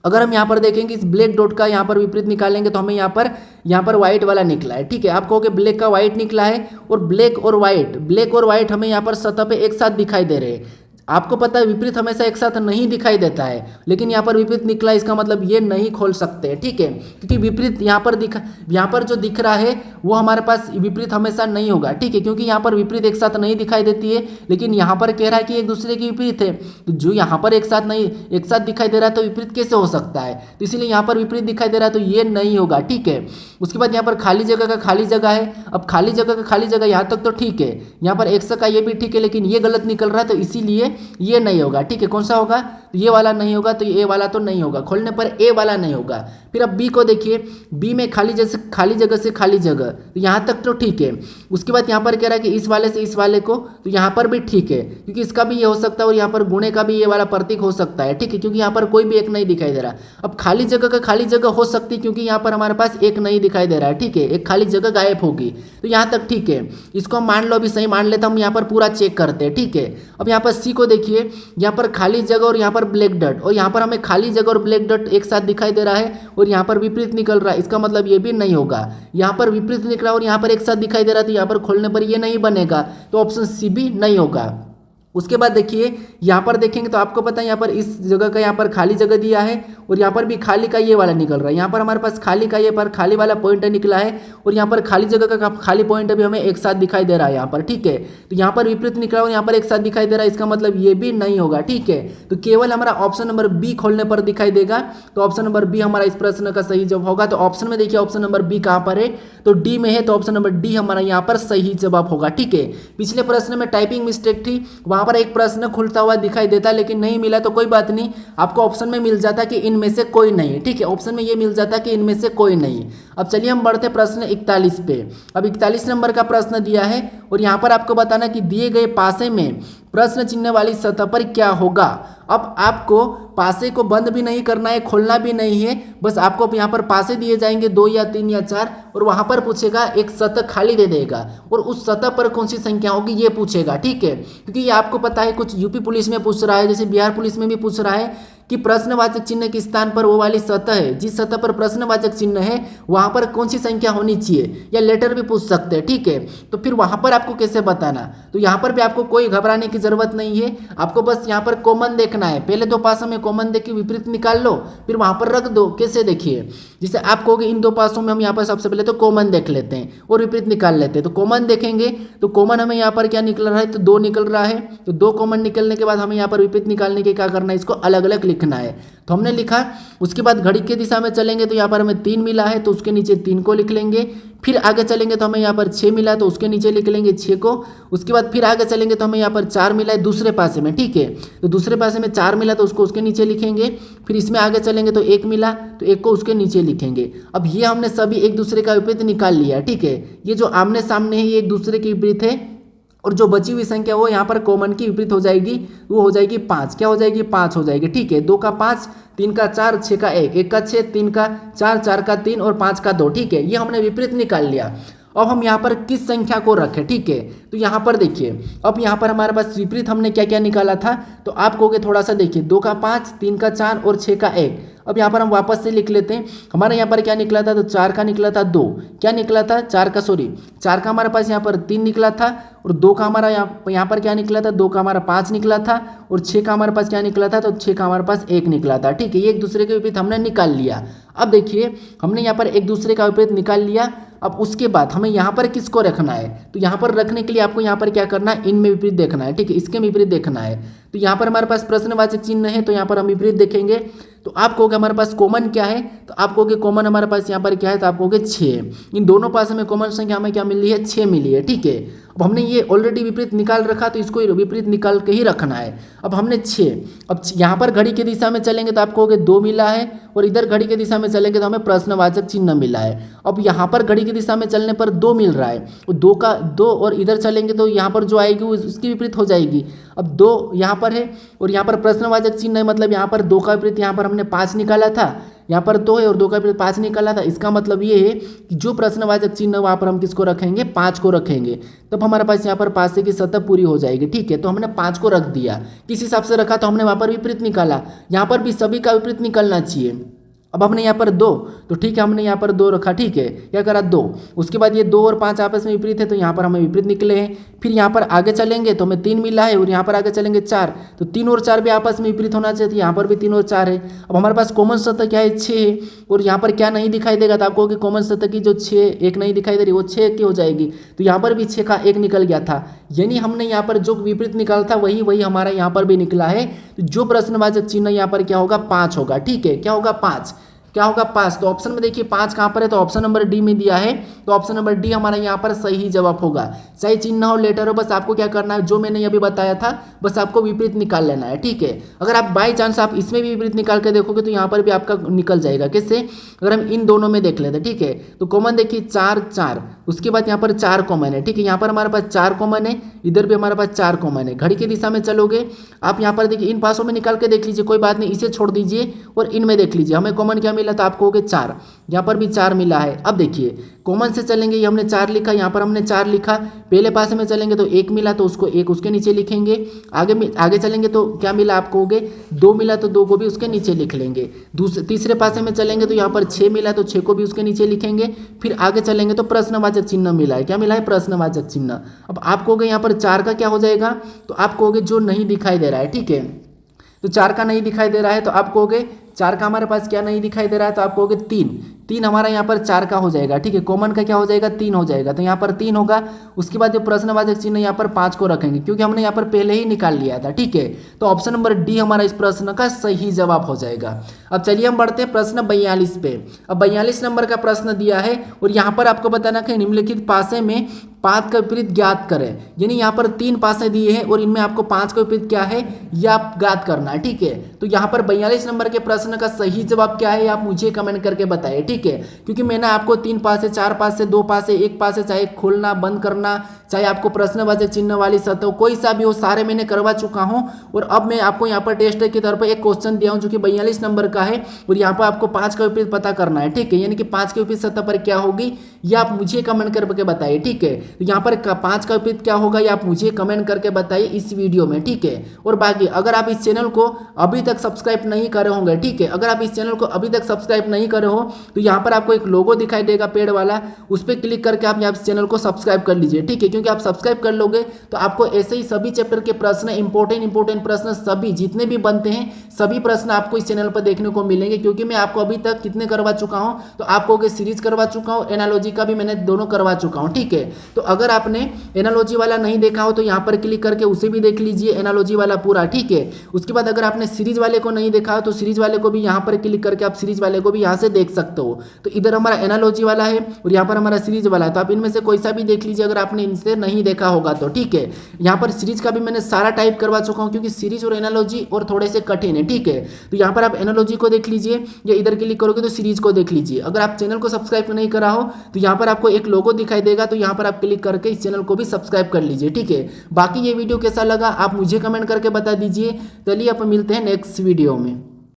अगर हम यहाँ पर देखेंगे इस ब्लैक डॉट का यहाँ पर विपरीत निकालेंगे, तो हमें यहाँ पर व्हाइट वाला निकला है, ठीक है। आप कहोगे ब्लैक का व्हाइट निकला है, और ब्लैक और व्हाइट हमें यहाँ पर सतह पे एक साथ दिखाई दे रहे हैं। आपको पता है विपरीत हमेशा एक साथ नहीं दिखाई देता है, लेकिन यहाँ पर विपरीत निकला, इसका मतलब ये नहीं खोल सकते, ठीक है, क्योंकि विपरीत यहाँ पर जो दिख रहा है वो हमारे पास विपरीत हमेशा नहीं होगा, ठीक है, क्योंकि यहाँ पर विपरीत एक साथ नहीं दिखाई देती है, लेकिन यहाँ पर कह रहा है कि एक दूसरे के विपरीत है, तो जो यहाँ पर एक साथ दिखाई दे रहा है तो विपरीत कैसे हो सकता है, तो इसलिए यहाँ पर विपरीत दिखाई दे रहा है, तो ये नहीं होगा, ठीक है। उसके बाद यहाँ पर खाली जगह का खाली जगह है। अब खाली जगह का खाली जगह यहाँ तक तो ठीक है, यहाँ पर एक्स का ये भी ठीक है, लेकिन ये गलत निकल रहा है, तो इसीलिए ये नहीं होगा, ठीक है। कौन सा होगा, तो ये वाला नहीं होगा, तो ये वाला तो नहीं होगा, खोलने पर ए वाला नहीं होगा। फिर अब बी को देखिए, बी में खाली जगह से खाली जगह, तो यहाँ तक तो ठीक है। उसके बाद यहाँ पर कह रहा है कि इस वाले से इस वाले को, तो यहाँ पर भी ठीक है, क्योंकि इसका भी ये हो सकता है, और यहाँ पर गुणे का भी ये वाला प्रतीक हो सकता है, ठीक है, क्योंकि यहाँ पर कोई भी एक नहीं दिखाई दे रहा। अब खाली जगह का खाली जगह हो सकती है, क्योंकि यहाँ पर हमारे पास एक नहीं दिखाई दे रहा है, ठीक है, एक खाली जगह गायब होगी, तो यहाँ तक ठीक है। इसको हम मान लो, अभी सही मान लेते, हम यहाँ पर पूरा चेक करते हैं, ठीक है। अब यहाँ पर सी को देखिए, यहाँ पर खाली जगह और यहाँ पर ब्लैक डॉट, और यहाँ पर हमें खाली जगह और ब्लैक डॉट एक साथ दिखाई दे रहा है, और यहाँ पर विपरीत निकल रहा है, इसका मतलब ये भी नहीं होगा। यहाँ पर विपरीत निकला और यहाँ पर एक साथ दिखाई दे रहा है, तो यहाँ पर खोलने पर ये नहीं बनेगा, तो ऑप्शन सी भी नहीं होगा। उसके बाद देखिए, यहाँ पर देखेंगे तो आपको पता है यहाँ पर इस जगह का यहाँ पर खाली जगह दिया है, और यहाँ पर भी खाली का ये वाला निकल रहा है। यहाँ पर हमारे पास खाली का ये पर खाली वाला पॉइंट निकला है, और यहाँ पर खाली जगह का खाली पॉइंट भी हमें एक साथ दिखाई दे रहा है यहाँ पर, ठीक है। तो यहाँ पर विपरीत निकला और यहाँ पर एक साथ दिखाई दे रहा है, इसका मतलब ये भी नहीं होगा, ठीक है। तो केवल हमारा ऑप्शन नंबर बी खोलने पर दिखाई देगा, तो ऑप्शन नंबर बी हमारा इस प्रश्न का सही जवाब होगा। तो ऑप्शन में देखिए, ऑप्शन नंबर बी कहाँ पर है, तो डी में है, तो ऑप्शन नंबर डी हमारा यहाँ पर सही जवाब होगा, ठीक है। पिछले प्रश्न में टाइपिंग मिस्टेक थी, वहाँ पर एक प्रश्न खुलता हुआ दिखाई देता, लेकिन नहीं मिला तो कोई बात नहीं, आपको ऑप्शन में मिल जाता कि इनमें से कोई नहीं, ठीक है, ऑप्शन में ये मिल जाता कि इनमें से कोई नहीं। अब चलिए हम बढ़ते प्रश्न 41 पे। अब 41 नंबर का प्रश्न दिया है, और यहाँ पर आपको बताना कि दिए गए पासे में प्रश्न चिन्ह वाली सतह पर क्या होगा। अब आपको पासे को बंद भी नहीं करना है, खोलना भी नहीं है, बस आपको यहाँ पर पासे दिए जाएंगे 2 या 3 या 4, और वहाँ पर पूछेगा एक सतह खाली दे देगा, और उस सतह पर कौन सी संख्या होगी ये पूछेगा, ठीक है। क्योंकि ये आपको पता है कुछ यूपी पुलिस में पूछ रहा है, जैसे बिहार पुलिस में भी पूछ रहा है कि प्रश्नवाचक चिन्ह के स्थान पर वो वाली सतह है, जिस सतह पर प्रश्नवाचक चिन्ह है वहां पर कौन सी संख्या होनी चाहिए, या लेटर भी पूछ सकते हैं, ठीक है। तो फिर वहां पर आपको कैसे बताना, तो यहाँ पर भी आपको कोई घबराने की जरूरत नहीं है, आपको बस यहाँ पर कॉमन देखना है। पहले दो पासों में कॉमन देख के विपरीत निकाल लो, फिर वहां पर रख दो। कैसे देखिए, जैसे आप कहोगे इन दो पासों में हम यहाँ पर सबसे पहले तो कॉमन देख लेते हैं और विपरीत निकाल लेते हैं। तो कॉमन देखेंगे तो कॉमन हमें यहाँ पर क्या निकल रहा है, तो 2 निकल रहा है। तो 2 कॉमन निकलने के बाद हमें यहाँ पर विपरीत निकालने के क्या करना है, इसको अलग अलग लिखना है। तो हमने लिखा, उसके बाद घड़ी की दिशा में चलेंगे तो यहाँ पर हमें 3 मिला है, तो उसके नीचे 3 को लिख लेंगे। फिर आगे चलेंगे तो हमें यहाँ पर 6 मिला है, तो उसके नीचे लिख लेंगे 6 को। उसके बाद फिर आगे चलेंगे तो हमें यहाँ पर 4 मिला है दूसरे पासे में, ठीक है। तो दूसरे पासे में 4 मिला तो उसको उसके नीचे लिखेंगे। फिर इसमें आगे चलेंगे तो 1 मिला, तो 1 को उसके नीचे लिखेंगे। अब ये हमने सभी एक दूसरे का विपरीत निकाल लिया, ठीक है। ये जो आमने सामने है ये एक दूसरे के विपरीत है, और जो बची हुई संख्या वो यहाँ पर कॉमन की विपरीत हो जाएगी, वो हो जाएगी 5। क्या हो जाएगी, 5 हो जाएगी, ठीक है। 2 का 5, 3 का 4, 6 का 1, 1 का 6, 3 का 4, 4 का 3 और 5 का 2, ठीक है। ये हमने विपरीत निकाल लिया। अब हम यहाँ पर किस संख्या को रखें, ठीक है। तो यहाँ पर देखिए, अब यहाँ पर हमारे पास विपरीत हमने क्या क्या निकाला था, तो आप कहोगे थोड़ा सा देखिए, 2 का 5, 3 का 4 और 6 का 1। अब यहाँ पर हम वापस से लिख लेते हैं। हमारे यहाँ पर क्या निकला था, तो 4 का निकला था 2, क्या निकला था 4 का हमारे पास यहाँ पर 3 निकला था, और 2 का हमारा यहाँ पर क्या निकला था, 2 का हमारा 5 निकला था, और 6 का हमारे पास क्या निकला था, तो 6 का हमारे पास 1 निकला था, ठीक है। ये एक दूसरे के विपरीत हमने निकाल लिया। अब देखिए, हमने यहाँ पर एक दूसरे का विपरीत निकाल लिया। अब उसके बाद हमें यहाँ पर किसको रखना है, तो यहाँ पर रखने के लिए आपको यहाँ पर क्या करना है, इनमें विपरीत देखना है, ठीक है। इसके विपरीत देखना है। तो यहाँ पर हमारे पास प्रश्नवाचक चिन्ह है, तो यहाँ पर हम विपरीत देखेंगे। तो आप कहोगे हमारे पास कॉमन क्या है, तो आप कहोगे कॉमन हमारे पास यहाँ पर क्या है, तो आप कहोगे 6। इन दोनों पास हमें कॉमन संख्या हमें क्या मिली है, 6 मिली है, ठीक है। अब हमने ये ऑलरेडी विपरीत निकाल रखा, तो इसको विपरीत निकाल के ही रखना है। अब हमने 6, अब यहाँ पर घड़ी की दिशा में चलेंगे तो आप कहोगे 2 मिला है, और इधर घड़ी की दिशा में चलेंगे तो हमें प्रश्नवाचक चिन्ह मिला है। अब यहाँ पर घड़ी की दिशा में चलने पर 2 मिल रहा है, और 2 का 2, और इधर चलेंगे तो यहाँ पर जो आएगी वो उसकी विपरीत हो जाएगी। अब 2 यहाँ पर है, और यहाँ पर प्रश्नवाचक चिन्ह है, मतलब यहाँ पर 2 का विपरीत यहाँ पर हमने 5 निकाला था, यहाँ पर 2 है और 2 का विपरीत 5 निकाला था। इसका मतलब ये है कि जो प्रश्नवाचक चिन्ह वहाँ पर हम किसको रखेंगे, 5 को रखेंगे, तब हमारे पास यहाँ पर पासे की सतह पूरी हो जाएगी, ठीक है। तो हमने 5 को रख दिया, किस हिसाब से रखा, तो हमने वहाँ पर विपरीत निकाला। यहाँ पर भी सभी का विपरीत निकलना चाहिए। अब हमने यहाँ पर 2, तो ठीक है, हमने यहाँ पर 2 रखा, ठीक है। क्या करा, 2। उसके बाद ये 2 और 5 आपस में विपरीत है, तो यहाँ पर हमें विपरीत निकले हैं। फिर यहाँ पर आगे चलेंगे तो हमें 3 मिला है, और यहाँ पर आगे चलेंगे 4, तो 3 और 4 भी आपस में विपरीत होना चाहिए, तो यहाँ पर भी 3 और 4 है। अब हमारे पास कॉमन सतह क्या है, 6 है, और यहाँ पर क्या नहीं दिखाई देगा, तो आपको कॉमन सतह की जो 6 1 नहीं दिखाई दे रही, वो 6 की हो जाएगी। तो यहाँ पर भी 6 का 1 निकल गया था, यानी हमने यहाँ पर जो विपरीत निकाला था वही हमारा यहाँ पर भी निकला है। तो जो प्रश्नवाचक चिन्ह यहाँ पर क्या होगा, 5 होगा, ठीक है। क्या होगा, 5, क्या होगा, 5। तो ऑप्शन में देखिए 5 कहाँ पर है, तो ऑप्शन नंबर डी में दिया है, तो ऑप्शन नंबर डी हमारा यहाँ पर सही जवाब होगा। चाहे चिन्ह हो लेटर हो, बस आपको क्या करना है, जो मैंने अभी बताया था बस आपको विपरीत निकाल लेना है, ठीक है। अगर आप बाई चांस आप इसमें भी विपरीत निकाल के देखोगे तो यहाँ पर भी आपका निकल जाएगा। कैसे, अगर हम इन दोनों में देख लेते हैं, ठीक है। तो कॉमन देखिए 4 4, उसके बाद यहाँ पर 4 कॉमन है, ठीक है। यहाँ पर हमारे पास 4 कॉमन है, इधर भी हमारे पास 4 कॉमन है। घड़ी की दिशा में चलोगे आप यहाँ पर देखिए, इन पासों में निकाल के देख लीजिए, कोई बात नहीं, इसे छोड़ दीजिए और इनमें देख लीजिए हमें कॉमन क्या मिला था, आप कहोगे 4, यहाँ पर भी 4 मिला है। अब देखिए कॉमन से चलेंगे, ये हमने 4 लिखा, यहाँ पर हमने 4 लिखा। पहले पासे में चलेंगे तो 1 मिला, तो उसको 1 उसके नीचे लिखेंगे। आगे चलेंगे तो क्या मिला, आप कहोगे 2 मिला, तो 2 को भी उसके नीचे लिख लेंगे। तीसरे पासे में चलेंगे तो यहाँ पर 6 मिला, तो 6 को भी उसके नीचे लिखेंगे। फिर आगे चलेंगे तो प्रश्नवाचक चिन्ह मिला है, क्या मिला है, प्रश्नवाचक चिन्ह। अब आप कहोगे यहाँ पर 4 का क्या हो जाएगा, तो आप कहोगे जो नहीं दिखाई दे रहा है, ठीक है। तो 4 का नहीं दिखाई दे रहा है, तो आप कहोगे 4 का हमारे पास क्या नहीं दिखाई दे रहा है, तो आप कहोगे 3 हमारा यहाँ पर 4 का हो जाएगा, ठीक है। कॉमन का क्या हो जाएगा, 3 हो जाएगा, तो यहाँ पर 3 होगा। उसके बाद जो प्रश्नवाचक चिन्ह यहाँ पर 5 को रखेंगे, क्योंकि हमने यहाँ पर पहले ही निकाल लिया था, ठीक है। तो ऑप्शन नंबर डी हमारा इस प्रश्न का सही जवाब हो जाएगा। अब चलिए हम बढ़ते हैं प्रश्न 42 पे। अब 42 नंबर का प्रश्न दिया है, और यहाँ पर आपको बताना कि निम्नलिखित पासे में 5 का विपरीत ज्ञात करें। यानी यहाँ पर 3 पासे दिए हैं और इनमें आपको 5 का विपरीत क्या है यह आप ज्ञात करना है, ठीक है। तो यहाँ पर 42 नंबर के प्रश्न का सही जवाब क्या है आप मुझे कमेंट करके बताइए, ठीक है। क्योंकि मैंने आपको 3 पासे, 4 पासे, 2 पासे, 1 पासे, चाहे खोलना बंद करना, चाहे आपको प्रश्नवाचक चिन्ह वाली सतह कोई सा भी हो, सारे मैंने करवा चुका हूं। और अब मैं आपको यहाँ पर टेस्ट के तौर पर एक क्वेश्चन दिया हूं जो कि 42 नंबर का है, और यहाँ पर आपको 5 का विपरीत पता करना है, ठीक है। यानी कि 5 के विपरीत सतह पर क्या होगी ये आप मुझे कमेंट करके बताइए, ठीक है। तो यहाँ पर 5 का विपरीत क्या होगा ये आप मुझे कमेंट करके बताइए इस वीडियो में, ठीक है। और बाकी अगर आप इस चैनल को अभी तक सब्सक्राइब नहीं करे होंगे, ठीक है, अगर आप इस चैनल को अभी तक सब्सक्राइब नहीं करे हो तो यहाँ पर आपको एक लोगो दिखाई देगा पेड़ वाला, उस पर क्लिक करके आप यहाँ इस चैनल को सब्सक्राइब कर लीजिए, ठीक है। क्योंकि आप सब्सक्राइब कर लोगे तो आपको ऐसे ही सभी चैप्टर के प्रश्न, इंपॉर्टेंट प्रश्न सभी जितने भी बनते हैं सभी प्रश्न आपको इस चैनल पर देखने को मिलेंगे। क्योंकि मैं आपको अभी तक कितने करवा चुका हूँ, तो आपको सीरीज करवा चुका हूँ, एनालॉजी का भी मैंने दोनों करवा चुका हूँ, ठीक है। तो अगर आपने एनालॉजी वाला नहीं देखा हो तो यहाँ पर क्लिक करके उसे भी देख लीजिए, एनालॉजी वाला पूरा, ठीक है। उसके बाद अगर आपने सीरीज वाले को नहीं देखा हो तो सीरीज वाले को भी यहाँ पर क्लिक करके आप सीरीज वाले को भी यहाँ से देख सकते हो। तो इधर हमारा एनालॉजी वाला है और यहाँ पर हमारा सीरीज वाला है, तो आप इनमें से कोई सा भी देख लीजिए अगर आपने इनसे नहीं देखा होगा तो, ठीक है। यहाँ पर सीरीज का भी मैंने सारा टाइप करवा चुका हूँ क्योंकि सीरीज और एनालॉजी और थोड़े से कठिन है, ठीक है। तो यहाँ पर आप एनालॉजी को देख लीजिए या इधर क्लिक करोगे तो सीरीज को देख लीजिए। अगर आप चैनल को सब्सक्राइब नहीं करा हो तो यहाँ पर आपको एक लोगो दिखाई देगा, तो यहाँ पर आप क्लिक करके इस चैनल को भी सब्सक्राइब कर लीजिए, ठीक है। बाकी ये वीडियो कैसा लगा आप मुझे कमेंट करके बता दीजिए। चलिए आप मिलते हैं नेक्स्ट वीडियो में।